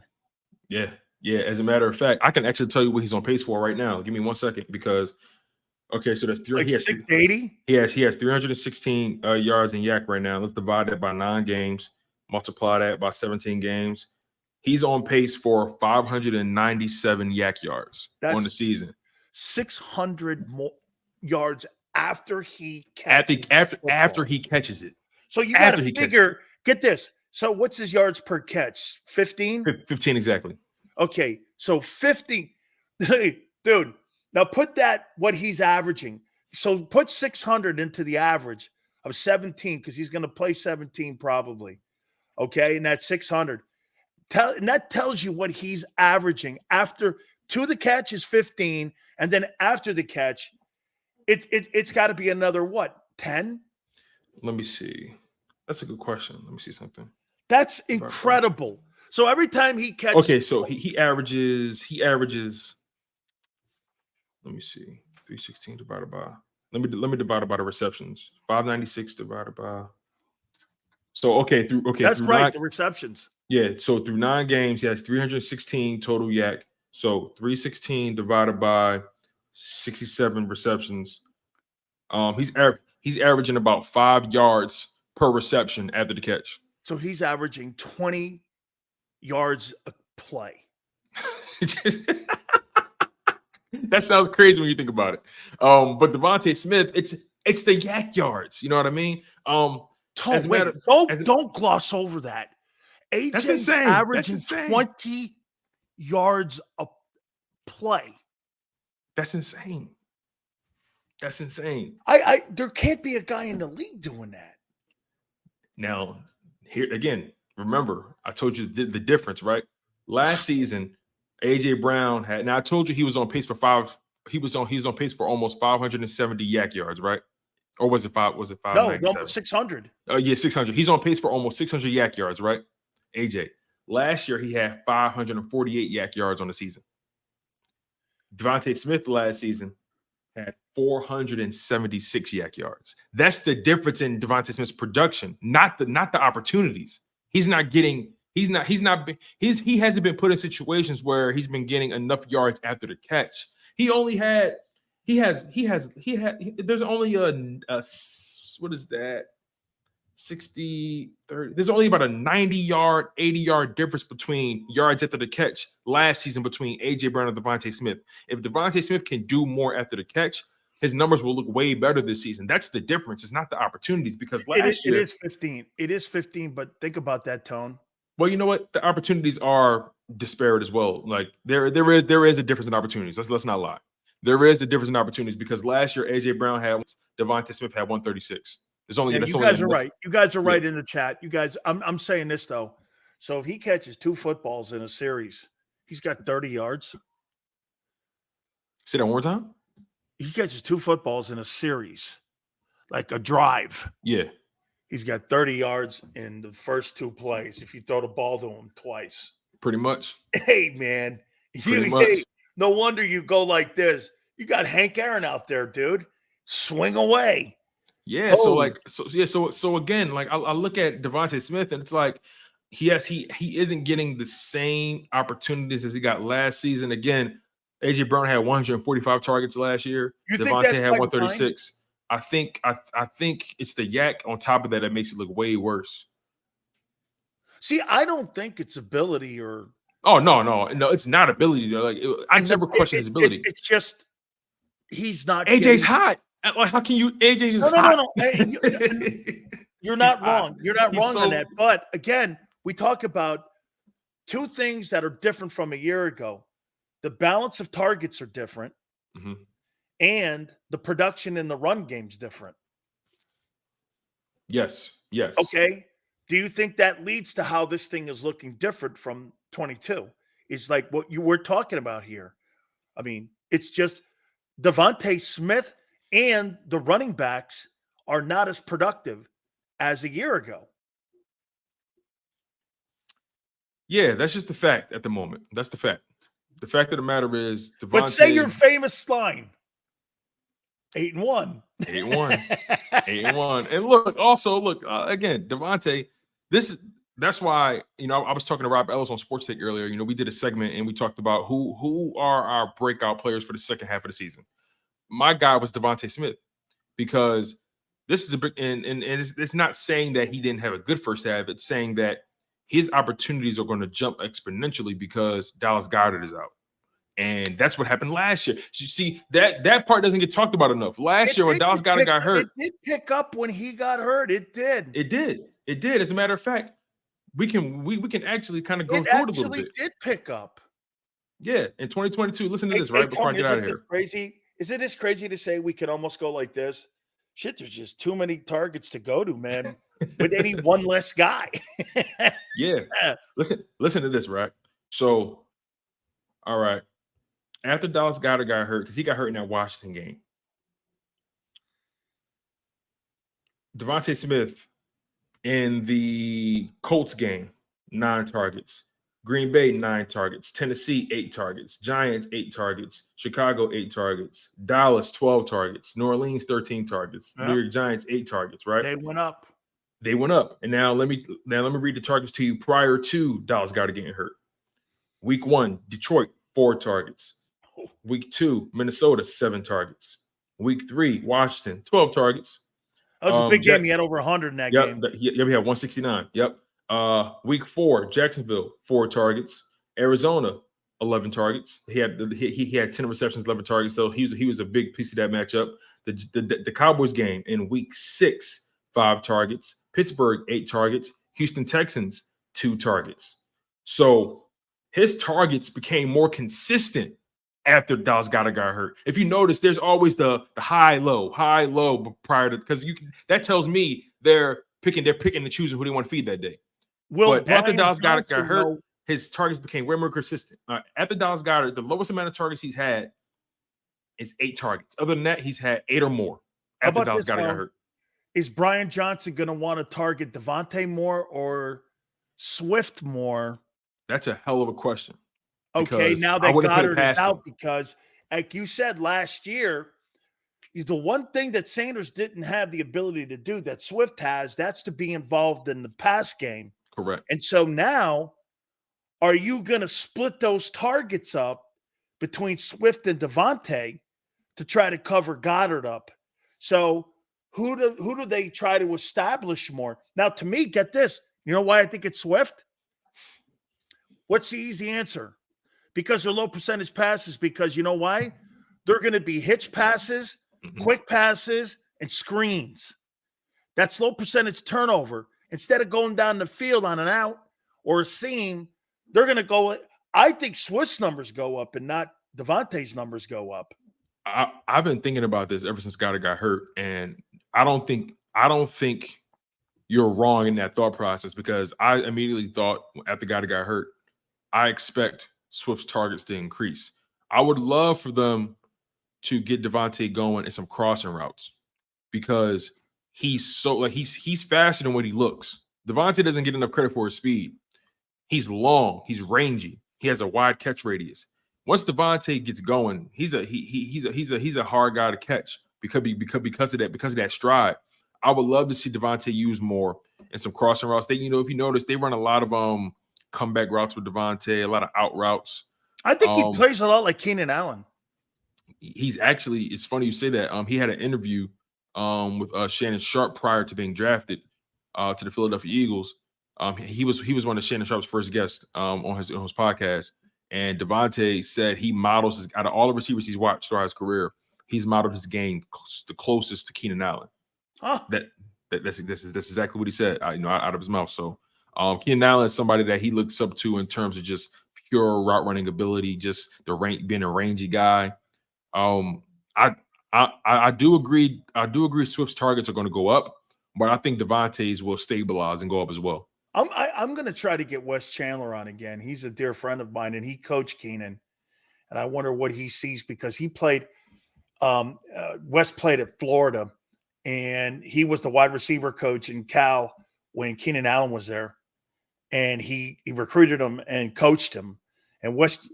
Yeah. As a matter of fact, I can actually tell you what he's on pace for right now. Give me 1 second, because so that's 680. He has 316 yards in yak right now. Let's divide that by 9 games. Multiply that by 17 games. He's on pace for 597 yak yards on the season. 600 more yards after he catches after he catches it. So you got to figure. Get this. So what's his yards per catch? 15? 15 exactly. Okay, so 50. Dude, now put that what he's averaging. So put 600 into the average of 17, because he's going to play 17 probably. Okay, and that's 600. And that tells you what he's averaging after to the catch is 15, and then after the catch, it's got to be another what, 10? Let me see. That's a good question. Let me see something. That's incredible. So every time he catches, okay, so he averages. Let me see. 316 divided by. Let me divide it by the receptions. 596 divided by. So that's through right. The receptions. Yeah. So through 9 games, he has 316 total yak. So 316 divided by 67 receptions. He's averaging about 5 yards per reception after the catch. So he's averaging 20 yards a play. That sounds crazy when you think about it. But Devonta Smith, it's the yak yards. You know what I mean? Don't gloss over that. AJ's insane. averaging That's insane. 20 yards a play. That's insane. That's insane. There can't be a guy in the league doing that. Now, here again, remember, I told you the difference, right? Last season, AJ Brown had. Now I told you he was on pace for He was on pace for almost 570 yak yards, right? Or was it five? Was it 597? No, 600. Yeah, 600. He's on pace for almost 600 yak yards, right? AJ. Last year he had 548 yak yards on the season. Devonta Smith last season had 476 yak yards. That's the difference in Devonta Smith's production, not the opportunities. He hasn't been put in situations where he's been getting enough yards after the catch. There's only what is that? 60, 30. There's only about a 90-yard, 80-yard difference between yards after the catch last season between A.J. Brown and Devonta Smith. If Devonta Smith can do more after the catch, his numbers will look way better this season. That's the difference. It's not the opportunities because last year. It is 15. It is 15, but think about that, Tone. Well, you know what? The opportunities are disparate as well. Like there is a difference in opportunities. Let's not lie. There is a difference in opportunities because last year A.J. Brown had Devonta Smith had 136. There's only. You guys are right. You guys are right in the chat. You guys, I'm saying this though. So if he catches 2 footballs in a series, he's got 30 yards. Say that one more time. He catches 2 footballs in a series, like a drive. Yeah. He's got 30 yards in the first 2 plays if you throw the ball to him twice. Pretty much. Hey, man. No wonder you go like this. You got Hank Aaron out there, dude. Swing away. Yeah. So again, like I look at Devonta Smith and it's like he isn't getting the same opportunities as he got last season. Again, AJ Brown had 145 targets last year. Devonta had 136. I think it's the yak on top of that makes it look way worse. See, I don't think it's ability or. Oh no, it's not ability. Like I never question his ability. It's just he's not. AJ's hot. Like how can you? AJ's just hot. No. Hey, you're not wrong. You're not wrong on that. But again, we talk about 2 things that are different from a year ago. The balance of targets are different. Mm-hmm. And the production in the run game's different. Yes. Okay. Do you think that leads to how this thing is looking different from 22? It's like what you were talking about here. I mean, it's just Devonta Smith and the running backs are not as productive as a year ago. Yeah, that's just the fact at the moment. That's the fact. The fact of the matter is, Devonta. But say your famous line. 8-1. 8-1. And look, again, Devonta, that's why, I was talking to Rob Ellis on Sports Take earlier. We did a segment and we talked about who are our breakout players for the second half of the season. My guy was Devonta Smith because this is a big, and it's not saying that he didn't have a good first half. It's saying that his opportunities are going to jump exponentially because Dallas Goedert is out. And that's what happened last year. You see, that part doesn't get talked about enough. Last year when Dallas Goedert got hurt. It did pick up when he got hurt. It did. It did. As a matter of fact, we can actually kind of go through it a little bit. It did pick up. Yeah, in 2022. Listen to this right before I get out of here. Crazy. Isn't this crazy to say we can almost go like this? Shit, there's just too many targets to go to, man. With any one less guy. Yeah. Listen to this, right? So, all right. After Dallas Goedert got hurt, because he got hurt in that Washington game, Devonta Smith in the Colts game, 9 targets. Green Bay, 9 targets. Tennessee, 8 targets. Giants, 8 targets. Chicago, 8 targets. Dallas, 12 targets. New Orleans, 13 targets. New York Giants, 8 targets, right? They went up. And now let me read the targets to you prior to Dallas Goedert getting hurt. Week 1, Detroit, 4 targets. Week 2, Minnesota, 7 targets. Week 3, Washington, 12 targets. That was a big game. He had over 100 in that game. He had 169. Yep. Week 4, Jacksonville, 4 targets. Arizona, 11 targets. He had 10 receptions, 11 targets. So he was a big piece of that matchup. The Cowboys game in week 6, 5 targets. Pittsburgh, 8 targets. Houston Texans, 2 targets. So his targets became more consistent after Dallas Goedert got hurt. If you notice, there's always the high, low prior to, because that tells me they're picking and choosing who they want to feed that day. But after Dallas Goedert got hurt, his targets became way more consistent. After Dallas Goedert, the lowest amount of targets he's had is 8 targets. Other than that, he's had 8 or more after Dallas Goedert got hurt. Is Brian Johnson going to want to target Devontae more or Swift more? That's a hell of a question. Okay, now that Goddard is out, because like you said last year, the one thing that Sanders didn't have the ability to do that Swift has, that's to be involved in the pass game. Correct. And so now, are you going to split those targets up between Swift and Devontae to try to cover Goddard up? So who do they try to establish more? Now, to me, get this. You know why I think it's Swift? What's the easy answer? Because they're low percentage passes. Because you know why? They're going to be hitch passes, quick passes, and screens. That's low percentage turnover. Instead of going down the field on an out or a seam, they're going to go. I think Swift's numbers go up and not Devontae's numbers go up. I've been thinking about this ever since Goddard got hurt, and I don't think you're wrong in that thought process, because I immediately thought after Goddard got hurt, I expect Swift's targets to increase. I would love for them to get Devontae going in some crossing routes, because he's so he's faster than what he looks. Devontae doesn't get enough credit for his speed. He's long, he's rangy, he has a wide catch radius. Once Devontae gets going, he's a hard guy to catch because of that stride. I would love to see Devontae use more in some crossing routes. If you notice, they run a lot of comeback routes with Devontae, a lot of out routes. I think he plays a lot like Keenan Allen. He's actually, it's funny you say that. He had an interview with Shannon Sharpe prior to being drafted to the Philadelphia Eagles. He was one of Shannon Sharpe's first guests on his podcast. And Devontae said he models out of all the receivers he's watched throughout his career, he's modeled his game the closest to Keenan Allen. Huh. That's exactly what he said, out of his mouth. So Keenan Allen is somebody that he looks up to in terms of just pure route running ability, just being a rangy guy. I do agree. Swift's targets are going to go up, but I think Devontae's will stabilize and go up as well. I'm going to try to get Wes Chandler on again. He's a dear friend of mine, and he coached Keenan. And I wonder what he sees, because he played Wes played at Florida, and he was the wide receiver coach in Cal when Keenan Allen was there. And he recruited him and coached him. And Wes,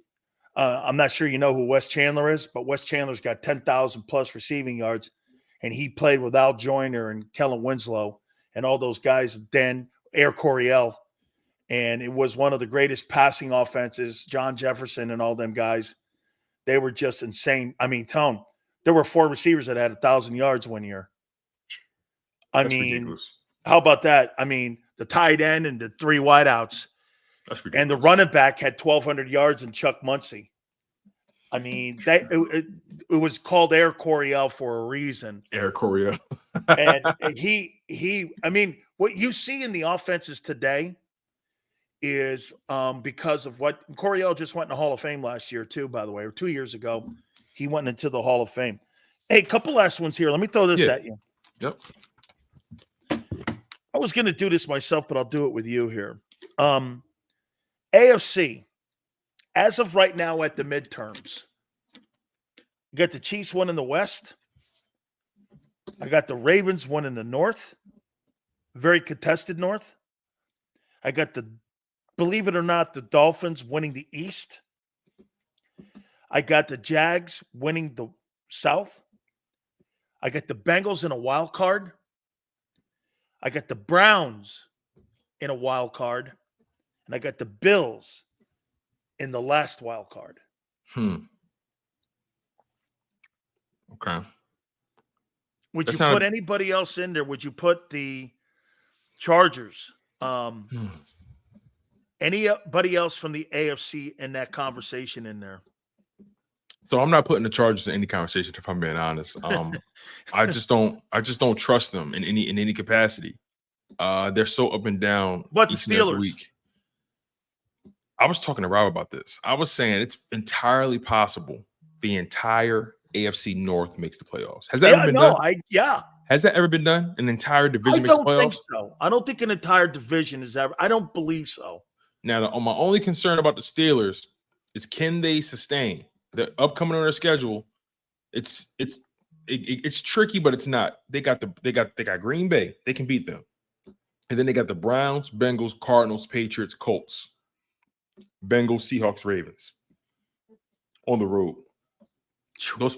I'm not sure you know who Wes Chandler is, but Wes Chandler's got 10,000 plus receiving yards, and he played with Al Joyner and Kellen Winslow and all those guys, Air Coryell, and it was one of the greatest passing offenses, John Jefferson and all them guys. They were just insane. I mean, Tone, there were 4 receivers that had 1,000 yards one year. That's ridiculous. How about that? I mean, the tight end and the 3 wideouts. That's ridiculous. And the running back had 1,200 yards in Chuck Muncie. I mean, it was called Air Coryell for a reason. Air Coryell. And I mean, what you see in the offenses today is because of what Coryell just went in the Hall of Fame last year too, by the way, or 2 years ago. He went into the Hall of Fame. Hey, a couple last ones here. Let me throw this at you. Yep. I was going to do this myself, but I'll do it with you here. AFC, as of right now at the midterms, you got the Chiefs one in the West. I got the Ravens one in the North. Very contested North. I got believe it or not, the Dolphins winning the East. I got the Jags winning the South. I got the Bengals in a wild card. I got the Browns in a wild card. And I got the Bills in the last wild card. Okay. Would you put anybody else in there? Would you put the Chargers? Anybody else from the AFC in that conversation in there? So I'm not putting the Chargers in any conversation, if I'm being honest. I just don't trust them in any capacity. They're so up and down. But the Steelers. I was talking to Rob about this. I was saying it's entirely possible the entire AFC North makes the playoffs. Has that ever been done? Has that ever been done? An entire division makes the playoffs? I don't think so. I don't think an entire division is ever. I don't believe so. Now, my only concern about the Steelers is can they sustain the upcoming on their schedule? It's tricky, but it's not. They got Green Bay. They can beat them, and then they got the Browns, Bengals, Cardinals, Patriots, Colts, Bengals, Seahawks, Ravens on the road. Those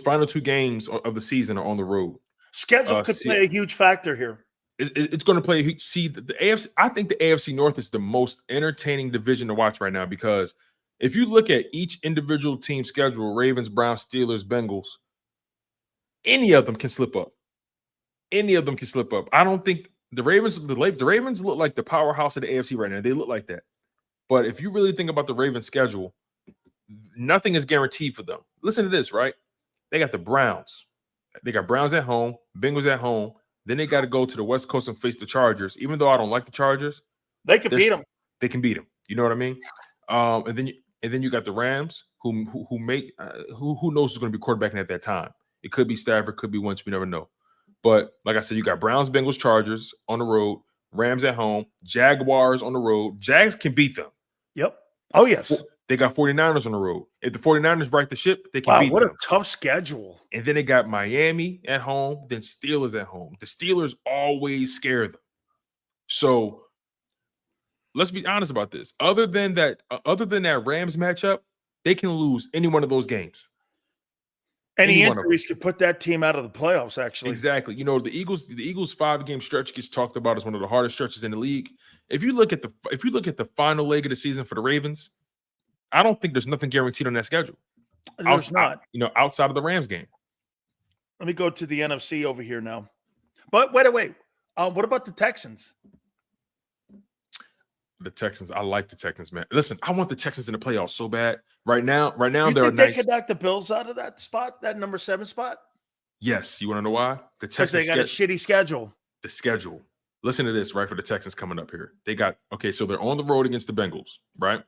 final 2 games of the season are on the road. Schedule could play a huge factor here. It's going to play. See, the AFC. I think the AFC North is the most entertaining division to watch right now because if you look at each individual team schedule, Ravens, Browns, Steelers, Bengals, any of them can slip up. Any of them can slip up. I don't think the Ravens look like the powerhouse of the AFC right now. They look like that. But if you really think about the Ravens schedule, nothing is guaranteed for them. Listen to this, right? They got the Browns. They got Browns at home, Bengals at home. Then they got to go to the West Coast and face the Chargers. Even though I don't like the Chargers, they can beat them. They can beat them. You know what I mean? And then you got the Rams, who knows who's going to be quarterbacking at that time. It could be Stafford, could be Wentz. We never know. But like I said, you got Browns, Bengals, Chargers on the road, Rams at home, Jaguars on the road. Jags can beat them. Yep. Oh, yes. They got 49ers on the road. If the 49ers right the ship, they can beat them. What a tough schedule. And then they got Miami at home, then Steelers at home. The Steelers always scare them. So let's be honest about this. Other than that Rams matchup, they can lose any one of those games. Any injuries could put that team out of the playoffs, actually. Exactly. You know, the Eagles 5-game stretch gets talked about as one of the hardest stretches in the league. If you look at the final leg of the season for the Ravens, I don't think there's nothing guaranteed on that schedule. There's not. Outside of the Rams game. Let me go to the NFC over here now. But wait. What about the Texans? The Texans. I like the Texans, man. Listen, I want the Texans in the playoffs so bad. Right now, you they're think they could knock the Bills out of that spot, that number 7 spot? Yes. You want to know why? The Texans. Because they got a shitty schedule. The schedule. Listen to this, right? For the Texans coming up here, so they're on the road against the Bengals, right?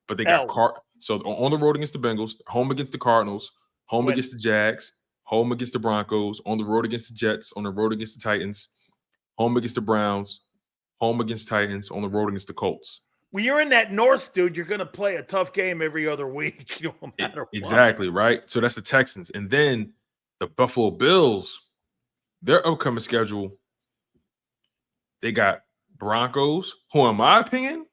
But they got so on the road against the Bengals, home against the Cardinals, home against the Jags, home against the Broncos, on the road against the Jets, on the road against the Titans, home against the Browns, home against Titans, on the road against the Colts. When you're in that North, dude, you're going to play a tough game every other week, no matter what. Exactly, right? So that's the Texans. And then the Buffalo Bills, their upcoming schedule, they got Broncos, who, in my opinion,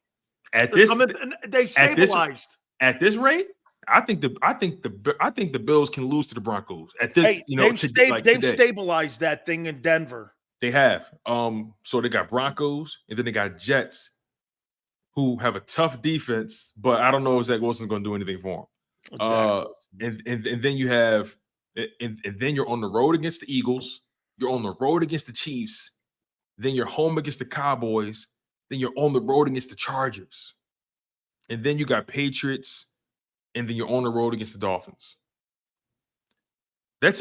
they stabilized. At this rate, I think the Bills can lose to the Broncos. At this, they've stabilized that thing in Denver. They have. So they got Broncos, and then they got Jets, who have a tough defense, but I don't know if Zach Wilson's going to do anything for them. Exactly. And then you have, and then you're on the road against the Eagles. You're on the road against the Chiefs. Then you're home against the Cowboys. Then you're on the road against the Chargers. And then you got Patriots. And then you're on the road against the Dolphins. This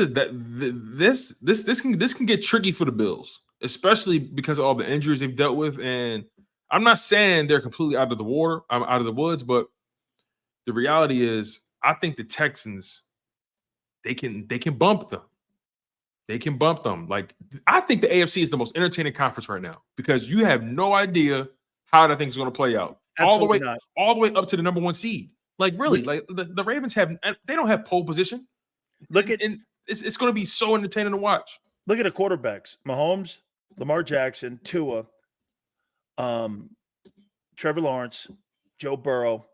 can get tricky for the Bills, especially because of all the injuries they've dealt with. And I'm not saying they're completely out of the water, out of the woods, but the reality is, I think the Texans, they can bump them. They can bump them. Like, I think the AFC is the most entertaining conference right now because you have no idea how that thing's going to play out. All the way up to the number 1 seed. Like, really, the Ravens they don't have pole position. It's going to be so entertaining to watch. Look at the quarterbacks: Mahomes, Lamar Jackson, Tua, Trevor Lawrence, Joe Burrow,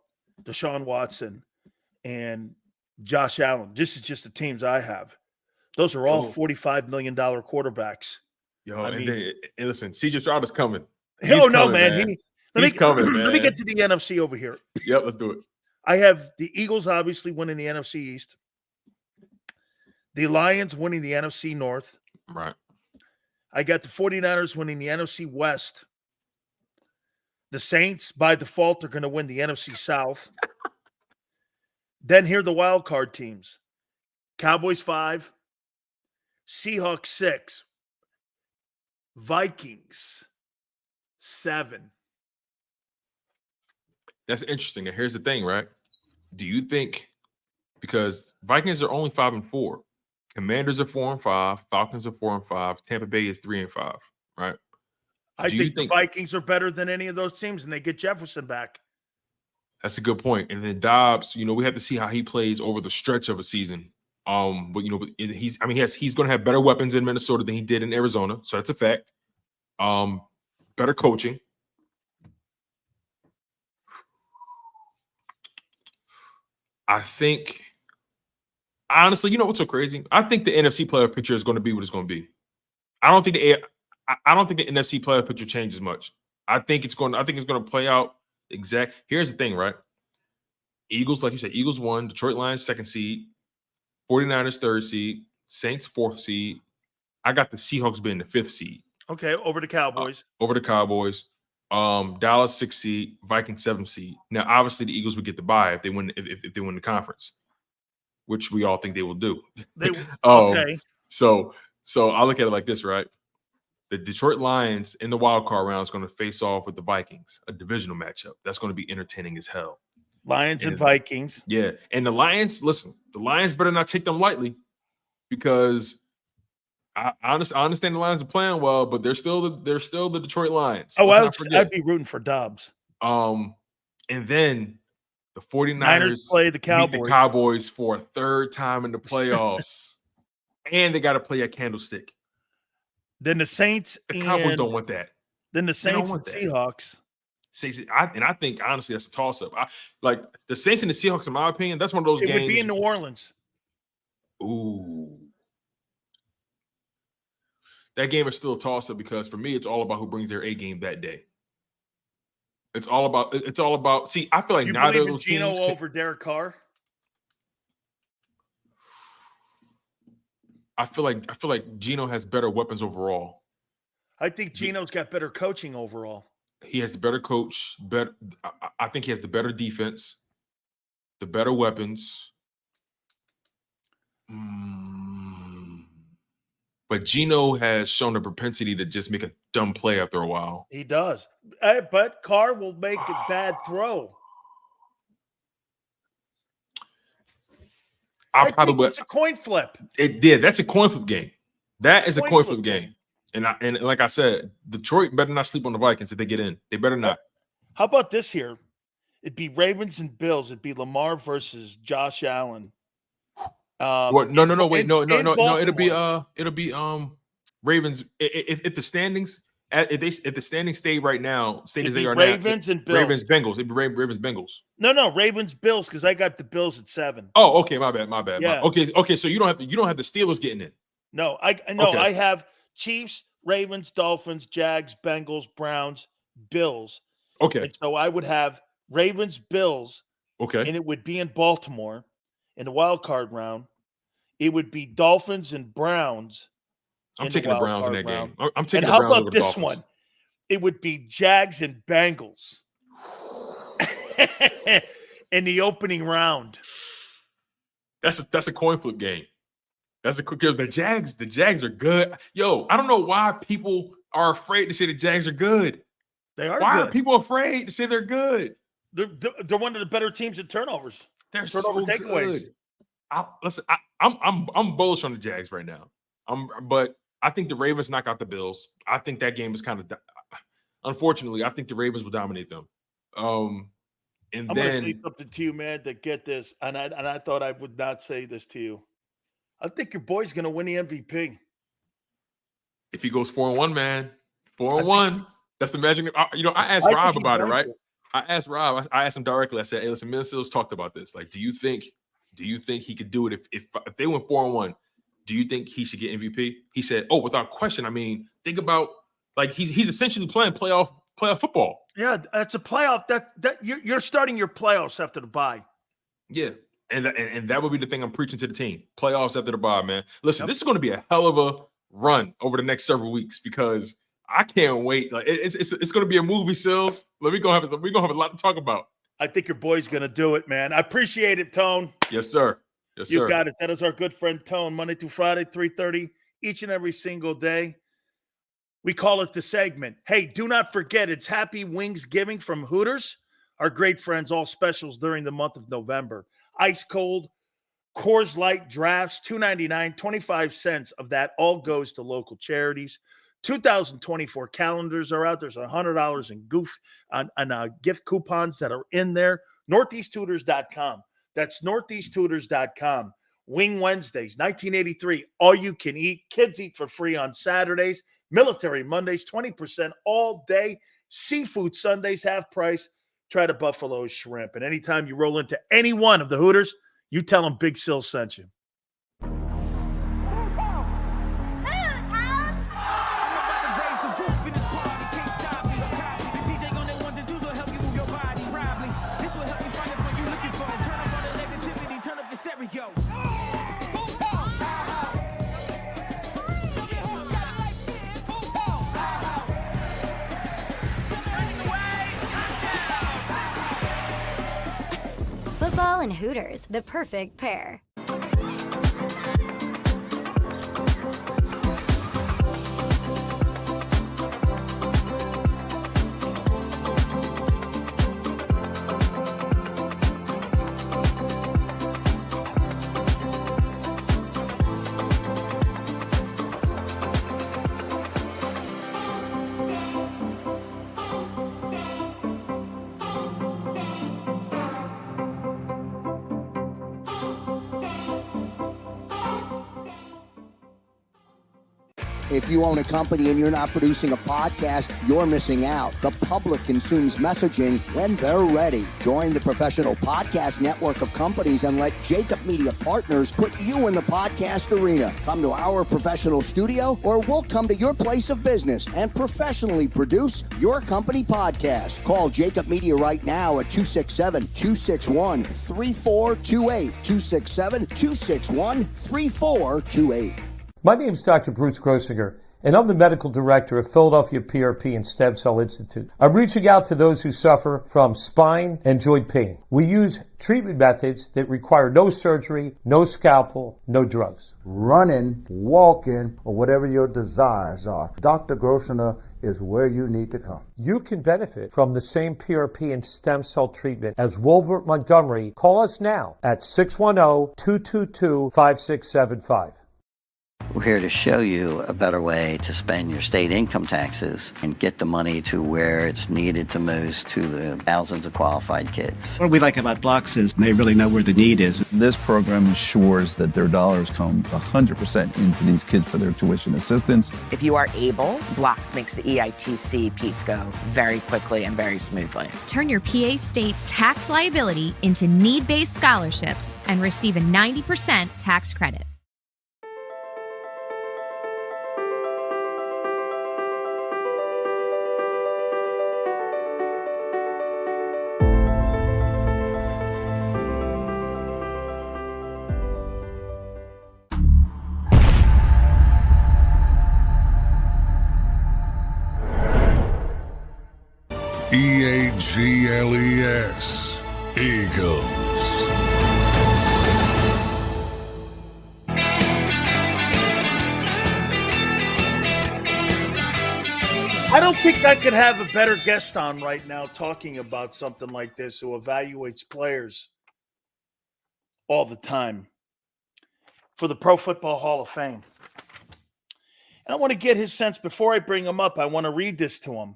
Deshaun Watson, and Josh Allen. This is just the teams I have. Those are all $45 million quarterbacks. And listen, CJ Stroud is coming. Hell no, man. He's coming, man. Let me get to the NFC over here. Yep, let's do it. I have the Eagles obviously winning the NFC East. The Lions winning the NFC North. Right. I got the 49ers winning the NFC West. The Saints, by default, are going to win the NFC South. Then here are the wild card teams. Cowboys 5. Seahawks 6. Vikings 7. That's interesting. And here's the thing, right? Do you think, because Vikings are only 5-4, Commanders are 4-5, Falcons are 4-5, Tampa Bay is 3-5, right? I think the Vikings are better than any of those teams, and they get Jefferson back. That's a good point. And then Dobbs, we have to see how he plays over the stretch of a season. But he's going to have better weapons in Minnesota than he did in Arizona, so that's a fact. Better coaching. I think, honestly, what's so crazy? I think the NFC playoff picture is going to be what it's going to be. I don't think the NFC playoff picture changes much. I think it's going to play out exact. Here's the thing, right? Eagles, like you said, Eagles 1, Detroit Lions 2nd seed, 49ers 3rd seed, Saints 4th seed. I got the Seahawks being the 5th seed. Okay, over the Cowboys. Dallas 6th seed, Vikings 7th seed. Now, obviously, the Eagles would get the bye if they win the conference, which we all think they will do. Okay. So I look at it like this, right? The Detroit Lions in the wild card round is going to face off with the Vikings, a divisional matchup. That's going to be entertaining as hell. Lions and Vikings. Yeah. And the Lions, listen, the Lions better not take them lightly, because I understand the Lions are playing well, but they're still the Detroit Lions. Oh, I'd be rooting for Dobbs. And then the 49ers play the Cowboys. Beat the Cowboys for a 3rd time in the playoffs. And they got to play at Candlestick. Then the Saints. The Cowboys don't want that. Then the Saints and Seahawks. I think, honestly, that's a toss-up. Like the Saints and the Seahawks, in my opinion, that's one of those games. It would be in New Orleans. Ooh. That game is still a toss-up, because for me, it's all about who brings their A game that day. It's all about. See, I feel like neither of those teams. Geno over Derek Carr. I feel like Geno has better weapons overall. I think Geno's got better coaching overall. He has the better coach. I think he has the better defense, the better weapons. But Geno has shown a propensity to just make a dumb play after a while. He does. But Carr will make a bad throw. I think it's a coin flip. That's a coin flip game. That is a coin flip game. And like I said, Detroit better not sleep on the Vikings if they get in. They better not. How about this here? It'd be Ravens and Bills. It'd be Lamar versus Josh Allen. No. It'll be Ravens. If the standings stay right now, as they are Ravens now, and Bills. Ravens Bengals. It'd be Ravens Bengals. No, Ravens Bills, because I got the Bills at 7. Oh, okay, my bad. Yeah. Okay. So you don't have the Steelers getting in. No, I have Chiefs, Ravens, Dolphins, Jags, Bengals, Browns, Bills. Okay. And so I would have Ravens, Bills. Okay. And it would be in Baltimore in the wild card round. It would be Dolphins and Browns. I'm taking the Browns in that game. I'm taking the Browns over the Dolphins. And how about this one? It would be Jags and Bengals in the opening round. That's a coin flip game. Because the Jags are good. Yo, I don't know why people are afraid to say the Jags are good. Why are people afraid to say they're good? They're one of the better teams in turnovers. They're turnover so takeaways. Good. I'm bullish on the Jags right now. But I think the Ravens knock out the Bills. I think that game is kind of unfortunately, I think the Ravens will dominate them. I'm gonna say something to you, man, to get this. And I thought I would not say this to you. I think your boy's gonna win the MVP. If he goes 4-1, man. 4-1. That's the magic. I asked Rob about it, right? I asked Rob, I asked him directly. I said, hey, listen, Minnesota's talked about this. Like, do you think he could do it if they went 4-1? Do you think he should get MVP? He said, oh, without question. I mean, think about, like, he's essentially playing playoff football. Yeah, that's a playoff. That you're starting your playoffs after the bye. Yeah, and that would be the thing I'm preaching to the team. Playoffs after the bye, man. Listen, This is going to be a hell of a run over the next several weeks, because I can't wait. Like, it's going to be a movie, Sills. We're gonna have a lot to talk about. I think your boy's going to do it, man. I appreciate it, Tone. Yes, sir. Yes, sir. You got it. That is our good friend Tone, Monday through Friday, 3:30, each and every single day. We call it the segment. Hey, do not forget, it's Happy Wingsgiving from Hooters. Our great friends, all specials during the month of November. Ice cold, Coors Light drafts, $2.99, 25 cents of that all goes to local charities. 2024 calendars are out. There's $100 in gift coupons that are in there. NortheastTutors.com. That's NortheastTutors.com. Wing Wednesdays, 1983, all you can eat. Kids eat for free on Saturdays. Military Mondays, 20% all day. Seafood Sundays, half price. Try the Buffalo Shrimp. And anytime you roll into any one of the Hooters, you tell them Big Sil sent you. Football and Hooters, the perfect pair. If you own a company and you're not producing a podcast, you're missing out. The public consumes messaging when they're ready. Join the professional podcast network of companies and let JAKIB Media Partners put you in the podcast arena. Come to our professional studio or we'll come to your place of business and professionally produce your company podcast. Call JAKIB Media right now at 267-261-3428. 267-261-3428. My name is Dr. Bruce Grossinger, and I'm the medical director of Philadelphia PRP and Stem Cell Institute. I'm reaching out to those who suffer from spine and joint pain. We use treatment methods that require no surgery, no scalpel, no drugs. Running, walking, or whatever your desires are, Dr. Grossinger is where you need to come. You can benefit from the same PRP and stem cell treatment as Wilbert Montgomery. Call us now at 610-222-5675. We're here to show you a better way to spend your state income taxes and get the money to where it's needed to most to the thousands of qualified kids. What we like about Blocks is they really know where the need is. This program ensures that their dollars come 100% into these kids for their tuition assistance. If you are able, Blocks makes the EITC piece go very quickly and very smoothly. Turn your PA state tax liability into need-based scholarships and receive a 90% tax credit. EAGLES, Eagles. I don't think I could have a better guest on right now talking about something like this who evaluates players all the time for the Pro Football Hall of Fame. And I want to get his sense before I bring him up. I want to read this to him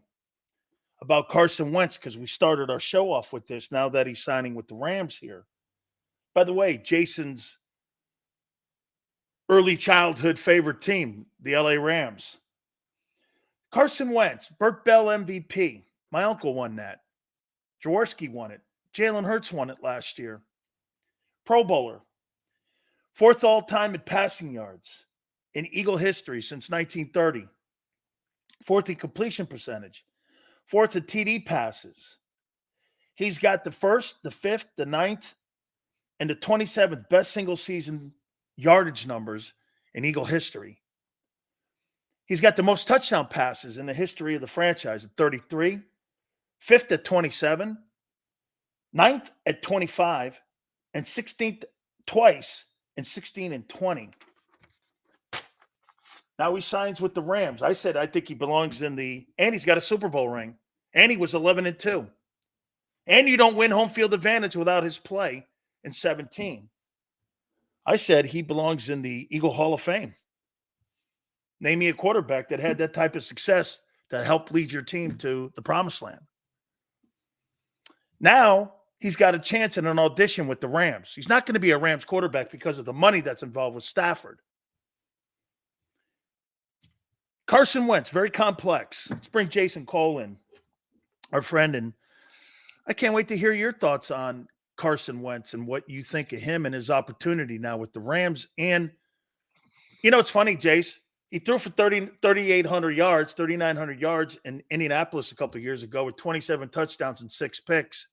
about Carson Wentz because we started our show off with this now that he's signing with the Rams here. By the way, Jason's early childhood favorite team, the LA Rams. Carson Wentz, Burt Bell MVP. My uncle won that. Jaworski won it. Jalen Hurts won it last year. Pro Bowler. Fourth all-time in passing yards in Eagle history since 1930. Fourth in completion percentage. Fourth in TD passes. He's got the first, the fifth, the ninth, and the 27th best single-season yardage numbers in Eagle history. He's got the most touchdown passes in the history of the franchise at 33, fifth at 27, ninth at 25, and 16th twice in 16 and 20. Now he signs with the Rams. I said I think he belongs in the – and he's got a Super Bowl ring. And he was 11-2. And you don't win home field advantage without his play in 17. I said he belongs in the Eagle Hall of Fame. Name me a quarterback that had that type of success that helped lead your team to the promised land. Now he's got a chance in an audition with the Rams. He's not going to be a Rams quarterback because of the money that's involved with Stafford. Carson Wentz, very complex. Let's bring Jason Cole in, our friend, and I can't wait to hear your thoughts on Carson Wentz and what you think of him and his opportunity now with the Rams. And, you know, it's funny, Jace. He threw for 3,800 yards, 3,900 yards in Indianapolis a couple of years ago with 27 touchdowns and 6 picks.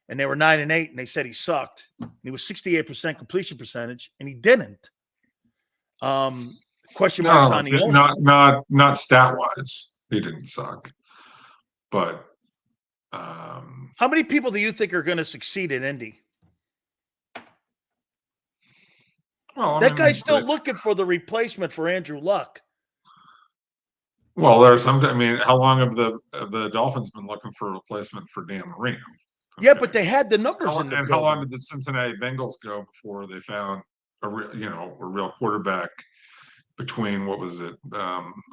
And they were 9-8, and they said he sucked. And he was 68% completion percentage, and he didn't. Question marks on the owner. Not stat wise, he didn't suck. But how many people do you think are going to succeed in Indy? Well, that guy's still looking for the replacement for Andrew Luck. Well, there's some. I mean, how long have the Dolphins been looking for a replacement for Dan Marino? Okay. Yeah, but they had the numbers in the and how long did the Cincinnati Bengals go before they found a real quarterback between what was it,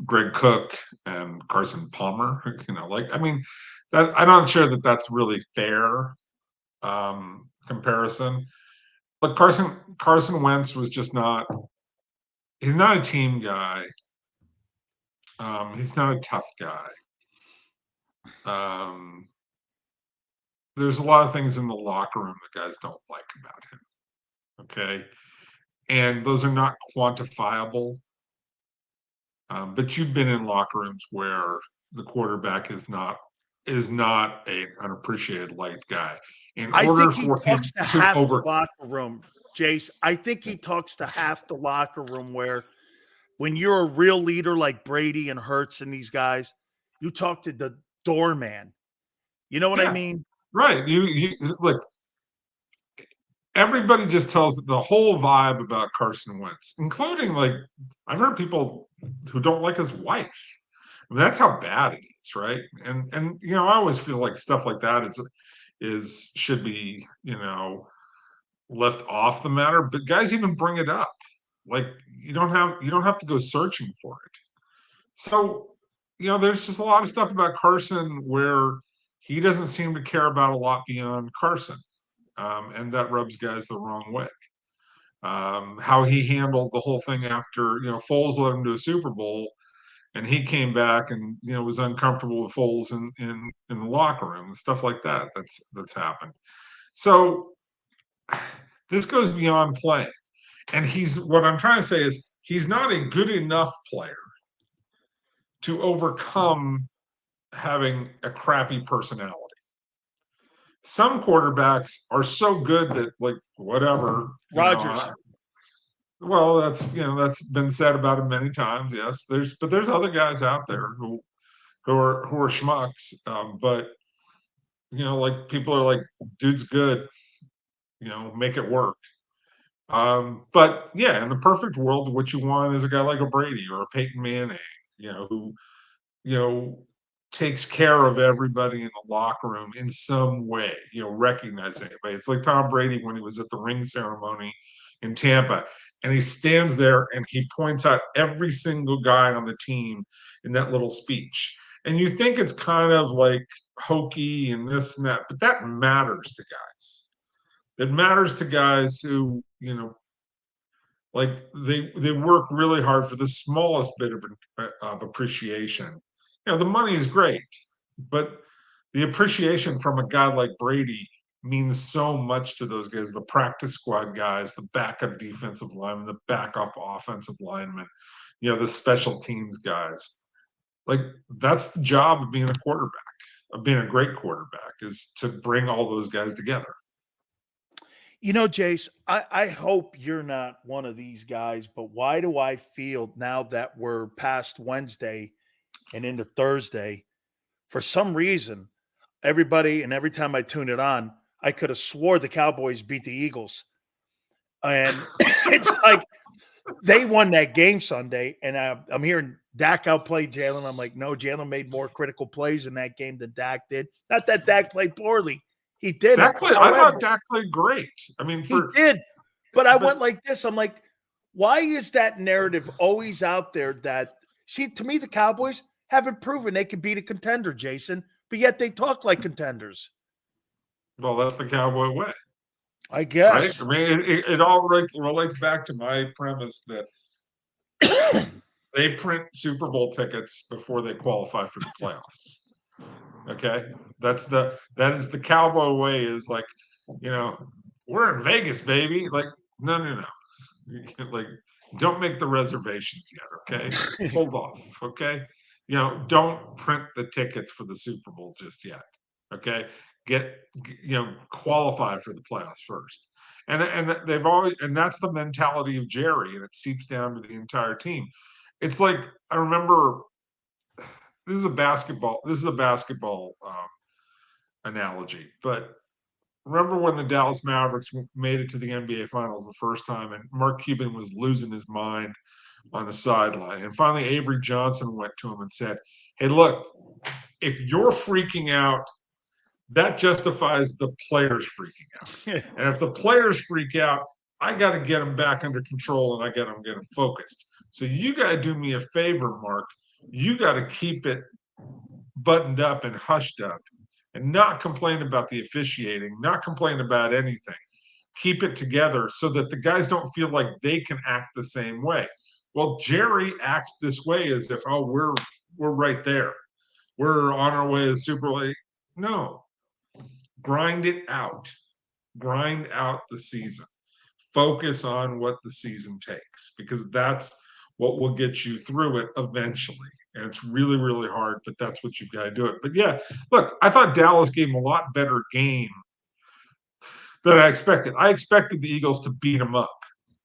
Greg Cook and Carson Palmer? I'm not sure that that's really fair comparison. But Carson Wentz was just not. He's not a team guy. He's not a tough guy. There's a lot of things in the locker room that guys don't like about him. Okay. And those are not quantifiable. But you've been in locker rooms where the quarterback is not an unappreciated light guy. I think he talks to half the locker room, Jace. I think he talks to half the locker room where when you're a real leader like Brady and Hurts and these guys, you talk to the doorman. You know what I mean? Right. You look, everybody just tells the whole vibe about Carson Wentz, including I've heard people who don't like his wife. I mean, that's how bad it is, right? And I always feel like stuff like that should be, left off the matter. But guys even bring it up. You don't have to go searching for it. So, there's just a lot of stuff about Carson where he doesn't seem to care about a lot beyond Carson. And that rubs guys the wrong way. How he handled the whole thing after, Foles led him to a Super Bowl, and he came back and was uncomfortable with Foles in the locker room and stuff like that. That's happened. So this goes beyond playing, and what I'm trying to say is he's not a good enough player to overcome having a crappy personality. Some quarterbacks are so good that whatever. Rodgers. Well, that's been said about him many times. Yes, there's other guys out there who are schmucks. But people are like, dude's good. Make it work. But yeah, in the perfect world, what you want is a guy like a Brady or a Peyton Manning, who takes care of everybody in the locker room in some way, recognize anybody. It's like Tom Brady when he was at the ring ceremony in Tampa, and he stands there and he points out every single guy on the team in that little speech. And you think it's kind of hokey and this and that, but that matters to guys. It matters to guys who, they work really hard for the smallest bit of appreciation. The money is great, but the appreciation from a guy like Brady means so much to those guys, the practice squad guys, the backup defensive linemen, the backup offensive linemen, the special teams guys. That's the job of being a quarterback, of being a great quarterback, is to bring all those guys together. Jace, I hope you're not one of these guys, but why do I feel now that we're past Wednesday and into Thursday, for some reason, everybody and every time I tune it on, I could have swore the Cowboys beat the Eagles. And it's they won that game Sunday, and I'm hearing Dak outplayed Jalen. I'm like, no, Jalen made more critical plays in that game than Dak did. Not that Dak played poorly. He did. I thought Dak played great. I mean, he did. But I went like this. I'm like, why is that narrative always out there that, see, to me, the Cowboys haven't proven they can beat a contender, Jason, but yet they talk like contenders. Well, that's the Cowboy way. I guess. Right? I mean, it all relates back to my premise that they print Super Bowl tickets before they qualify for the playoffs. Okay, that is the Cowboy way. Is like, we're in Vegas, baby. Like, no. Like, don't make the reservations yet. Okay, hold off. Okay, don't print the tickets for the Super Bowl just yet. Okay, qualify for the playoffs first. And they've always, and that's the mentality of Jerry, and it seeps down to the entire team. It's like, I remember, this is a basketball analogy, but remember when the Dallas Mavericks made it to the NBA Finals the first time, and Mark Cuban was losing his mind on the sideline, and finally Avery Johnson went to him and said, "Hey, look, if you're freaking out, that justifies the players freaking out. And if the players freak out, I got to get them back under control, and I got to get them focused. So you got to do me a favor, Mark. You got to keep it buttoned up and hushed up and not complain about the officiating, not complain about anything. Keep it together so that the guys don't feel like they can act the same way." Well, Jerry acts this way as if, oh, we're right there. We're on our way to Super Bowl. No. Grind it out. Grind out the season. Focus on what the season takes, because that's what will get you through it eventually. And it's really, really hard, but that's what you've got to do it. But yeah, look, I thought Dallas gave him a lot better game than I expected. I expected the Eagles to beat them up.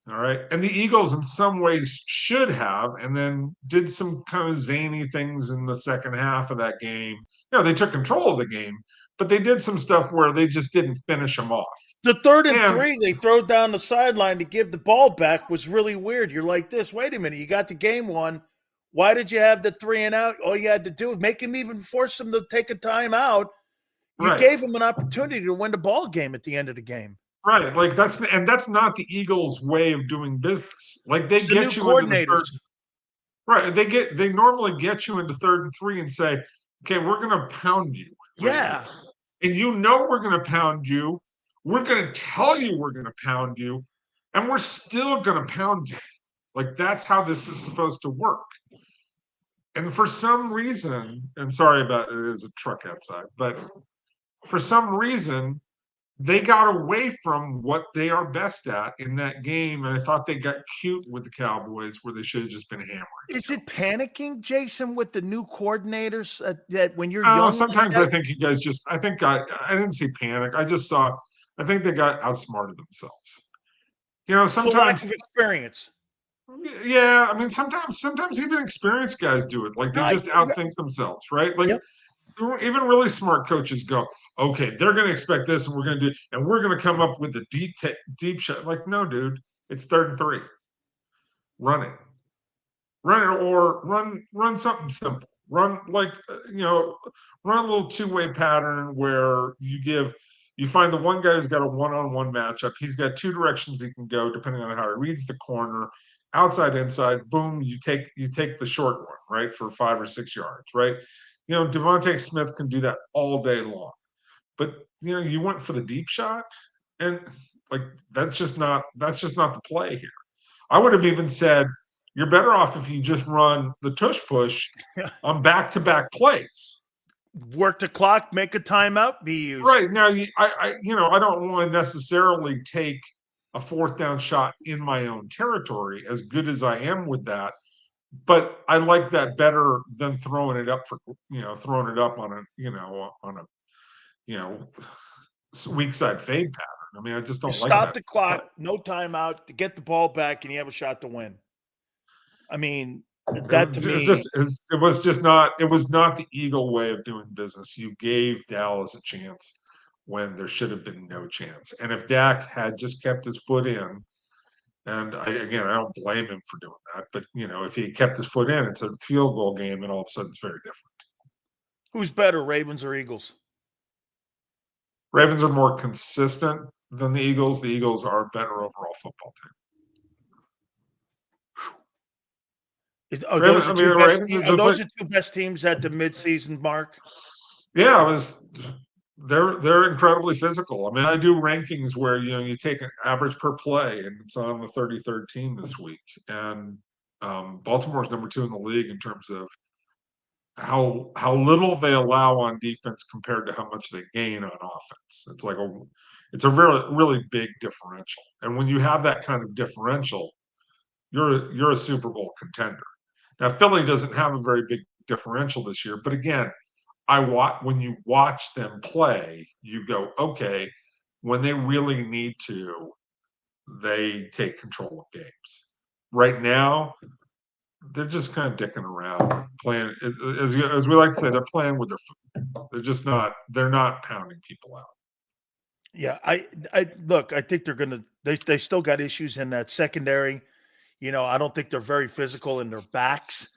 All right. And the Eagles in some ways should have, and then did some kind of zany things in the second half of that game. They took control of the game, but they did some stuff where they just didn't finish them off. The 3rd and 3 they throw down the sideline to give the ball back was really weird. You're like this, wait a minute, you got the game won. Why did you have the 3 and out? All you had to do was make him even force him to take a timeout. You gave him an opportunity to win the ball game at the end of the game. Right. Like that's not the Eagles' way of doing business. Like they get you into the third. Right. They normally get you into 3rd and 3 and say, okay, we're gonna pound you. Right? Yeah. And we're gonna pound you. We're going to tell you we're going to pound you, and we're still going to pound you. Like, that's how this is supposed to work. And for some reason, and sorry about it, there's a truck outside, but for some reason, they got away from what they are best at in that game, and I thought they got cute with the Cowboys where they should have just been hammering. Is it panicking, Jason, with the new coordinators that when you're young? Sometimes I think you guys I didn't see panic. I think they got outsmarted themselves. Sometimes so lack of experience. Yeah, I mean, sometimes even experienced guys do it. Like they just outthink themselves, right? Like even really smart coaches go, okay, they're going to expect this, and we're going to come up with a deep shot. Like, no, dude, it's 3rd and 3. Run it, or run something simple. Run run a little 2-way pattern where you find the one guy who's got a one-on-one matchup. He's got 2 directions he can go depending on how he reads the corner, outside, inside. Boom, you take the short one, right, for 5 or 6 yards, right? Devonta Smith can do that all day long, but you went for the deep shot, and like that's just not the play here. I would have even said you're better off if you just run the tush push on back-to-back plays. Work the clock, make a timeout, be used. Right. Now, I don't want to necessarily take a 4th down shot in my own territory, as good as I am with that, but I like that better than throwing it up on a weak side fade pattern. I mean, I just don't like that. Stop the clock, no timeout, to get the ball back, and you have a shot to win. I mean, that to me, it was not the Eagle way of doing business. You gave Dallas a chance when there should have been no chance. And if Dak had just kept his foot in And I don't blame him for doing that. But, if he kept his foot in, it's a field goal game, and all of a sudden it's very different. Who's better, Ravens or Eagles? Ravens are more consistent than the Eagles. The Eagles are a better overall football team. Those are the two best teams at the midseason mark? Yeah, they're incredibly physical. I mean, I do rankings where you take an average per play, and it's on the 33rd team this week. And Baltimore's number 2 in the league in terms of how little they allow on defense compared to how much they gain on offense. It's a really, really big differential. And when you have that kind of differential, you're a Super Bowl contender. Now, Philly doesn't have a very big differential this year, but again, when you watch them play, you go, okay, when they really need to, they take control of games. Right now, they're just kind of dicking around, playing, as we like to say, they're playing with their foot. They're not pounding people out. Yeah, I think they're gonna. They still got issues in that secondary. I don't think they're very physical in their backs.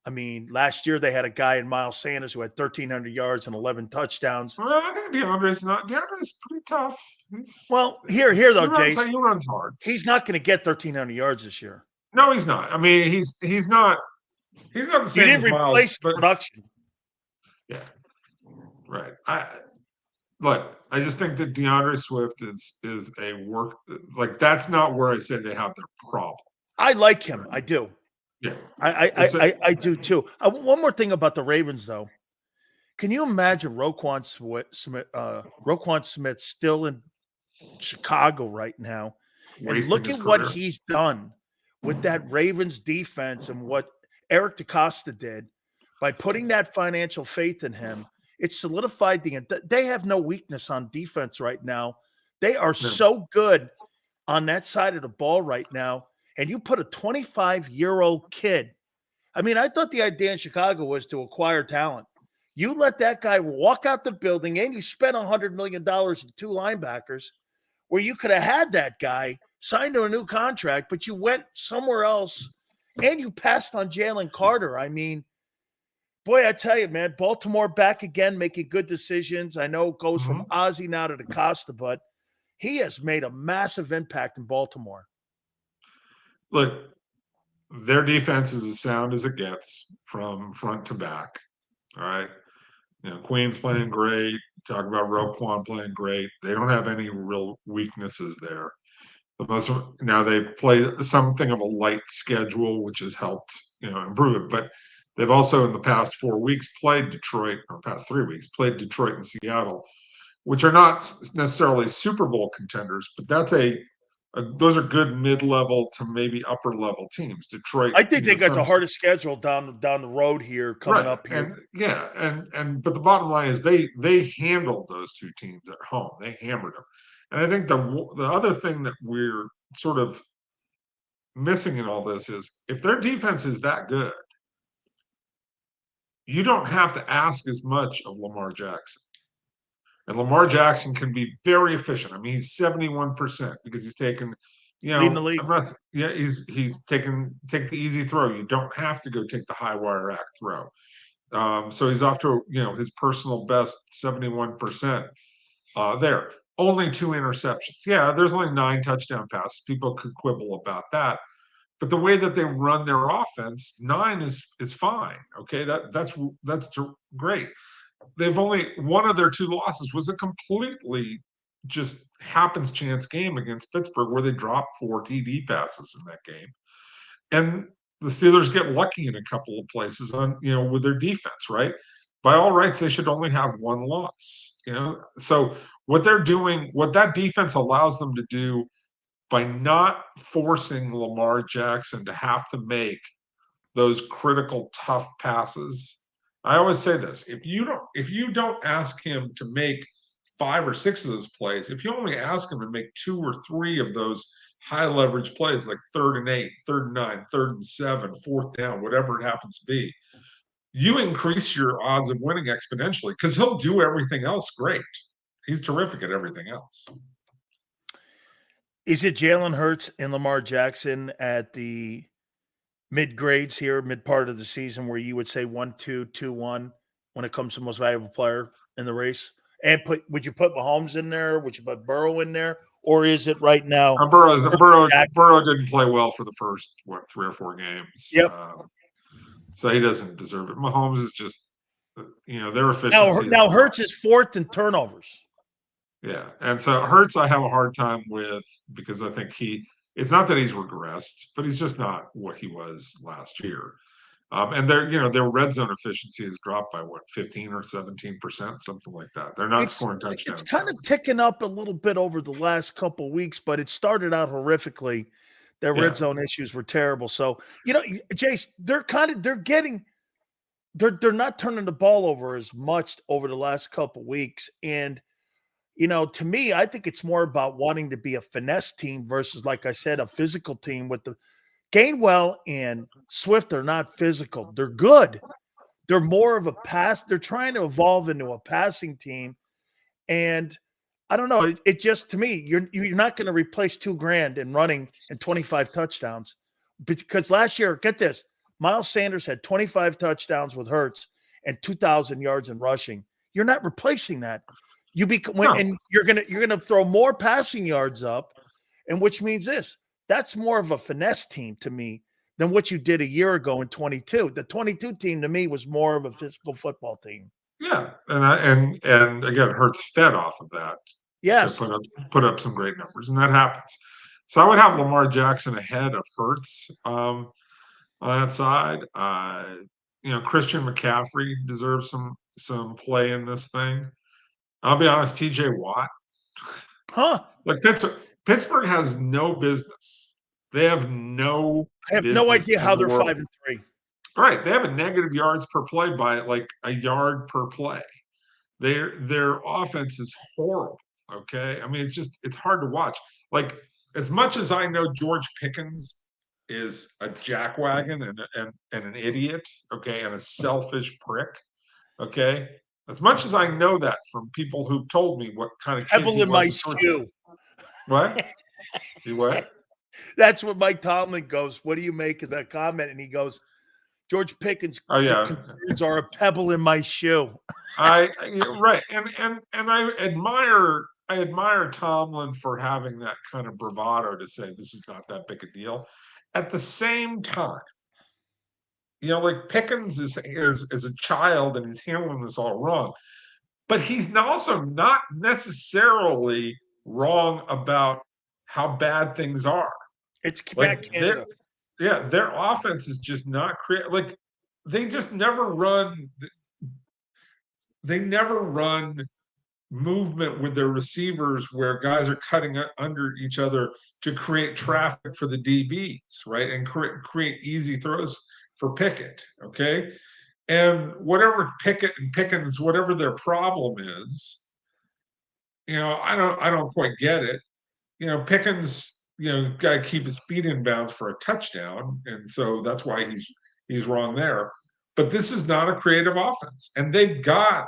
I mean, last year they had a guy in Miles Sanders who had 1,300 yards and 11 touchdowns. Well, I think DeAndre's pretty tough. Here though, Jace, he runs hard. He's not going to get 1,300 yards this year. No, he's not. I mean, he's not the same. He didn't replace the production. Yeah, right. I just think that DeAndre Swift is a work. That's not where I say they have their problem. I like him. I do. Yeah, I do too. One more thing about the Ravens, though. Can you imagine Roquan Smith still in Chicago right now? And look at what he's done with that Ravens defense and what Eric DeCosta did by putting that financial faith in him. It solidified they have no weakness on defense right now. They are so good on that side of the ball right now. And you put a 25-year-old kid. I mean, I thought the idea in Chicago was to acquire talent. You let that guy walk out the building, and you spent $100 million in 2 linebackers, where you could have had that guy signed to a new contract, but you went somewhere else, and you passed on Jalen Carter. I mean, boy, I tell you, man, Baltimore back again, making good decisions. I know it goes from Ozzie now to DeCosta, but he has made a massive impact in Baltimore. Look, their defense is as sound as it gets from front to back. All right. Queen's playing great. Talk about Roquan playing great. They don't have any real weaknesses there. Now they've played something of a light schedule, which has helped, improve it. But they've also in the past 4 weeks played Detroit, or past 3 weeks, played Detroit and Seattle, which are not necessarily Super Bowl contenders, but those are good mid-level to maybe upper-level teams. Detroit, I think they got the hardest schedule down the road here coming up here. But the bottom line is they handled those 2 teams at home. They hammered them. And I think the other thing that we're sort of missing in all this is if their defense is that good, you don't have to ask as much of Lamar Jackson. And Lamar Jackson can be very efficient. I mean, he's 71% because he's taken, leading the league. He's take the easy throw. You don't have to go take the high wire act throw. So he's off to his personal best 71% there. Only 2 interceptions. Yeah, there's only 9 touchdown passes. People could quibble about that. But the way that they run their offense, 9 is fine. Okay, that's great. They've only one of their 2 losses was a completely just happenstance game against Pittsburgh where they dropped 4 TD passes in that game. And the Steelers get lucky in a couple of places on, with their defense, right? By all rights, they should only have 1 loss, So what they're doing, what that defense allows them to do by not forcing Lamar Jackson to have to make those critical, tough passes. I always say this: if you don't ask him to make 5 or 6 of those plays, if you only ask him to make 2 or 3 of those high leverage plays, like 3rd and 8, 3rd and 9, 3rd and 7, 4th down, whatever it happens to be, you increase your odds of winning exponentially because he'll do everything else great. He's terrific at everything else. Is it Jalen Hurts and Lamar Jackson at the mid grades here, mid part of the season, where you would say 1-2, 2-1 when it comes to most valuable player in the race? And would you put Mahomes in there? Would you put Burrow in there? Or is it right now? Burrow didn't play well for the first 3 or 4 games. Yep. So he doesn't deserve it. Mahomes is just, their efficiency. Now Hurts is 4th in turnovers. Yeah, and so Hurts, I have a hard time with because I think it's not that he's regressed, but he's just not what he was last year. And their red zone efficiency has dropped by 15 or 17%, something like that. They're not scoring touchdowns. It's kind of ticking up a little bit over the last couple of weeks, but it started out horrifically. Their red zone issues were terrible. So, Jace, they're not turning the ball over as much over the last couple of weeks. And, to me, I think it's more about wanting to be a finesse team versus, like I said, a physical team. With the Gainwell and Swift are not physical. They're good. They're more of a pass. They're trying to evolve into a passing team. And I don't know. It just, to me, you're not going to replace $2,000 in running and 25 touchdowns, because last year, get this, Miles Sanders had 25 touchdowns with Hurts and 2,000 yards in rushing. You're not replacing that. And you're gonna throw more passing yards up, and which means this. That's more of a finesse team to me than what you did a year ago in 22. The 22 team to me was more of a physical football team. Yeah, and again, Hurts fed off of that. Yes, to put up some great numbers, and that happens. So I would have Lamar Jackson ahead of Hurts on that side. Christian McCaffrey deserves some play in this thing. I'll be honest, TJ Watt. Like Pittsburgh has no business. They have no. I have no idea how they're 5-3. Right, they have a negative yards per play by like a yard per play. Their offense is horrible. Okay, I mean it's hard to watch. Like, as much as I know George Pickens is a jackwagon and an idiot, okay, and a selfish prick, okay. As much as I know that from people who've told me what kind of pebble in my shoe. What? You what? That's what Mike Tomlin goes. What do you make of that comment? And he goes, George Pickens' concerns are a pebble in my shoe. Right, and I admire Tomlin for having that kind of bravado to say this is not that big a deal. At the same time, like Pickens is a child and he's handling this all wrong, but he's also not necessarily wrong about how bad things are. It's like Canada. Their offense is just not creative. Like, they just never run. They never run movement with their receivers where guys are cutting under each other to create traffic for the DBs, right? And create easy throws for Pickett, okay? And whatever Pickett and Pickens, whatever their problem is, I don't quite get it. Pickens, got to keep his feet in bounds for a touchdown, and so that's why he's wrong there. But this is not a creative offense, and they've got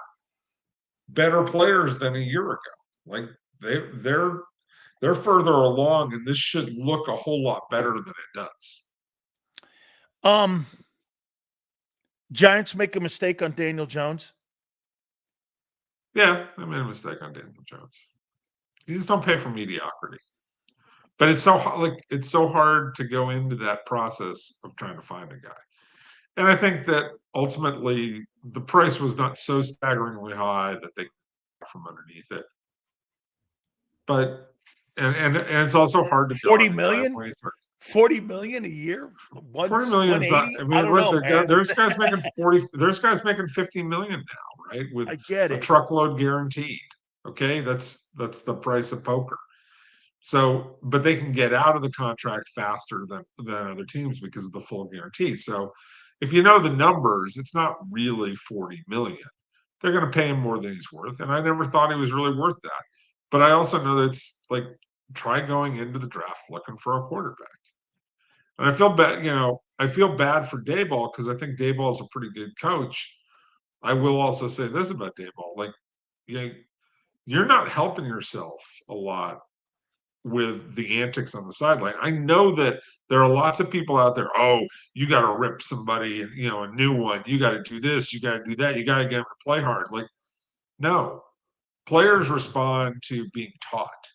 better players than a year ago. Like, they're further along, and this should look a whole lot better than it does. Giants make a mistake on Daniel Jones. Yeah, they made a mistake on Daniel Jones. You just don't pay for mediocrity. But it's so hard to go into that process of trying to find a guy. And I think that ultimately the price was not so staggeringly high that they got from underneath it. But and it's also hard to 40 million. 40 million a year. 40 million is not. I mean, I don't know, there's guys making 40. There's guys making 50 million now, right? With I get a it. truckload guaranteed. Okay, that's the price of poker. So, but they can get out of the contract faster than other teams because of the full guarantee. So, if you know the numbers, it's not really 40 million. They're going to pay him more than he's worth, and I never thought he was really worth that. But I also know that it's like, try going into the draft looking for a quarterback. And I feel bad, I feel bad for Daboll because I think Daboll is a pretty good coach. I will also say this about Daboll: like, you're not helping yourself a lot with the antics on the sideline. I know that there are lots of people out there. Oh, you got to rip somebody, and a new one. You got to do this. You got to do that. You got to get them to play hard. Like, no, players respond to being taught,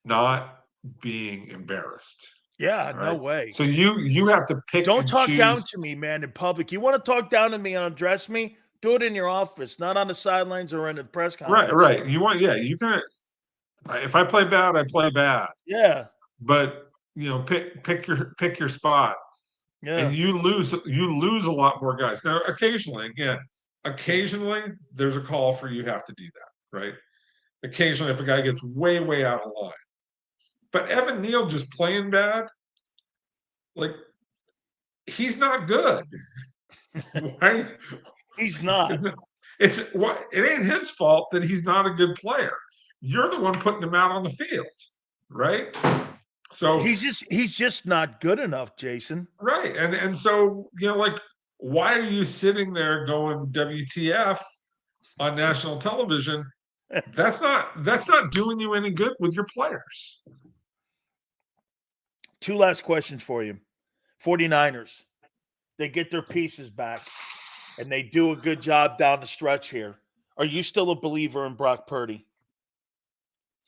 not being embarrassed. Yeah, Right? no way. So you have to pick. Don't and talk choose. down to me, man, in public. You want to talk down to me and undress me? Do it in your office, not on the sidelines or in a press conference. Right. You can. If I play bad, I play bad. Yeah. But pick your spot. Yeah. And you lose a lot more guys. Now, occasionally there's a call for you have to do that, right? Occasionally, if a guy gets way, way out of line. But Evan Neal just playing bad, like, he's not good. Right? He's not. It ain't his fault that he's not a good player. You're the one putting him out on the field, right? So he's just not good enough, Jason. Right. And so, like, why are you sitting there going WTF on national television? That's not doing you any good with your players. Two last questions for you. 49ers. They get their pieces back and they do a good job down the stretch here. Are you still a believer in Brock Purdy?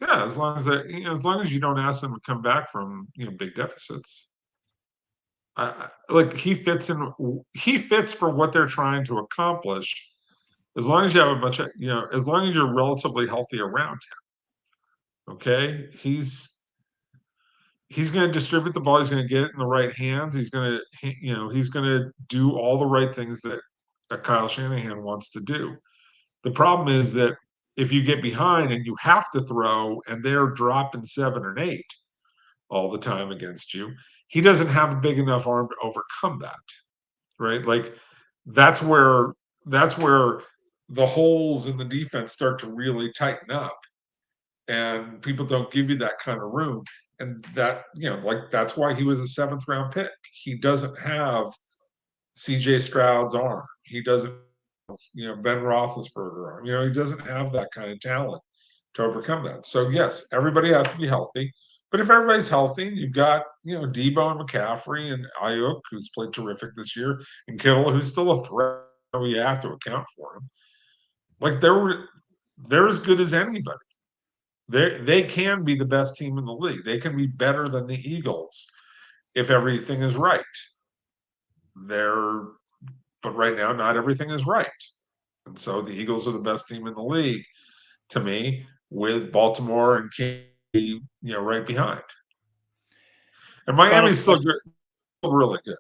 Yeah, as long as you don't ask them to come back from big deficits. Like, he fits for what they're trying to accomplish. As long as you have a bunch of as long as you're relatively healthy around him. Okay, he's going to distribute the ball. He's going to get it in the right hands. He's going to do all the right things that Kyle Shanahan wants to do. The problem is that if you get behind and you have to throw and they're dropping 7 or 8 all the time against you, he doesn't have a big enough arm to overcome that, right? Like, that's where the holes in the defense start to really tighten up, and people don't give you that kind of room. And that, that's why he was a 7th round pick. He doesn't have CJ Stroud's arm. He doesn't Ben Roethlisberger arm. He doesn't have that kind of talent to overcome that. So yes, everybody has to be healthy. But if everybody's healthy, you've got Debo and McCaffrey and Ayuk, who's played terrific this year, and Kittle, who's still a threat. You have to account for him. Like, they're as good as anybody. They can be the best team in the league. They can be better than the Eagles if everything is right. But right now, not everything is right. And so the Eagles are the best team in the league, to me, with Baltimore and Kansas, right behind. And Miami's still really good.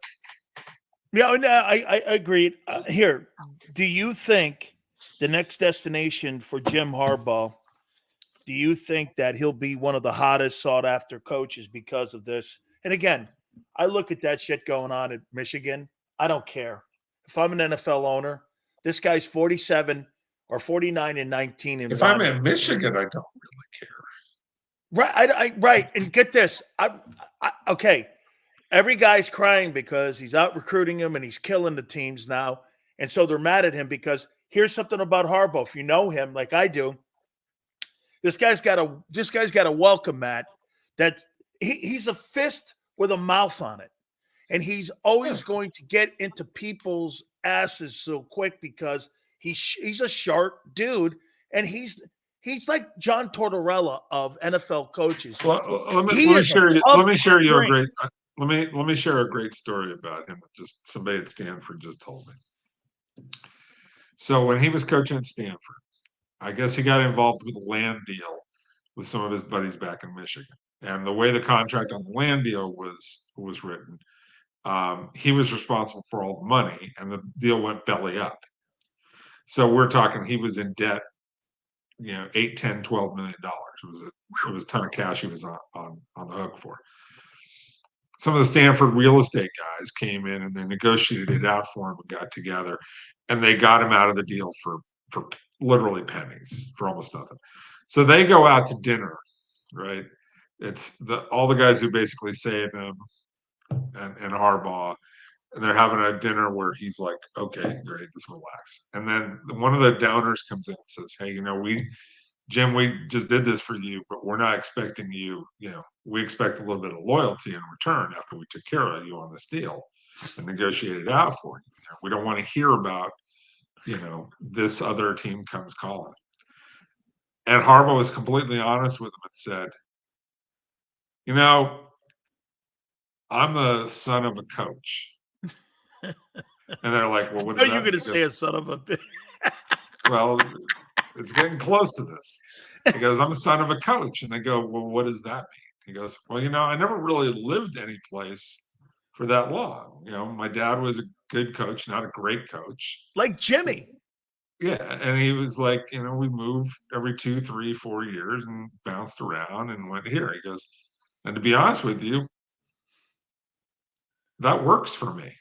Yeah, I agree. Here, do you think the next destination for Jim Harbaugh, do you think that he'll be one of the hottest sought-after coaches because of this? And again, I look at that shit going on at Michigan. I don't care. If I'm an NFL owner, this guy's 47 or 49 and 19. If I'm in Michigan, I don't really care. Right. Right. And get this. Okay. Every guy's crying because he's out recruiting him and he's killing the teams now. And so they're mad at him because here's something about Harbaugh. If you know him like I do, this guy's got a welcome mat. He's a fist with a mouth on it. And he's always going to get into people's asses so quick because he's a sharp dude, and he's like John Tortorella of NFL coaches. Well, let me share a great story about him. Just somebody at Stanford just told me. So when he was coaching at Stanford, I guess he got involved with a land deal with some of his buddies back in Michigan, and the way the contract on the land deal was written. He was responsible for all the money, and the deal went belly up. So we're talking, he was in debt, $8, $10, $12 million. It was a ton of cash he was on the hook for. Some of the Stanford real estate guys came in and they negotiated it out for him and got together, and they got him out of the deal for literally pennies, for almost nothing. So they go out to dinner, right? It's all the guys who basically save him and Harbaugh, and they're having a dinner where he's like, okay, great, let's relax. And then one of the downers comes in and says, hey, Jim, we just did this for you, but we're not expecting you, we expect a little bit of loyalty in return after we took care of you on this deal and negotiated it out for you. We don't want to hear about, this other team comes calling. And Harbaugh was completely honest with him and said, I'm the son of a coach. And they're like, well, what is that? Are you going to say a son of a bitch? Well, it's getting close to this. He goes, I'm a son of a coach. And they go, well, what does that mean? He goes, well, I never really lived any place for that long. My dad was a good coach, not a great coach. Like Jimmy. Yeah. And he was like, we moved every 2, 3, 4 years and bounced around and went here. He goes, and to be honest with you, that works for me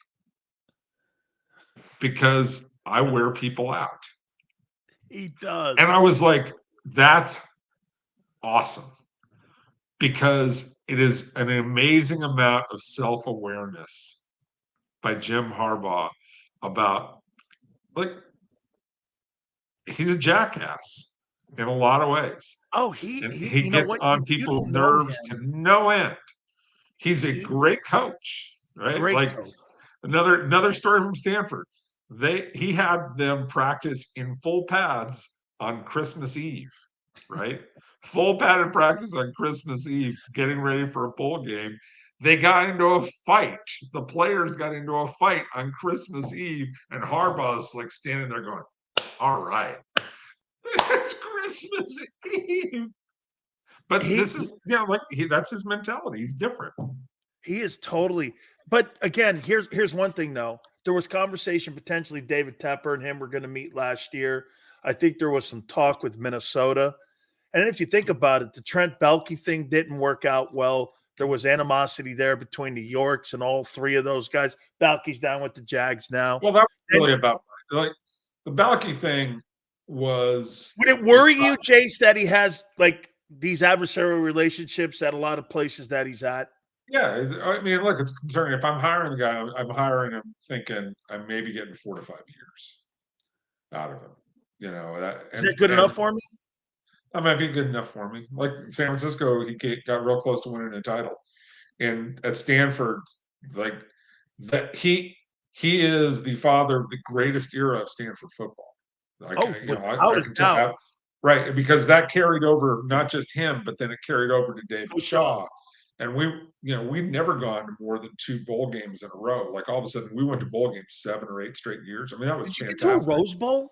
because I wear people out. He does. And I was like, that's awesome, because it is an amazing amount of self-awareness by Jim Harbaugh about, he's a jackass in a lot of ways. Oh, he gets on people's nerves to no end. He's a great coach, right? Great coach. Another story from Stanford. He had them practice in full pads on Christmas Eve, right? Full padded practice on Christmas Eve, getting ready for a bowl game. They got into a fight. The players got into a fight on Christmas Eve, and Harbaugh's like standing there going, all right, it's Christmas Eve. But this is, that's his mentality. He's different. He is totally. But again, here's one thing though. There was conversation potentially David Tepper and him were going to meet last year. I think there was some talk with Minnesota. And if you think about it, the Trent Baalke thing didn't work out well. There was animosity there between the Yorks and all three of those guys. Baalke's down with the Jags now. Well, that was really about the Baalke thing was. Would it worry you, Jace, that he has these adversarial relationships at a lot of places that he's at? Yeah, I mean, look, it's concerning. If I'm hiring the guy, I'm hiring him thinking I'm maybe getting 4 to 5 years out of him. Is that good enough for me? That might be good enough for me. Like San Francisco, he got real close to winning a title, and at Stanford, that he is the father of the greatest era of Stanford football. I can tell that, right? Because that carried over not just him, but then it carried over to David Shaw. And we've never gone to more than 2 bowl games in a row. Like all of a sudden, we went to bowl games 7 or 8 straight years. I mean, that was fantastic. Did you get to a Rose Bowl?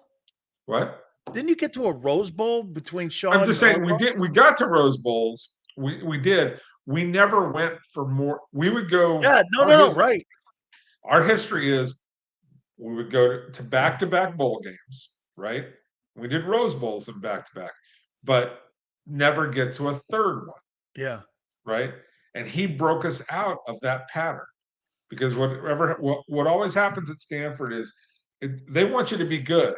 What? Didn't you get to a Rose Bowl between Shaw? I'm just saying we did. We got to Rose Bowls. We did. We never went for more. We would go. Yeah, no, right. Our history is we would go to back-to-back bowl games, right? We did Rose Bowls and back-to-back, but never get to a third one. Yeah. Right. And he broke us out of that pattern, because what always happens at Stanford is they want you to be good.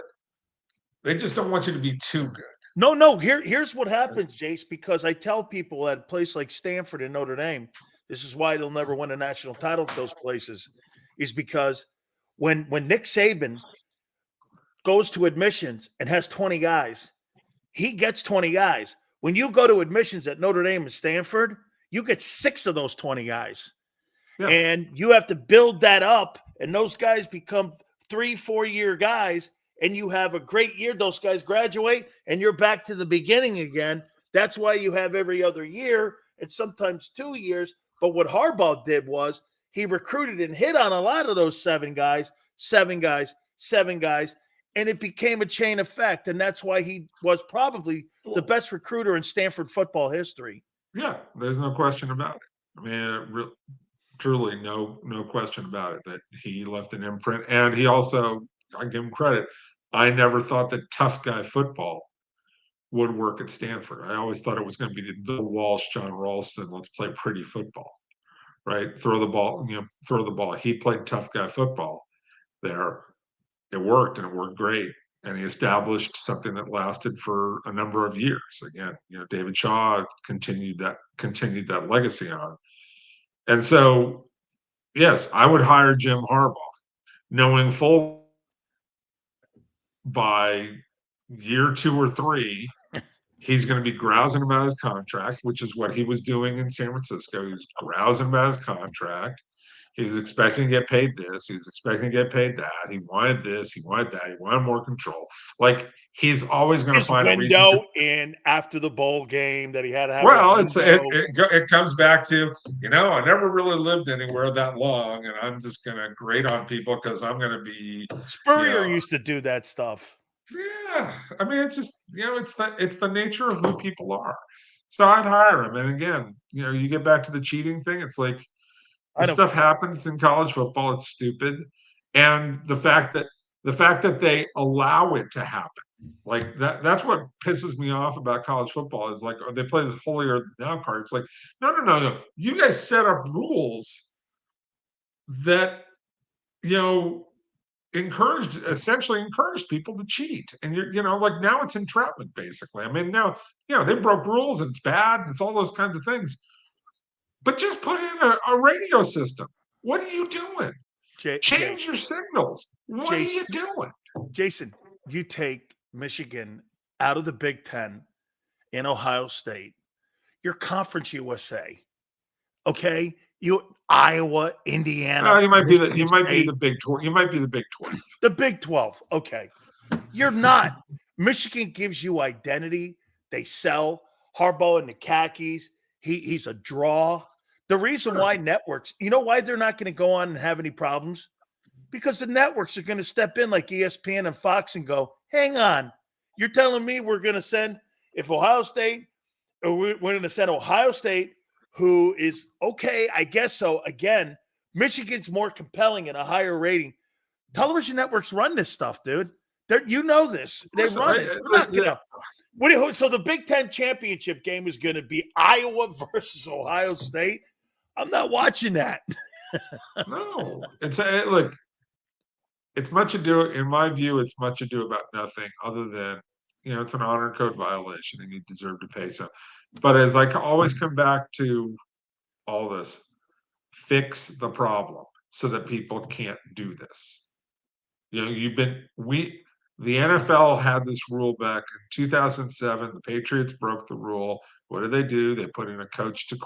They just don't want you to be too good. No. Here's what happens, Jace, because I tell people at a place like Stanford and Notre Dame, this is why they'll never win a national title at those places, is because when Nick Saban goes to admissions and has 20 guys, he gets 20 guys. When you go to admissions at Notre Dame and Stanford, you get 6 of those 20 guys. Yeah. And you have to build that up, and those guys become 3-4 year guys, and you have a great year. Those guys graduate, and you're back to the beginning again. That's why you have every other year and sometimes 2 years. But what Harbaugh did was he recruited and hit on a lot of those 7 guys, and it became a chain effect. And that's why he was probably the best recruiter in Stanford football history. Yeah, there's no question about it. I mean, truly no question about it that he left an imprint. And he also, I give him credit, I never thought that tough guy football would work at Stanford. I always thought it was going to be the Walsh, John Ralston, let's play pretty football, right? Throw the ball. He played tough guy football there. It worked, and it worked great. And he established something that lasted for a number of years. Again, David Shaw continued that legacy on. And so, yes, I would hire Jim Harbaugh, knowing full by year 2 or 3, He's going to be grousing about his contract, which is what he was doing in San Francisco. He was grousing about his contract. He was expecting to get paid this. He was expecting to get paid that. He wanted this. He wanted that. He wanted more control. Like, he's always going to find a reason. Window in after the bowl game that he had to have. Well, it comes back to, I never really lived anywhere that long, and I'm just going to grate on people because I'm going to be. Spurrier used to do that stuff. Yeah, I mean, it's just it's the nature of who people are. So I'd hire him. And again, you get back to the cheating thing. It's like this stuff happens in college football. It's stupid, and the fact that they allow it to happen, like that's what pisses me off about college football. Is like they play this holier than thou card. It's like no. You guys set up rules that essentially encouraged people to cheat, and like now it's entrapment basically. I mean, now they broke rules and it's bad and it's all those kinds of things, but just put in a radio system. What are you doing? Change your signals. What are you doing? Jason, you take Michigan out of the Big Ten in Ohio State, your Conference USA, okay? Iowa, Indiana. You might be the Big 12. You might be the Big 12. The Big 12. Okay. You're not. Michigan gives you identity. They sell Harbaugh in the khakis. He's a draw. The reason why networks, why they're not going to go on and have any problems? Because the networks are going to step in like ESPN and Fox and go, hang on. You're telling me we're going to send, we're going to send Ohio State, who is okay, I guess so. Again, Michigan's more compelling and a higher rating. Television networks run this stuff, dude. This. They run it. So the Big Ten championship game is going to be Iowa versus Ohio State. I'm not watching that. No, look. It's much ado. In my view, it's much ado about nothing other than it's an honor code violation and you deserve to pay. So, but as I always come back to all this, fix the problem so that people can't do this. The NFL had this rule back in 2007. The Patriots broke the rule. What do? They put in a coach to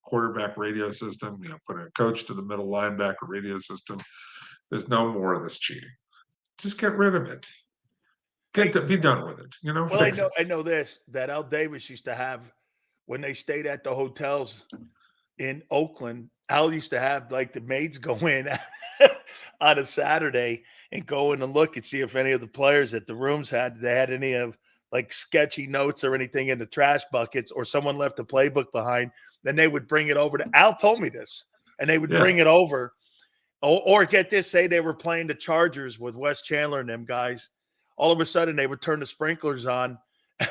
quarterback radio system, put in a coach to the middle linebacker radio system. There's no more of this cheating. Just get rid of it. Be done with it. Well, I know this, that Al Davis used to have, when they stayed at the hotels in Oakland, Al used to have like the maids go in on a Saturday and go in and look and see if any of the players at the rooms had any of like sketchy notes or anything in the trash buckets, or someone left a playbook behind. Then they would bring it over to Al. Told me this, and they would bring it over, or get this, say they were playing the Chargers with Wes Chandler and them guys. All of a sudden, they would turn the sprinklers on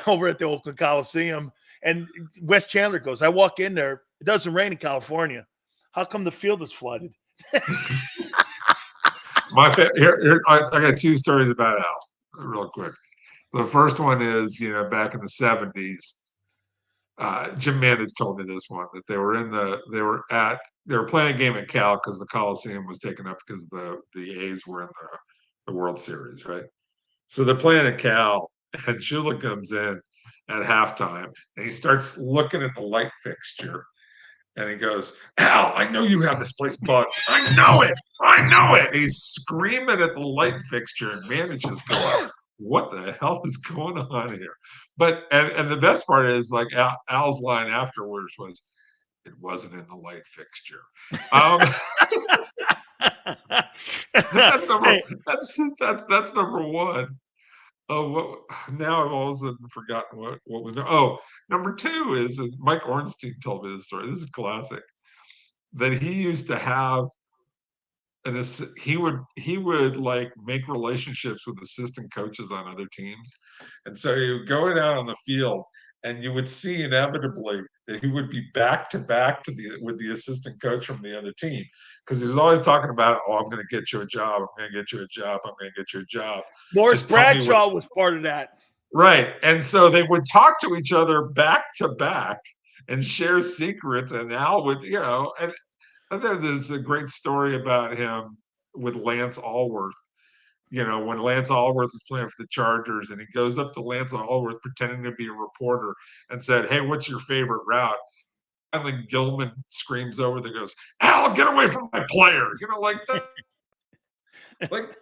over at the Oakland Coliseum, and Wes Chandler goes, "I walk in there, it doesn't rain in California. How come the field is flooded?" I got two stories about Al, real quick. The first one is, back in the 70s, Jim Mandich told me this one, that they were playing a game at Cal because the Coliseum was taken up because the A's were in the World Series, right? So they're playing at Cal, and Shula comes in at halftime, and he starts looking at the light fixture. And he goes, "Al, I know you have this place bugged. I know it. And he's screaming at the light fixture, and manages going, "What the hell is going on here?" But and the best part is, like, Al's line afterwards was, "It wasn't in the light fixture." That's number one. Now I've all of a sudden forgotten what was there. Oh, number two is Mike Ornstein told me this story. This is classic. That he used to have he would like make relationships with assistant coaches on other teams, and so he would go out on the field, and you would see inevitably that he would be back to back with the assistant coach from the other team, because he was always talking about, "Oh, I'm going to get you a job. I'm going to get you a job. I'm going to get you a job." Morris Bradshaw was part of that. Right. And so they would talk to each other back to back and share secrets. And Al would, and then there's a great story about him with Lance Allworth. when Lance Allworth was playing for the Chargers, and he goes up to Lance Allworth pretending to be a reporter and said, "Hey, what's your favorite route?" And then Gilman screams over there, goes, "Al, get away from my player!" Like that. Like,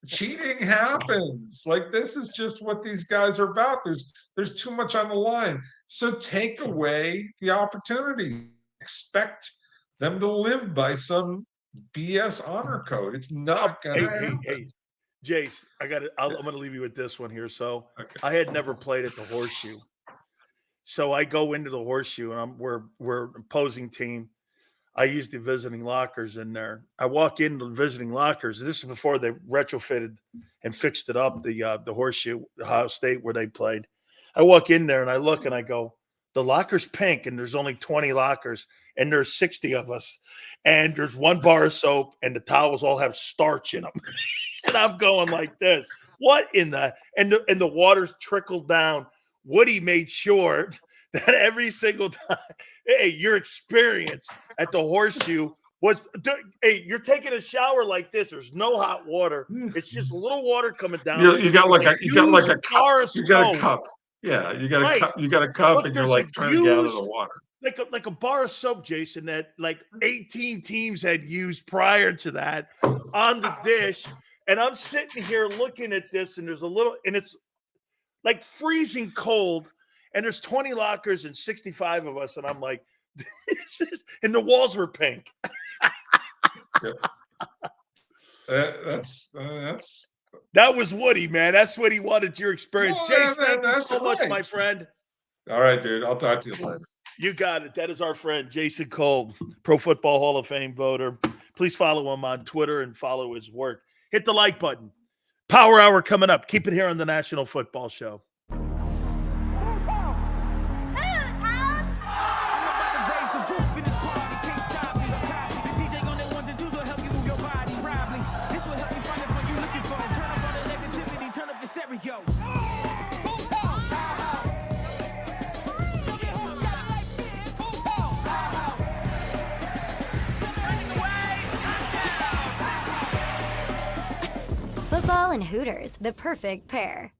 cheating happens. Like, this is just what these guys are about. There's too much on the line. So take away the opportunity. Expect them to live by some BS honor code. It's not gonna happen. Hey, Jace, I'm gonna leave you with this one here. So I had never played at the Horseshoe. So I go into the Horseshoe, and we're opposing team. I use the visiting lockers in there. I walk into the visiting lockers. This is before they retrofitted and fixed it up, the Horseshoe, Ohio State, where they played. I walk in there and I look and I go, the locker's pink and there's only 20 lockers and there's 60 of us. And there's one bar of soap and the towels all have starch in them. And I'm going like this. What in the – and the water's trickled down. Woody made sure that every single time, hey, your experience at the Horseshoe was, hey, you're taking a shower like this. There's no hot water. It's just a little water coming down. You got like a cup. You got a cup. Yeah, you got a cup. You got a cup, but and you're like trying to get out of the water. Like a bar of soap, Jason, that like 18 teams had used prior to that on the dish. And I'm sitting here looking at this, and there's a little, and it's like freezing cold. And there's 20 lockers and 65 of us. And I'm like, this is, and the walls were pink. That was Woody, man. That's what he wanted your experience. Jace, thank you so much, my friend. All right, dude. I'll talk to you later. You got it. That is our friend, Jason Cole, Pro Football Hall of Fame voter. Please follow him on Twitter and follow his work. Hit the like button. Power Hour coming up. Keep it here on the National Football Show. Football and Hooters, the perfect pair.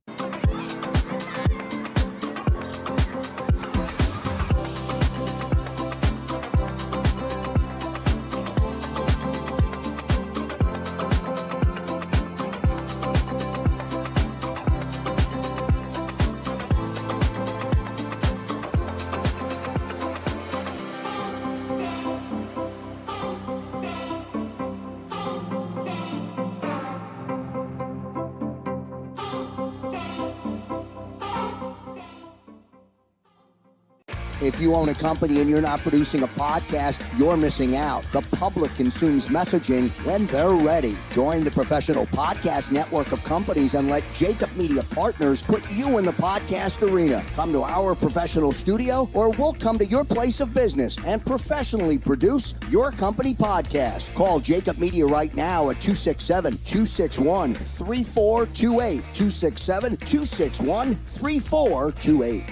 If you own a company and you're not producing a podcast, you're missing out. The public consumes messaging when they're ready. Join the professional podcast network of companies and let JAKIB Media Partners put you in the podcast arena. Come to our professional studio, or we'll come to your place of business and professionally produce your company podcast. Call JAKIB Media right now at 267-261-3428. 267-261-3428.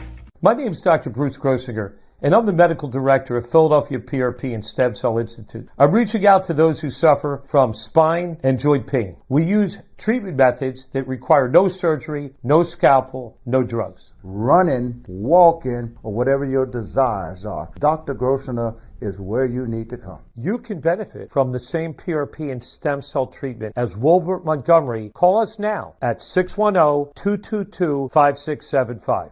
My name is Dr. Bruce Grossinger, and I'm the medical director of Philadelphia PRP and Stem Cell Institute. I'm reaching out to those who suffer from spine and joint pain. We use treatment methods that require no surgery, no scalpel, no drugs. Running, walking, or whatever your desires are, Dr. Grossinger is where you need to come. You can benefit from the same PRP and stem cell treatment as Wilbert Montgomery. Call us now at 610-222-5675.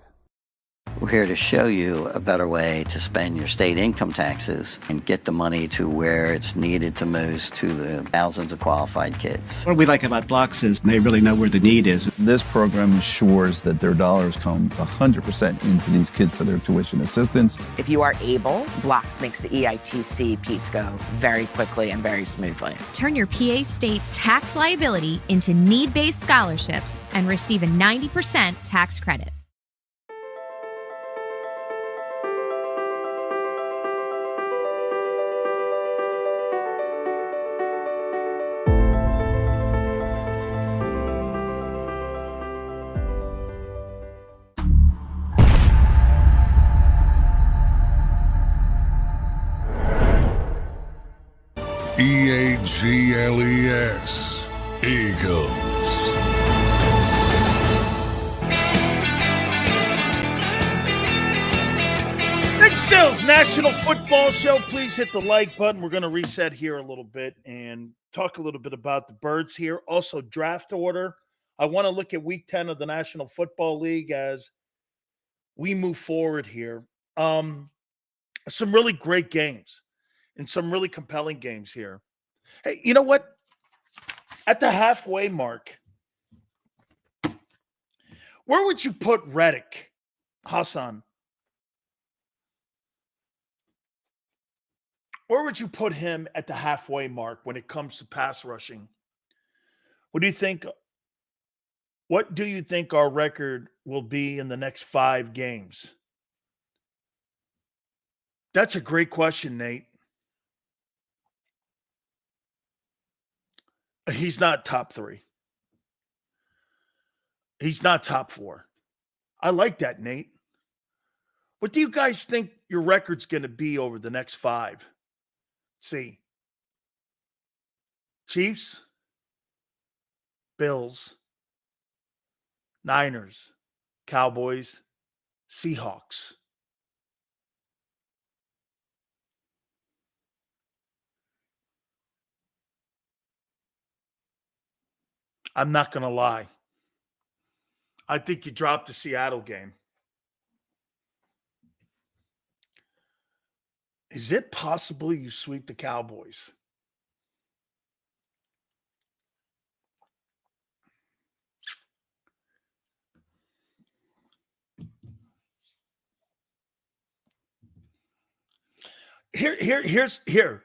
We're here to show you a better way to spend your state income taxes and get the money to where it's needed to most to the thousands of qualified kids. What we like about Blocks is they really know where the need is. This program ensures that their dollars come 100% into these kids for their tuition assistance. If you are able, Blocks makes the EITC piece go very quickly and very smoothly. Turn your PA state tax liability into need-based scholarships and receive a 90% tax credit. EAGLES, Eagles. Nick Sills, National Football Show. Please hit the like button. We're going to reset here a little bit and talk a little bit about the birds here. Also, draft order. I want to look at week 10 of the National Football League as we move forward here. Some really great games and some really compelling games here. Hey, you know what? At the halfway mark, where would you put Reddick, Hassan? Where would you put him at the halfway mark when it comes to pass rushing? What do you think? What do you think our record will be in the next 5 games? That's a great question, Nate. He's not top 3. He's not top 4. I like that, Nate. What do you guys think your record's going to be over the next 5? Let's see. Chiefs, Bills, Niners, Cowboys, Seahawks. I'm not going to lie. I think you dropped the Seattle game. Is it possible you sweep the Cowboys? Here.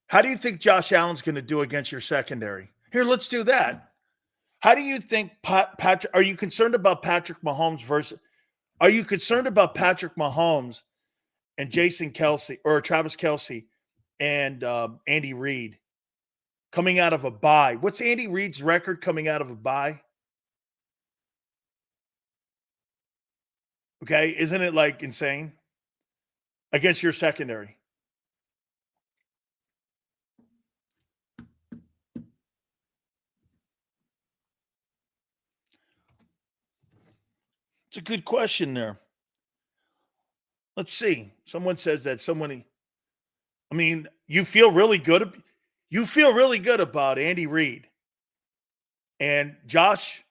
How do you think Josh Allen's going to do against your secondary? Here, let's do that. How do you think Patrick? Are you concerned about Patrick Mahomes versus? Are you concerned about Patrick Mahomes and Jason Kelce or Travis Kelce and Andy Reid coming out of a bye? What's Andy Reid's record coming out of a bye? Okay, isn't it like insane against your secondary? It's a good question there. Let's see. Someone says that you feel really good. You feel really good about Andy Reid and Josh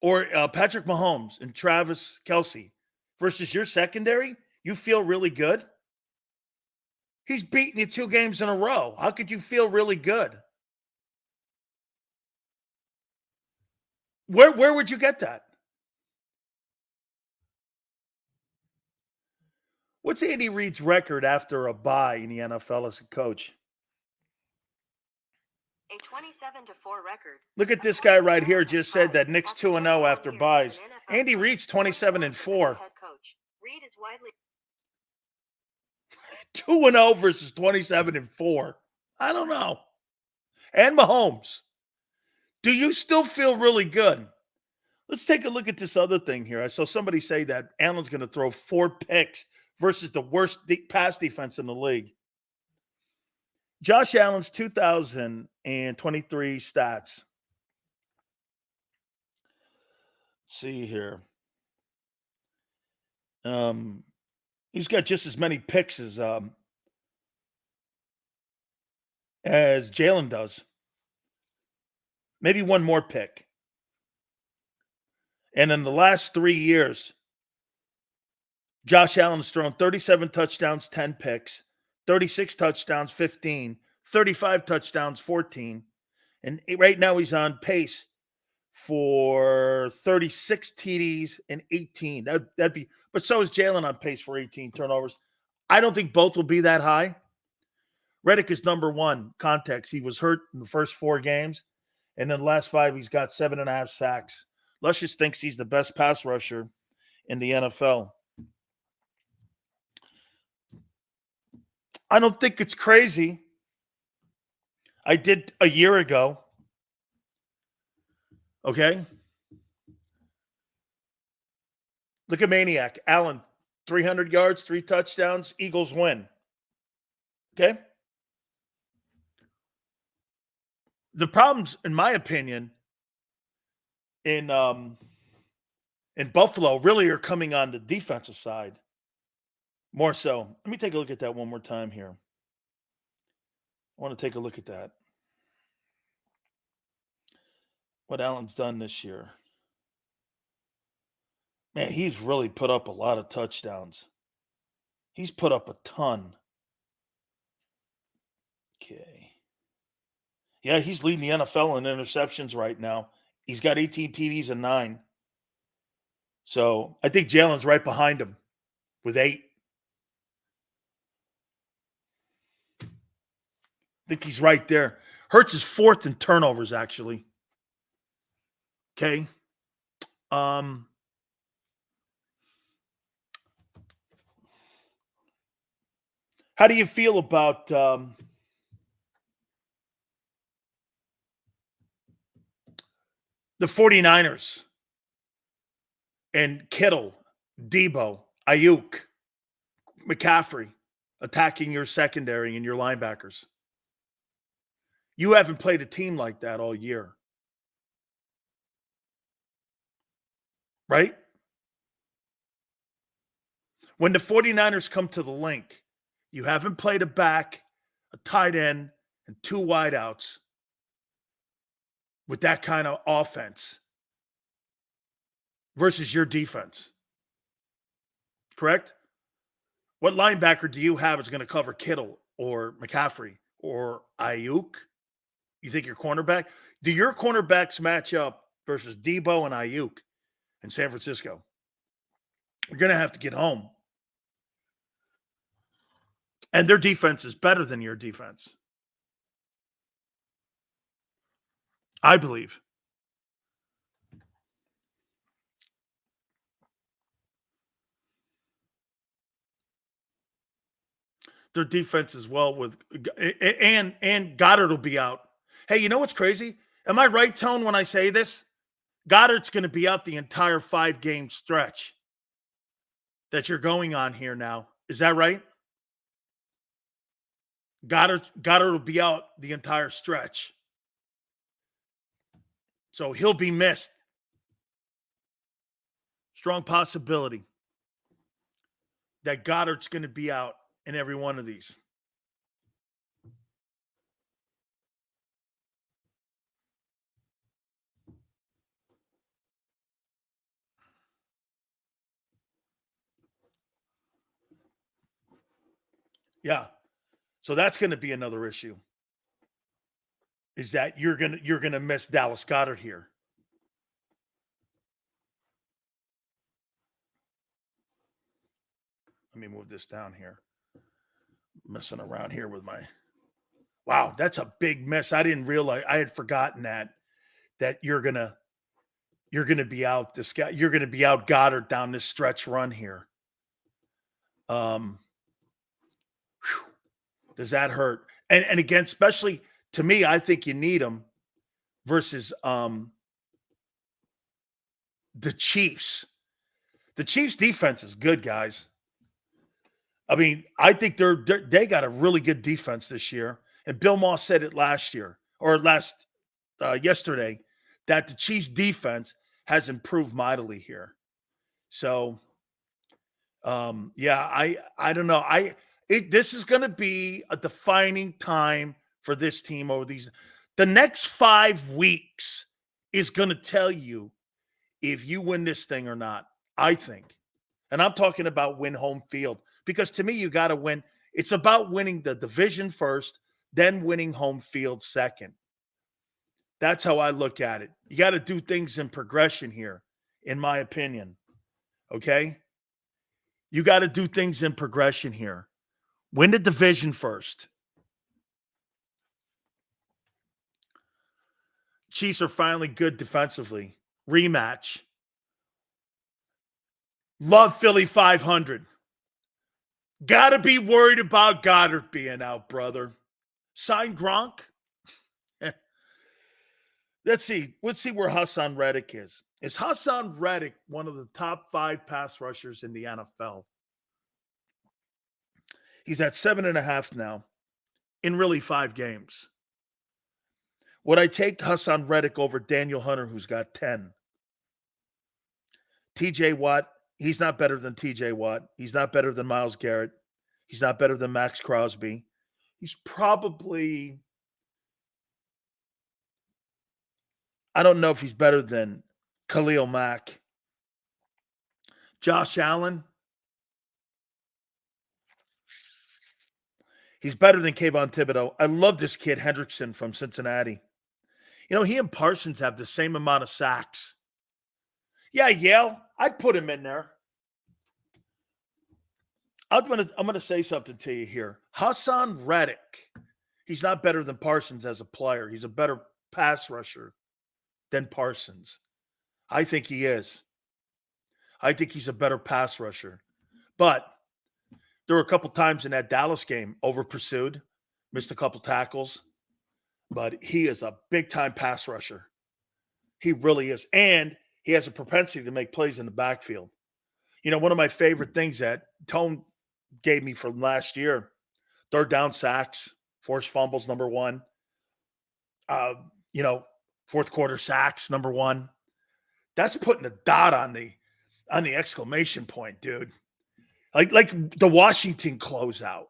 or Patrick Mahomes and Travis Kelce versus your secondary. You feel really good. He's beaten you 2 games in a row. How could you feel really good? Where would you get that? What's Andy Reid's record after a bye in the NFL as a coach? A 27-4 record. Look at this guy right here. Just said that Nick's 2-0 after buys. Andy Reid's 27-4. 2-0 versus 27-4. I don't know. And Mahomes. Do you still feel really good? Let's take a look at this other thing here. I saw somebody say that Allen's going to throw 4 picks versus the worst pass defense in the league. Josh Allen's 2023 stats. Let's see here. He's got just as many picks as Jalen does. Maybe one more pick. And in the last 3 years, Josh Allen's thrown 37 touchdowns, 10 picks, 36 touchdowns, 15, 35 touchdowns, 14. And right now he's on pace for 36 TDs and 18. That'd be, but so is Jalen on pace for 18 turnovers. I don't think both will be that high. Reddick is number 1. Context. He was hurt in the first 4 games. And in the last 5, he's got 7.5 sacks. Luscious thinks he's the best pass rusher in the NFL. I don't think it's crazy. I did a year ago. Okay? Look at Maniac. Allen, 300 yards, 3 touchdowns. Eagles win. Okay? The problems, in my opinion, in Buffalo really are coming on the defensive side more so. Let me take a look at that one more time here. I want to take a look at that. What Allen's done this year. Man, he's really put up a lot of touchdowns. He's put up a ton. Okay. Yeah, he's leading the NFL in interceptions right now. He's got 18 TDs and 9. So I think Jalen's right behind him with 8. I think he's right there. Hurts is 4th in turnovers, actually. Okay. How do you feel about the 49ers and Kittle, Debo, Ayuk, McCaffrey attacking your secondary and your linebackers? You haven't played a team like that all year. Right? When the 49ers come to the link, you haven't played a back, a tight end, and 2 wideouts with that kind of offense versus your defense. Correct? What linebacker do you have that's going to cover Kittle or McCaffrey or Ayuk? You think your cornerback? Do your cornerbacks match up versus Debo and Ayuk in San Francisco? You're going to have to get home. And their defense is better than your defense, I believe. Their defense as well with and Goddard will be out. Hey, you know what's crazy? Am I right, Tone, when I say this? Goddard's going to be out the entire 5-game stretch that you're going on here now. Is that right? Goddard will be out the entire stretch. So he'll be missed. Strong possibility that Goddard's going to be out in every one of these. Yeah. So that's going to be another issue. Is that you're going to miss Dallas Goedert here. Let me move this down here. Messing around here with my. Wow, that's a big miss. I didn't realize. I had forgotten that you're gonna be out this guy. You're gonna be out Goddard down this stretch run here. Does that hurt? And again, especially to me, I think you need him versus the Chiefs. The Chiefs defense is good, guys. I mean, I think they got a really good defense this year. And Bill Moss said it yesterday, that the Chiefs defense has improved mightily here. So, I don't know. This is going to be a defining time for this team over the next 5 weeks is going to tell you if you win this thing or not, I think. And I'm talking about win home field, because to me, you got to win. It's about winning the division first, then winning home field second. That's how I look at it. You got to do things in progression here, in my opinion. Okay? You got to do things in progression here. Win the division first. Chiefs are finally good defensively. Rematch. Love Philly 500. Got to be worried about Goddard being out, brother. Sign Gronk. Let's see where Hassan Reddick is. Is Hassan Reddick one of the top 5 pass rushers in the NFL? He's at 7.5 now in really 5 games. Would I take Hassan Reddick over Daniel Hunter, who's got 10? TJ Watt, he's not better than TJ Watt. He's not better than Myles Garrett. He's not better than Max Crosby. He's probably, I don't know if he's better than Khalil Mack. Josh Allen, he's better than Kayvon Thibodeau. I love this kid, Hendrickson from Cincinnati. You know, he and Parsons have the same amount of sacks. Yeah, Yale, I'd put him in there. I'm gonna say something to you here. Hassan Reddick, he's not better than Parsons as a player. He's a better pass rusher than Parsons. I think he is. I think he's a better pass rusher. But there were a couple times in that Dallas game over pursued, missed a couple tackles. But he is a big-time pass rusher. He really is. And he has a propensity to make plays in the backfield. You know, one of my favorite things that Tone gave me from last year, third down sacks, forced fumbles, number one. Fourth quarter sacks, number one. That's putting a dot on the exclamation point, dude. Like the Washington closeout.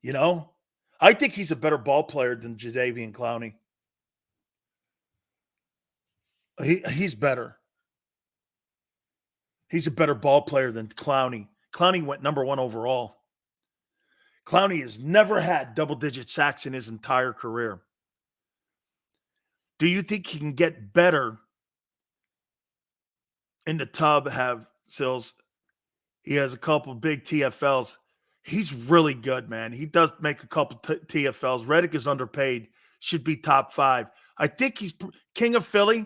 You know? I think he's a better ball player than Jadeveon Clowney. He's better. He's a better ball player than Clowney. Clowney went number one overall. Clowney has never had double-digit sacks in his entire career. Do you think he can get better in the tub? He has a couple big TFLs. He's really good, man. He does make a couple TFLs. Reddick is underpaid. Should be top 5. I think he's king of Philly.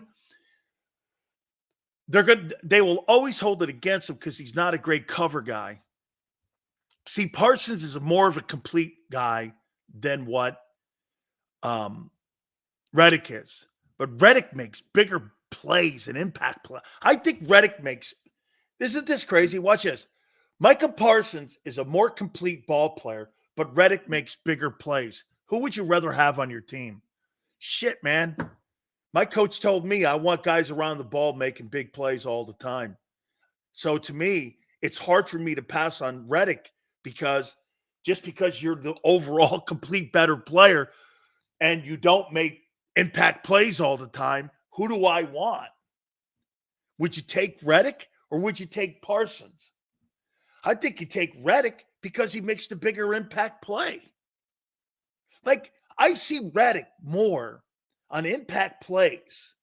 They're good. They will always hold it against him because he's not a great cover guy. See, Parsons is more of a complete guy than what Reddick is. But Reddick makes bigger plays and impact play. I think Reddick makes – isn't this crazy? Watch this. Micah Parsons is a more complete ball player, but Reddick makes bigger plays. Who would you rather have on your team? Shit, man. My coach told me I want guys around the ball making big plays all the time. So to me, it's hard for me to pass on Reddick because you're the overall complete better player and you don't make impact plays all the time, who do I want? Would you take Reddick or would you take Parsons? I think you take Reddick because he makes the bigger impact play. Like, I see Reddick more on impact plays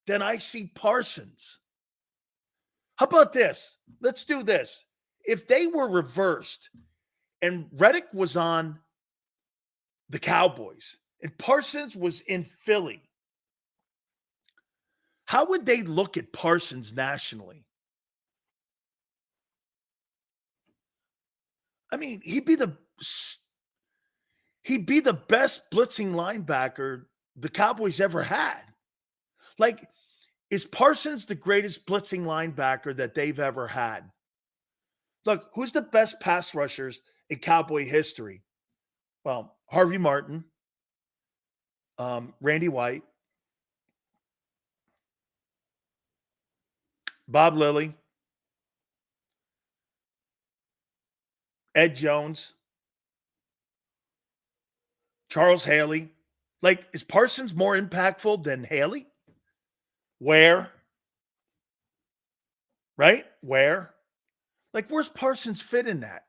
than I see Parsons. How about this? Let's do this. If they were reversed and Reddick was on the Cowboys and Parsons was in Philly, how would they look at Parsons nationally? I mean, he'd be the best blitzing linebacker the Cowboys ever had. Like, is Parsons the greatest blitzing linebacker that they've ever had? Look, who's the best pass rushers in Cowboy history? Well, Harvey Martin, Randy White, Bob Lilly, Ed Jones, Charles Haley. Like, is Parsons more impactful than Haley? Where? Right? Where? Like, where's Parsons fit in that?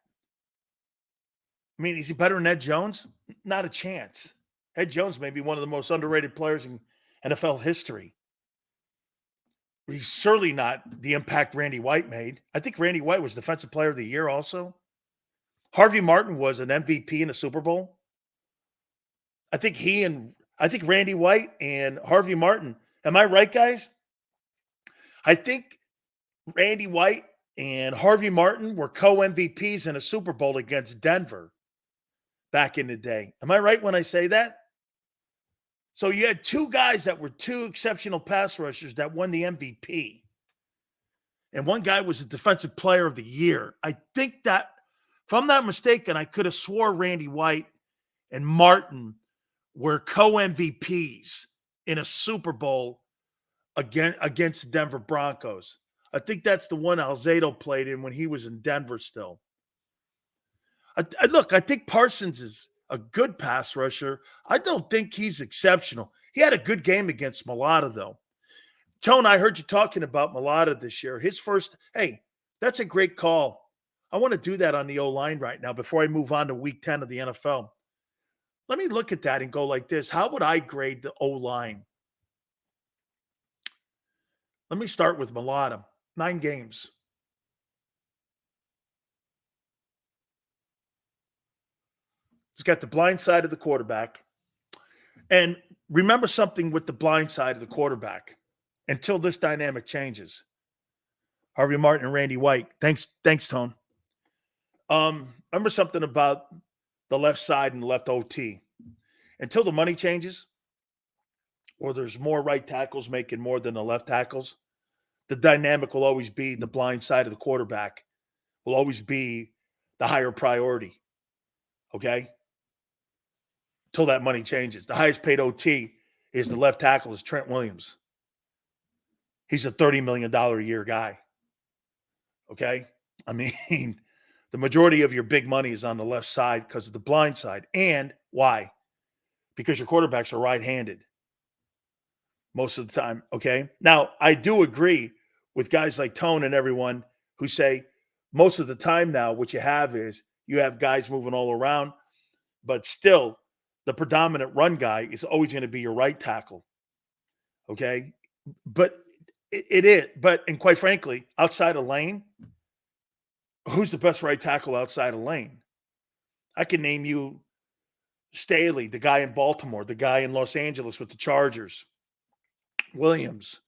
I mean, is he better than Ed Jones? Not a chance. Ed Jones may be one of the most underrated players in NFL history. He's certainly not the impact Randy White made. I think Randy White was Defensive Player of the Year also. Harvey Martin was an MVP in a Super Bowl. I think Randy White and Harvey Martin. Am I right, guys? I think Randy White and Harvey Martin were co-MVPs in a Super Bowl against Denver back in the day. Am I right when I say that? So you had two guys that were two exceptional pass rushers that won the MVP. And one guy was a Defensive Player of the Year. I think that, if I'm not mistaken, I could have swore Randy White and Martin were co-MVPs in a Super Bowl against the Denver Broncos. I think that's the one Alzado played in when he was in Denver still. I think Parsons is a good pass rusher. I don't think he's exceptional. He had a good game against Mailata, though. Tone, I heard you talking about Mailata this year. His first, hey, that's a great call. I want to do that on the O-line right now before I move on to week 10 of the NFL. Let me look at that and go like this. How would I grade the O-line? Let me start with Mailata. 9 games. He's got the blind side of the quarterback. And remember something with the blind side of the quarterback until this dynamic changes. Harvey Martin and Randy White. Thanks, Tone. Remember something about the left side and the left OT. Until the money changes, or there's more right tackles making more than the left tackles, the dynamic will always be the blind side of the quarterback will always be the higher priority. Okay? Until that money changes. The highest paid OT is the left tackle is Trent Williams. He's a $30 million a year guy. Okay? I mean, the majority of your big money is on the left side because of the blind side. And why? Because your quarterbacks are right-handed most of the time, okay? Now, I do agree with guys like Tone and everyone who say most of the time now what you have is you have guys moving all around, but still the predominant run guy is always going to be your right tackle, okay? But it is. But, and quite frankly, outside of Lane, who's the best right tackle outside of Lane? I can name you Staley, the guy in Baltimore, the guy in Los Angeles with the Chargers, Williams.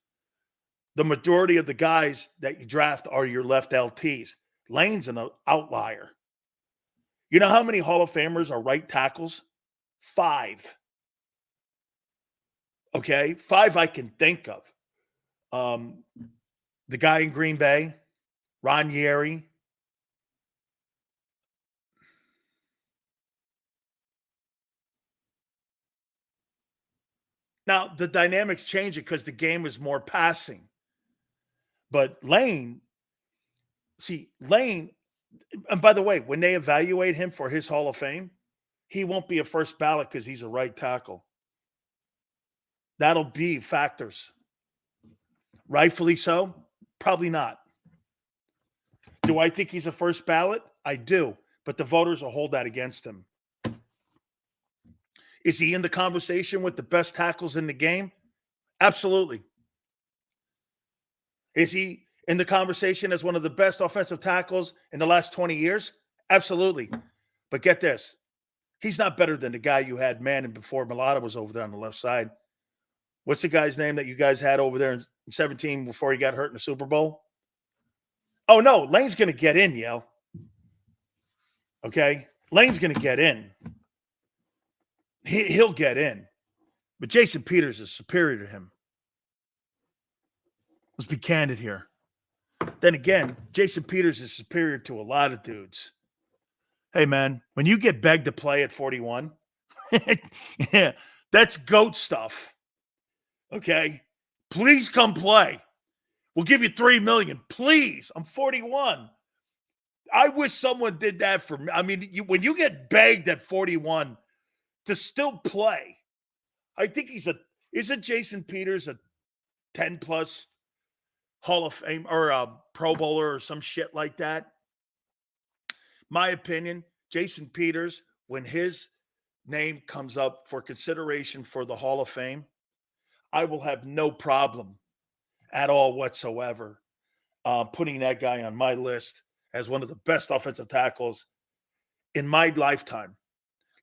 The majority of the guys that you draft are your left LTs. Lane's an outlier. You know how many Hall of Famers are right tackles? 5. Okay, 5 I can think of. The guy in Green Bay, Ron Yeri. Now, the dynamics change it because the game is more passing. But Lane, and by the way, when they evaluate him for his Hall of Fame, he won't be a first ballot because he's a right tackle. That'll be factors. Rightfully so? Probably not. Do I think he's a first ballot? I do. But the voters will hold that against him. Is he in the conversation with the best tackles in the game? Absolutely. Is he in the conversation as one of the best offensive tackles in the last 20 years? Absolutely. But get this. He's not better than the guy you had manning before Mailata was over there on the left side. What's the guy's name that you guys had over there in 17 before he got hurt in the Super Bowl? Oh, no. Lane's going to get in, yo. Okay? Lane's going to get in. He'll get in. But Jason Peters is superior to him. Let's be candid here. Then again, Jason Peters is superior to a lot of dudes. Hey, man, when you get begged to play at 41, yeah, that's GOAT stuff. Okay? Please come play. We'll give you $3 million. Please. I'm 41. I wish someone did that for me. I mean, when you get begged at 41 to still play, I think isn't Jason Peters a 10-plus Hall of Fame or a Pro Bowler or some shit like that? My opinion, Jason Peters, when his name comes up for consideration for the Hall of Fame, I will have no problem at all whatsoever putting that guy on my list as one of the best offensive tackles in my lifetime.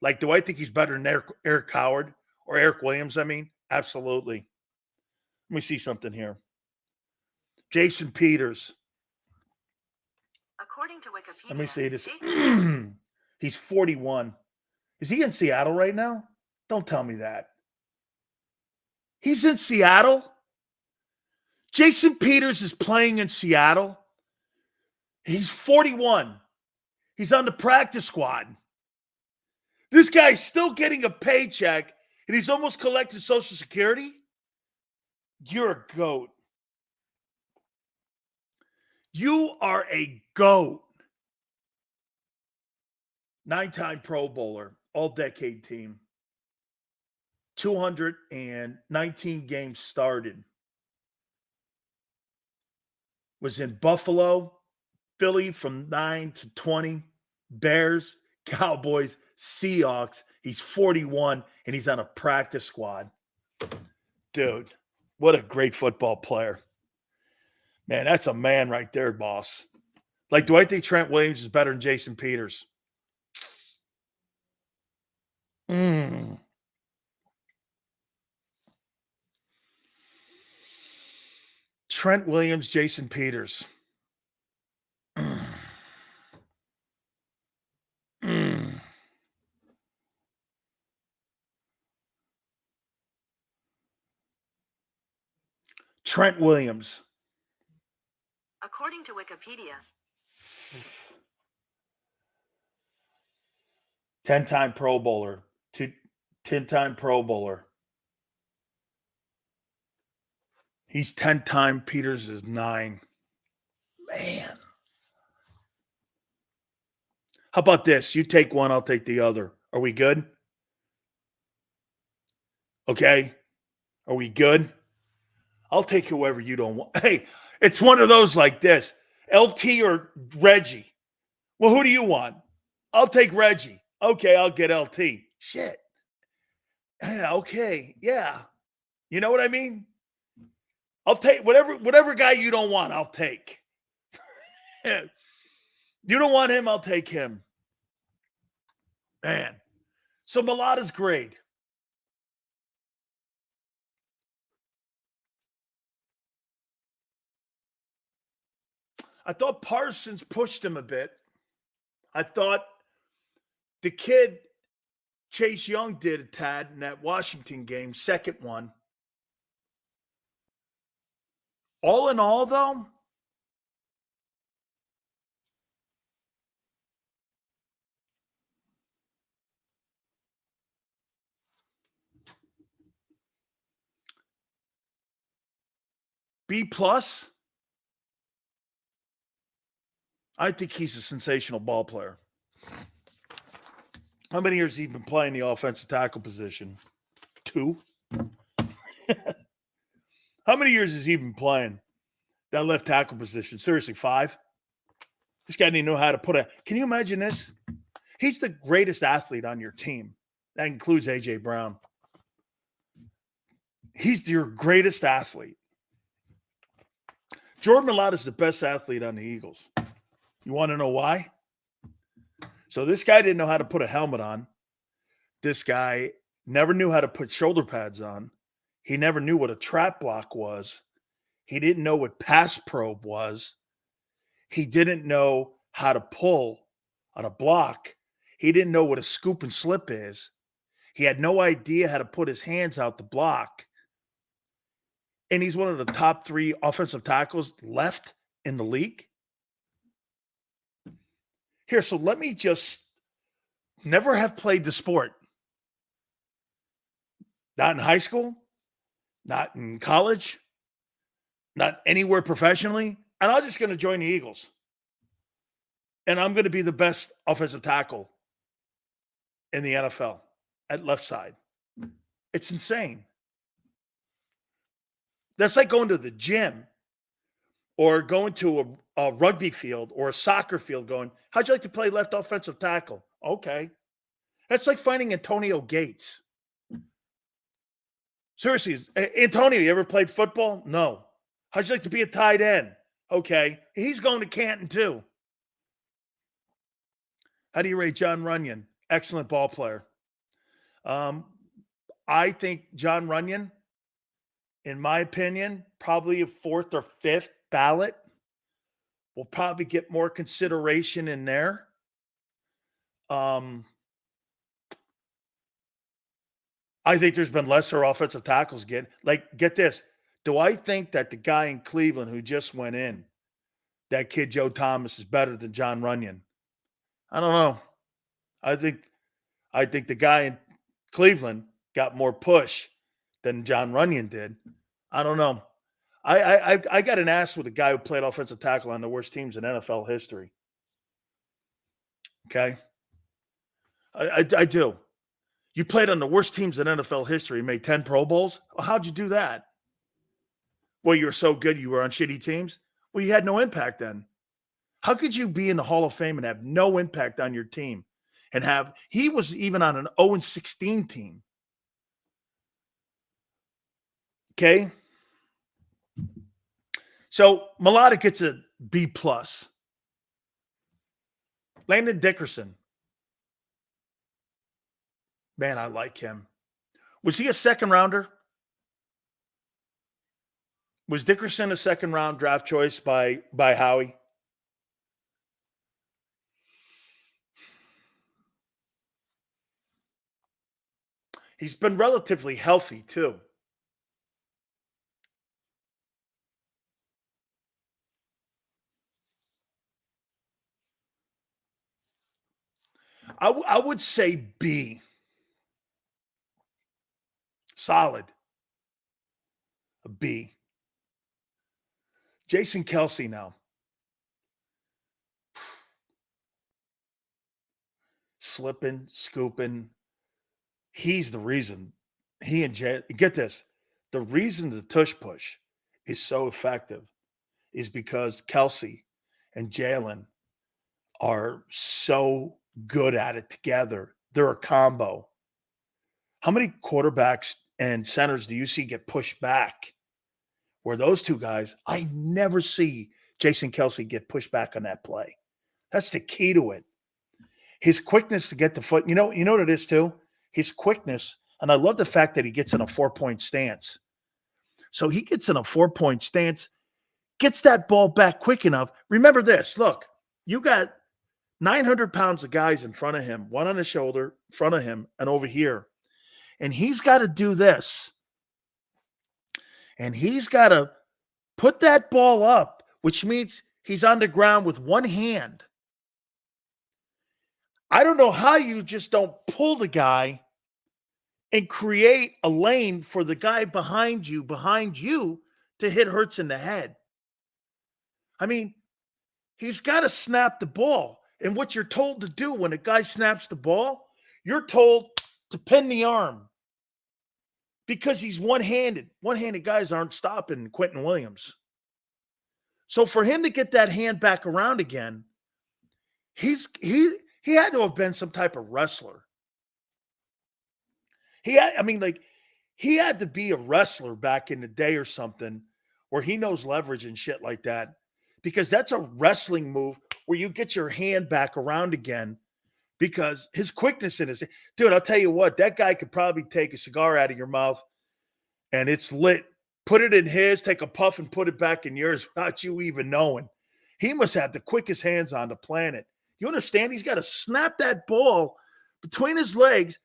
Like, do I think he's better than Eric Howard or Eric Williams? I mean, absolutely. Let me see something here. Jason Peters. According to Wikipedia, let me see this. He's 41. Is he in Seattle right now? Don't tell me that. He's in Seattle? Jason Peters is playing in Seattle? He's 41. He's on the practice squad. This guy's still getting a paycheck and he's almost collected Social Security, you're a GOAT. You are a GOAT. 9-time Pro Bowler, all-decade team. 219 games started. Was in Buffalo, Philly from 9 to 20, Bears, Cowboys, Seahawks. He's 41, and he's on a practice squad. Dude, what a great football player. Man, that's a man right there, boss. Like, do I think Trent Williams is better than Jason Peters? Trent Williams, Jason Peters. Trent Williams. According to Wikipedia, 10-time Pro Bowler. 10-time Pro Bowler. He's 10-time. Peters is 9. Man. How about this? You take one, I'll take the other. Are we good? Okay. Are we good? I'll take whoever you don't want. Hey, it's one of those like this. LT or Reggie? Well, who do you want? I'll take Reggie. Okay, I'll get LT. Shit. Yeah, okay. Yeah. You know what I mean? I'll take whatever guy you don't want, I'll take. You don't want him, I'll take him. Man. So Mailata's great. I thought Parsons pushed him a bit. I thought the kid, Chase Young, did a tad in that Washington game, second one. All in all, though, B+. I think he's a sensational ball player. How many years has he been playing the offensive tackle position? 2. How many years has he been playing that left tackle position? Seriously, 5? This guy didn't know how to put a – can you imagine this? He's the greatest athlete on your team. That includes A.J. Brown. He's your greatest athlete. Jordan Mailata is the best athlete on the Eagles. You want to know why? So this guy didn't know how to put a helmet on. This guy never knew how to put shoulder pads on. He never knew what a trap block was. He didn't know what pass probe was. He didn't know how to pull on a block. He didn't know what a scoop and slip is. He had no idea how to put his hands out the block. And he's one of the top 3 offensive tackles left in the league. Here, so let me just never have played the sport. Not in high school, not in college, not anywhere professionally. And I'm just going to join the Eagles. And I'm going to be the best offensive tackle in the NFL at left side. It's insane. That's like going to the gym or going to a rugby field or a soccer field going, how'd you like to play left offensive tackle? Okay. That's like finding Antonio Gates. Seriously, Antonio, you ever played football? No. How'd you like to be a tight end? Okay. He's going to Canton too. How do you rate John Runyon? Excellent ball player. I think John Runyon, in my opinion, probably a 4th or 5th ballot. Will probably get more consideration in there. I think there's been lesser offensive tackles get this. Do I think that the guy in Cleveland who just went in, that kid Joe Thomas, is better than John Runyon? I don't know. I think the guy in Cleveland got more push than John Runyon did. I don't know. I got an ass with a guy who played offensive tackle on the worst teams in NFL history. Okay? I do. You played on the worst teams in NFL history, made 10 Pro Bowls? Well, how'd you do that? Well, you were so good you were on shitty teams? Well, you had no impact then. How could you be in the Hall of Fame and have no impact on your team? He was even on an 0-16 team. Okay? So Mailata gets a B+. Landon Dickerson. Man, I like him. Was he a second rounder? Was Dickerson a second round draft choice by Howie? He's been relatively healthy too. I would say B. Solid. A B. Jason Kelce now. Slipping, scooping. He's the reason. He and Jay, get this. The reason the tush push is so effective is because Kelce and Jalen are so good at it together. They're a combo. How many quarterbacks and centers do you see get pushed back? Where those two guys, I never see Jason Kelce get pushed back on that play. That's the key to it. His quickness to get the foot. You know what it is too? His quickness, and I love the fact that he gets in a 4-point stance. So he gets in a 4-point stance, gets that ball back quick enough. Remember this. Look, you got 900 pounds of guys in front of him, one on his shoulder, in front of him, and over here. And he's got to do this. And he's got to put that ball up, which means he's on the ground with one hand. I don't know how you just don't pull the guy and create a lane for the guy behind you to hit Hurts in the head. I mean, he's got to snap the ball. And what you're told to do when a guy snaps the ball, you're told to pin the arm because he's one-handed. One-handed guys aren't stopping Quentin Williams. So for him to get that hand back around again, he had to have been some type of wrestler. He had to be a wrestler back in the day or something where he knows leverage and shit like that, because that's a wrestling move where you get your hand back around again because his quickness in his – dude, I'll tell you what, that guy could probably take a cigar out of your mouth and it's lit. Put it in his, take a puff and put it back in yours without you even knowing. He must have the quickest hands on the planet. You understand? He's got to snap that ball between his legs.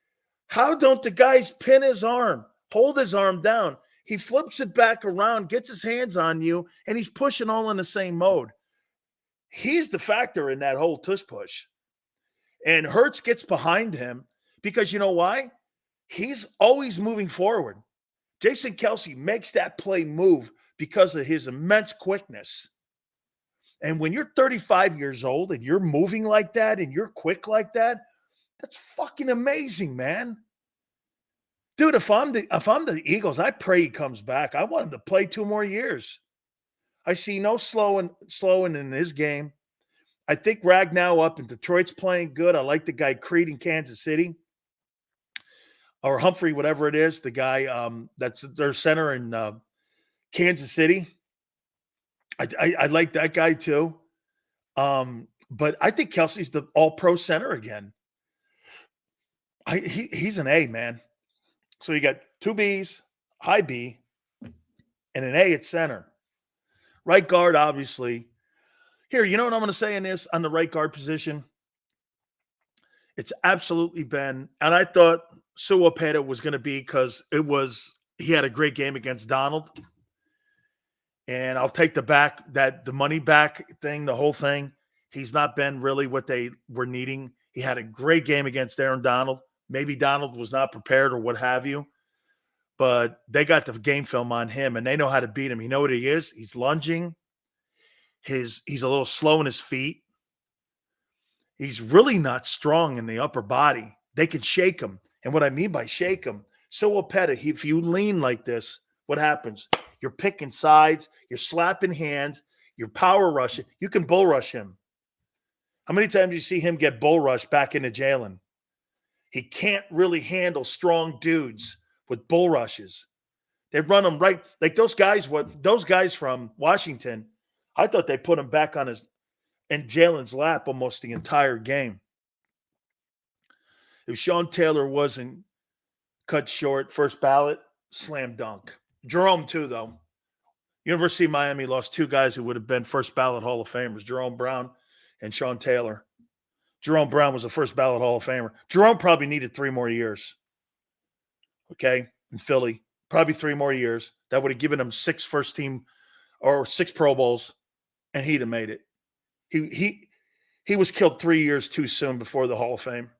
How don't the guys pin his arm, hold his arm down? He flips it back around, gets his hands on you, and he's pushing all in the same mode. He's the factor in that whole tush push. And Hurts gets behind him because you know why? He's always moving forward. Jason Kelce makes that play move because of his immense quickness. And when you're 35 years old and you're moving like that and you're quick like that, that's fucking amazing, man. Dude, if I'm the Eagles, I pray he comes back. I want him to play 2 more years. I see no slowing in his game. I think Ragnow up in Detroit's playing good. I like the guy Creed in Kansas City. Or Humphrey, whatever it is, the guy that's their center in Kansas City. I like that guy too. But I think Kelce's the all-pro center again. He's an A, man. So you got 2 Bs, high B, and an A at center. Right guard, obviously. Here, you know what I'm going to say in this on the right guard position? It's absolutely been, and I thought Suapeta was going to be because he had a great game against Donald. And I'll take the money back thing, the whole thing. He's not been really what they were needing. He had a great game against Aaron Donald. Maybe Donald was not prepared or what have you. But they got the game film on him, and they know how to beat him. You know what he is? He's lunging. He's a little slow in his feet. He's really not strong in the upper body. They can shake him. And what I mean by shake him, so will Pettit. If you lean like this, what happens? You're picking sides. You're slapping hands. You're power rushing. You can bull rush him. How many times do you see him get bull rushed back into Jalen? He can't really handle strong dudes with bull rushes. They run him right. Like those guys from Washington, I thought they put him back on in Jalen's lap almost the entire game. If Sean Taylor wasn't cut short, first ballot, slam dunk. Jerome too, though. University of Miami lost two guys who would have been first ballot Hall of Famers, Jerome Brown and Sean Taylor. Jerome Brown was a first ballot Hall of Famer. Jerome probably needed 3 more years. Okay, in Philly, probably 3 more years. That would have given him 6 first team or 6 Pro Bowls, and he'd have made it. He was killed 3 years too soon before the Hall of Fame.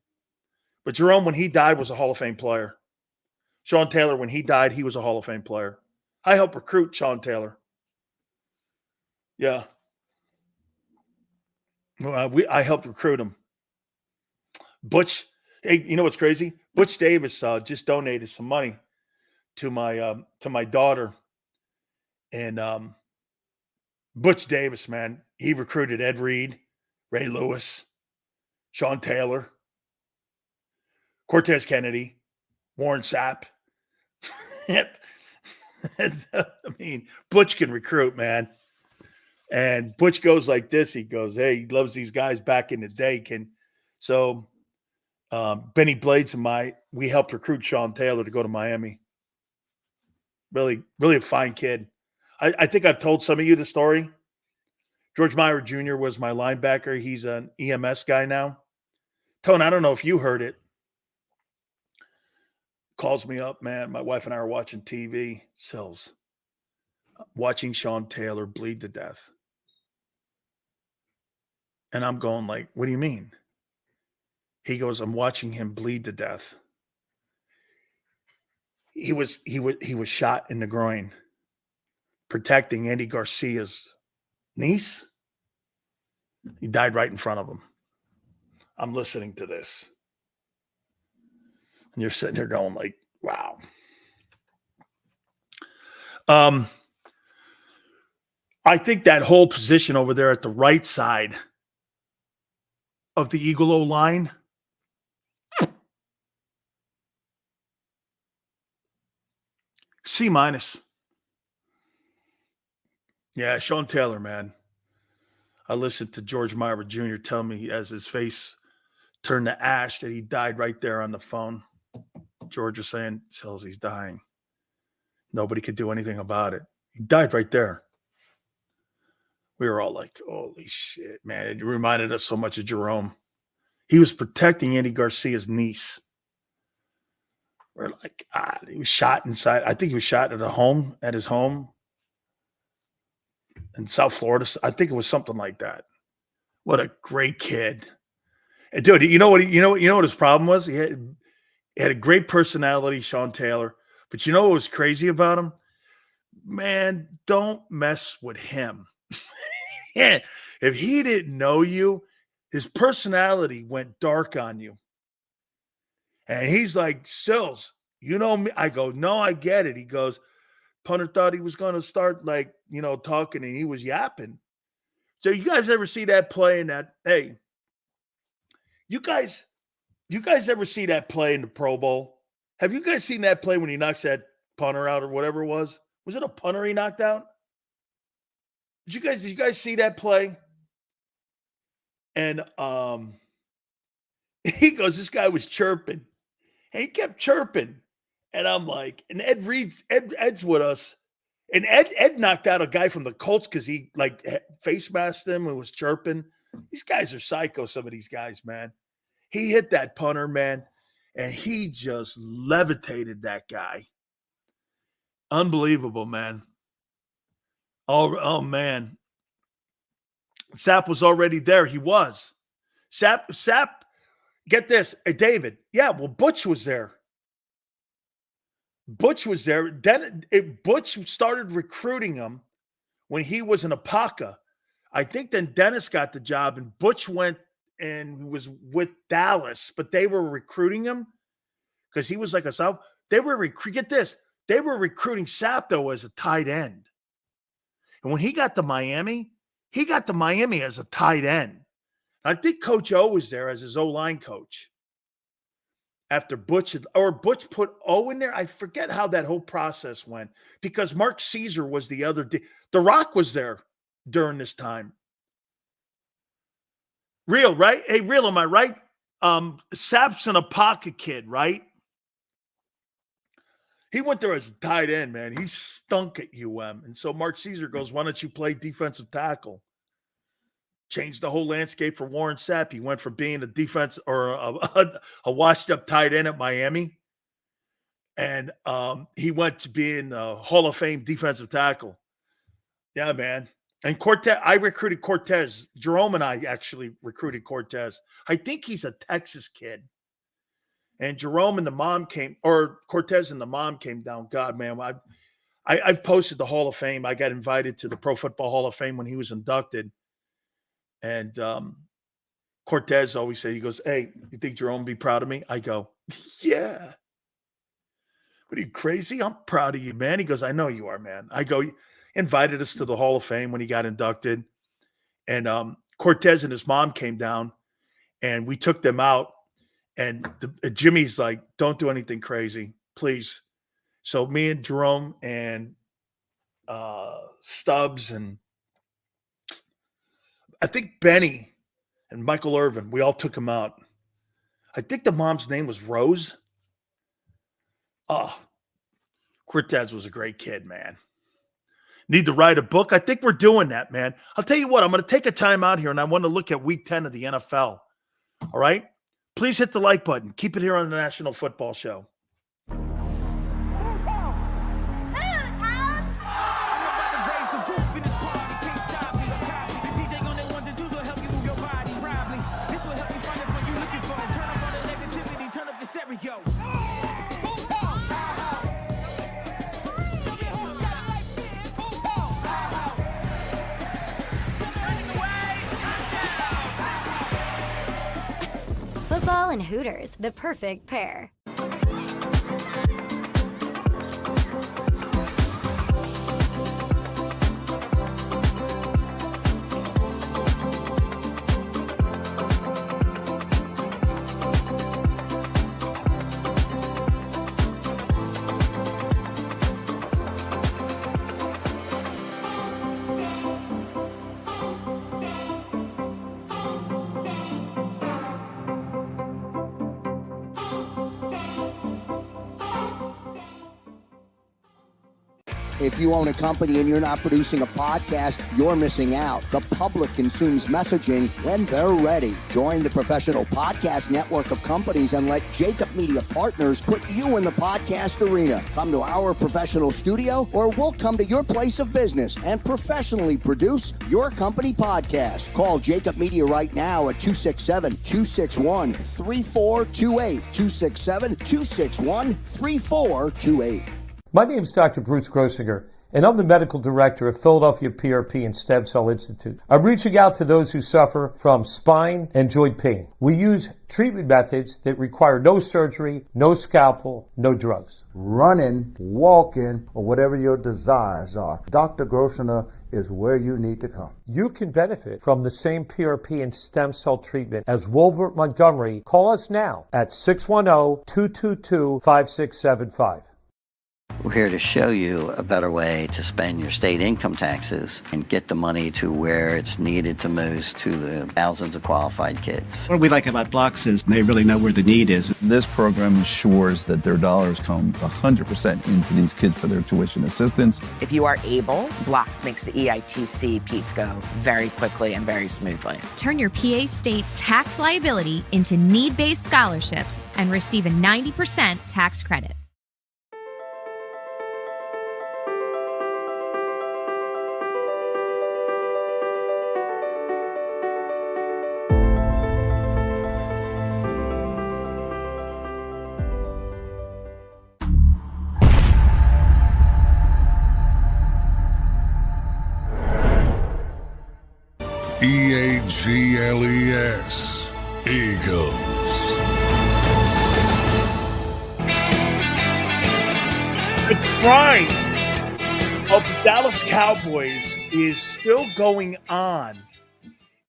But Jerome, when he died, was a Hall of Fame player. Sean Taylor, when he died, he was a Hall of Fame player. I helped recruit Sean Taylor. Yeah. I helped recruit him. Butch, hey, you know what's crazy? Butch Davis just donated some money to my daughter. And Butch Davis, man, he recruited Ed Reed, Ray Lewis, Sean Taylor, Cortez Kennedy, Warren Sapp. I mean, Butch can recruit, man. And Butch goes like this. He goes, hey, he loves these guys back in the day. Benny Blades and we helped recruit Sean Taylor to go to Miami. Really, really a fine kid. I think I've told some of you the story. George Meyer Jr. was my linebacker. He's an EMS guy now. Tone, I don't know if you heard it. Calls me up, man. My wife and I are watching TV. Sills. Watching Sean Taylor bleed to death. And I'm going like, what do you mean? He goes, I'm watching him bleed to death. He was shot in the groin, protecting Andy Garcia's niece. He died right in front of him. I'm listening to this. And you're sitting there going like, wow. I think that whole position over there at the right side of the Eagle O-line, C-. Yeah, Sean Taylor, man. I listened to George Meyer Jr. tell me as his face turned to ash that he died right there on the phone. George was saying, Sills, he's dying. Nobody could do anything about it. He died right there. We were all like, holy shit, man. It reminded us so much of Jerome. He was protecting Andy Garcia's niece. We're like, he was shot inside. I think he was shot at his home in South Florida. I think it was something like that. What a great kid. And dude, you know what his problem was? He had a great personality, Sean Taylor. But you know what was crazy about him? Man, don't mess with him. If he didn't know you, his personality went dark on you. And he's like, Sills, you know me? I go, no, I get it. He goes, punter thought he was going to start talking, and he was yapping. So you guys ever see that play in that? Hey, you guys ever see that play in the Pro Bowl? Have you guys seen that play when he knocks that punter out or whatever it was? Was it a punter he knocked out? Did you guys see that play? And he goes, this guy was chirping. And he kept chirping. And I'm like, and Ed's with us. And Ed knocked out a guy from the Colts because he face masked him and was chirping. These guys are psycho, some of these guys, man. He hit that punter, man, and he just levitated that guy. Unbelievable, man. Oh man. Sapp was already there. He was. Sapp get this, David. Yeah, well, Butch was there. Butch was there. Then Butch started recruiting him when he was in Apaka. I think then Dennis got the job, and Butch went and was with Dallas, but they were recruiting him because he was like a South. They were get this. They were recruiting Sapto as a tight end. And when he got to Miami as a tight end. I think Coach O was there as his O-line coach. After Butch put O in there. I forget how that whole process went because Mark Caesar was the other. The Rock was there during this time. Real, right? Hey, Real, am I right? Sap's a pocket kid, right? He went there as a tight end, man. He stunk at UM. And so Mark Caesar goes, why don't you play defensive tackle? Changed the whole landscape for Warren Sapp. He went from being a defense or a washed-up tight end at Miami, and he went to being a Hall of Fame defensive tackle. Yeah, man. And Cortez, I recruited Cortez. Jerome and I actually recruited Cortez. I think he's a Texas kid. And Jerome and the mom came, or Cortez and the mom came down. God, man, I've posted the Hall of Fame. I got invited to the Pro Football Hall of Fame when he was inducted. And Cortez always said, he goes, hey, you think Jerome would be proud of me? I go, yeah. What are you, crazy? I'm proud of you, man. He goes, I know you are, man. I go, he invited us to the Hall of Fame when he got inducted. And Cortez and his mom came down, and we took them out. And Jimmy's like, don't do anything crazy, please. So me and Jerome and Stubbs and I think Benny and Michael Irvin, we all took him out. I think the mom's name was Rose. Oh, Cortez was a great kid, man. Need to write a book? I think we're doing that, man. I'll tell you what, I'm going to take a time out here, and I want to look at week 10 of the NFL. All right? Please hit the like button. Keep it here on the National Football Show. Football and Hooters, the perfect pair. If you own a company and you're not producing a podcast, you're missing out. The public consumes messaging when they're ready. Join the professional podcast network of companies and let JAKIB Media Partners put you in the podcast arena. Come to our professional studio, or we'll come to your place of business and professionally produce your company podcast. Call JAKIB Media right now at 267-261-3428. 267-261-3428. My name is Dr. Bruce Grossinger, and I'm the medical director of Philadelphia PRP and Stem Cell Institute. I'm reaching out to those who suffer from spine and joint pain. We use treatment methods that require no surgery, no scalpel, no drugs. Running, walking, or whatever your desires are, Dr. Grossinger is where you need to come. You can benefit from the same PRP and stem cell treatment as Wilbert Montgomery. Call us now at 610-222-5675. We're here to show you a better way to spend your state income taxes and get the money to where it's needed to most to the thousands of qualified kids. What we like about Blocks is they really know where the need is. This program ensures that their dollars come 100% into these kids for their tuition assistance. If you are able, Blocks makes the EITC piece go very quickly and very smoothly. Turn your PA state tax liability into need-based scholarships and receive a 90% tax credit. Eagles. Eagles. The crime of the Dallas Cowboys is still going on.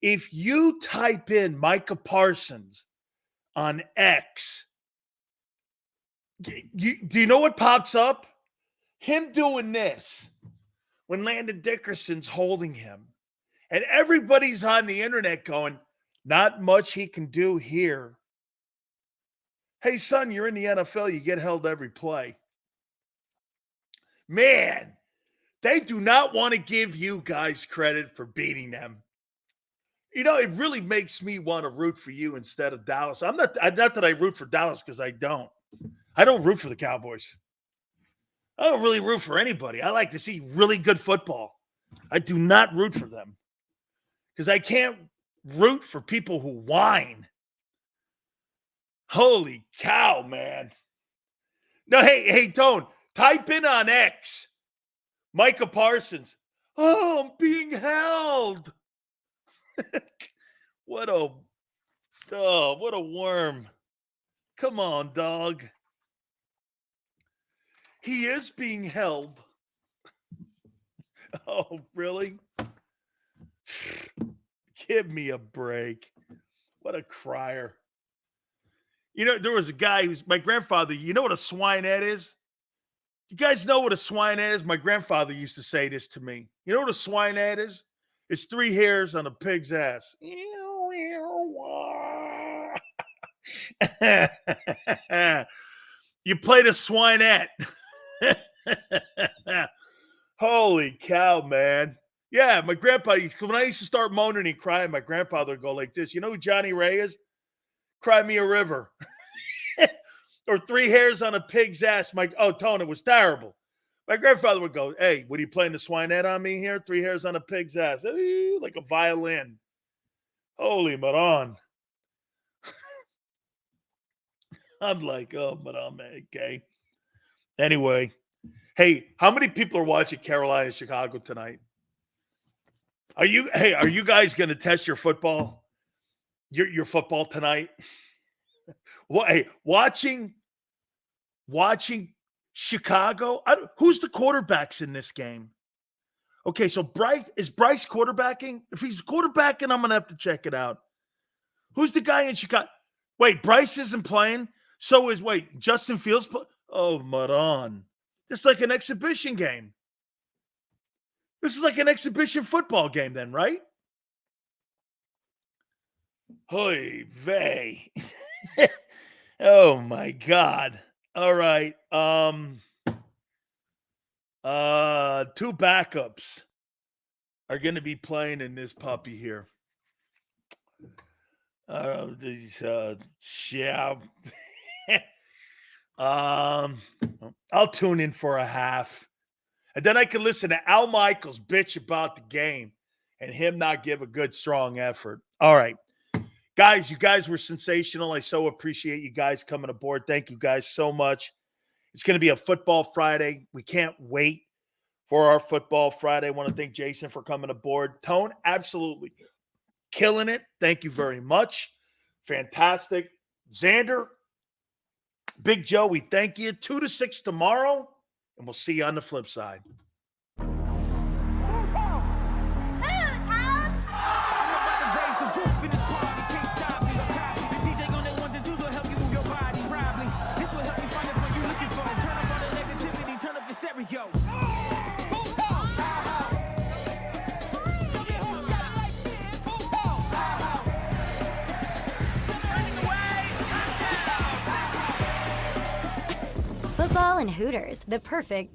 If you type in Micah Parsons on X, do you know what pops up? Him doing this when Landon Dickerson's holding him. And everybody's on the internet going, not much he can do here. Hey, son, you're in the NFL. You get held every play. Man, they do not want to give you guys credit for beating them. You know, it really makes me want to root for you instead of Dallas. Not that I root for Dallas, because I don't. I don't root for the Cowboys. I don't really root for anybody. I like to see really good football. I do not root for them because I can't root for people who whine. Holy cow, man. No, hey, Tone, type in on X, Micah Parsons. Oh, I'm being held. What a worm. Come on, dog. He is being held. Oh, really? Give me a break. What a crier. You know, there was a guy who's my grandfather. You know what a swineherd is? You guys know what a swineherd is? My grandfather used to say this to me. You know what a swineherd is? It's 3 hairs on a pig's ass. You played a swinette. Holy cow, man. Yeah, my grandpa, when I used to start moaning and crying, my grandfather would go like this. You know who Johnny Ray is? Cry me a river. Or 3 hairs on a pig's ass. Tone, it was terrible. My grandfather would go, hey, what are you playing the swinette on me here? 3 hairs on a pig's ass. Like a violin. Holy Maran. I'm like, oh, Maran, okay. Anyway, hey, how many people are watching Carolina, Chicago tonight? Are you guys going to test your football? Your football tonight? Well, hey, watching Chicago. Who's the quarterbacks in this game? Okay, so is Bryce quarterbacking? If he's quarterbacking, I'm gonna have to check it out. Who's the guy in Chicago? Wait, Bryce isn't playing. So is Justin Fields? Oh, Maran. It's like an exhibition game. This is like an exhibition football game, then, right? Hoy vey. Oh my God. All right. 2 backups are going to be playing in this puppy here. I'll tune in for a half. And then I can listen to Al Michaels bitch about the game and him not give a good, strong effort. All right. Guys, you guys were sensational. I so appreciate you guys coming aboard. Thank you guys so much. It's going to be a football Friday. We can't wait for our football Friday. I want to thank Jason for coming aboard. Tone, absolutely killing it. Thank you very much. Fantastic. Xander, Big Joe, we thank you. 2 to 6 tomorrow, and we'll see you on the flip side. Football and Hooters, the perfect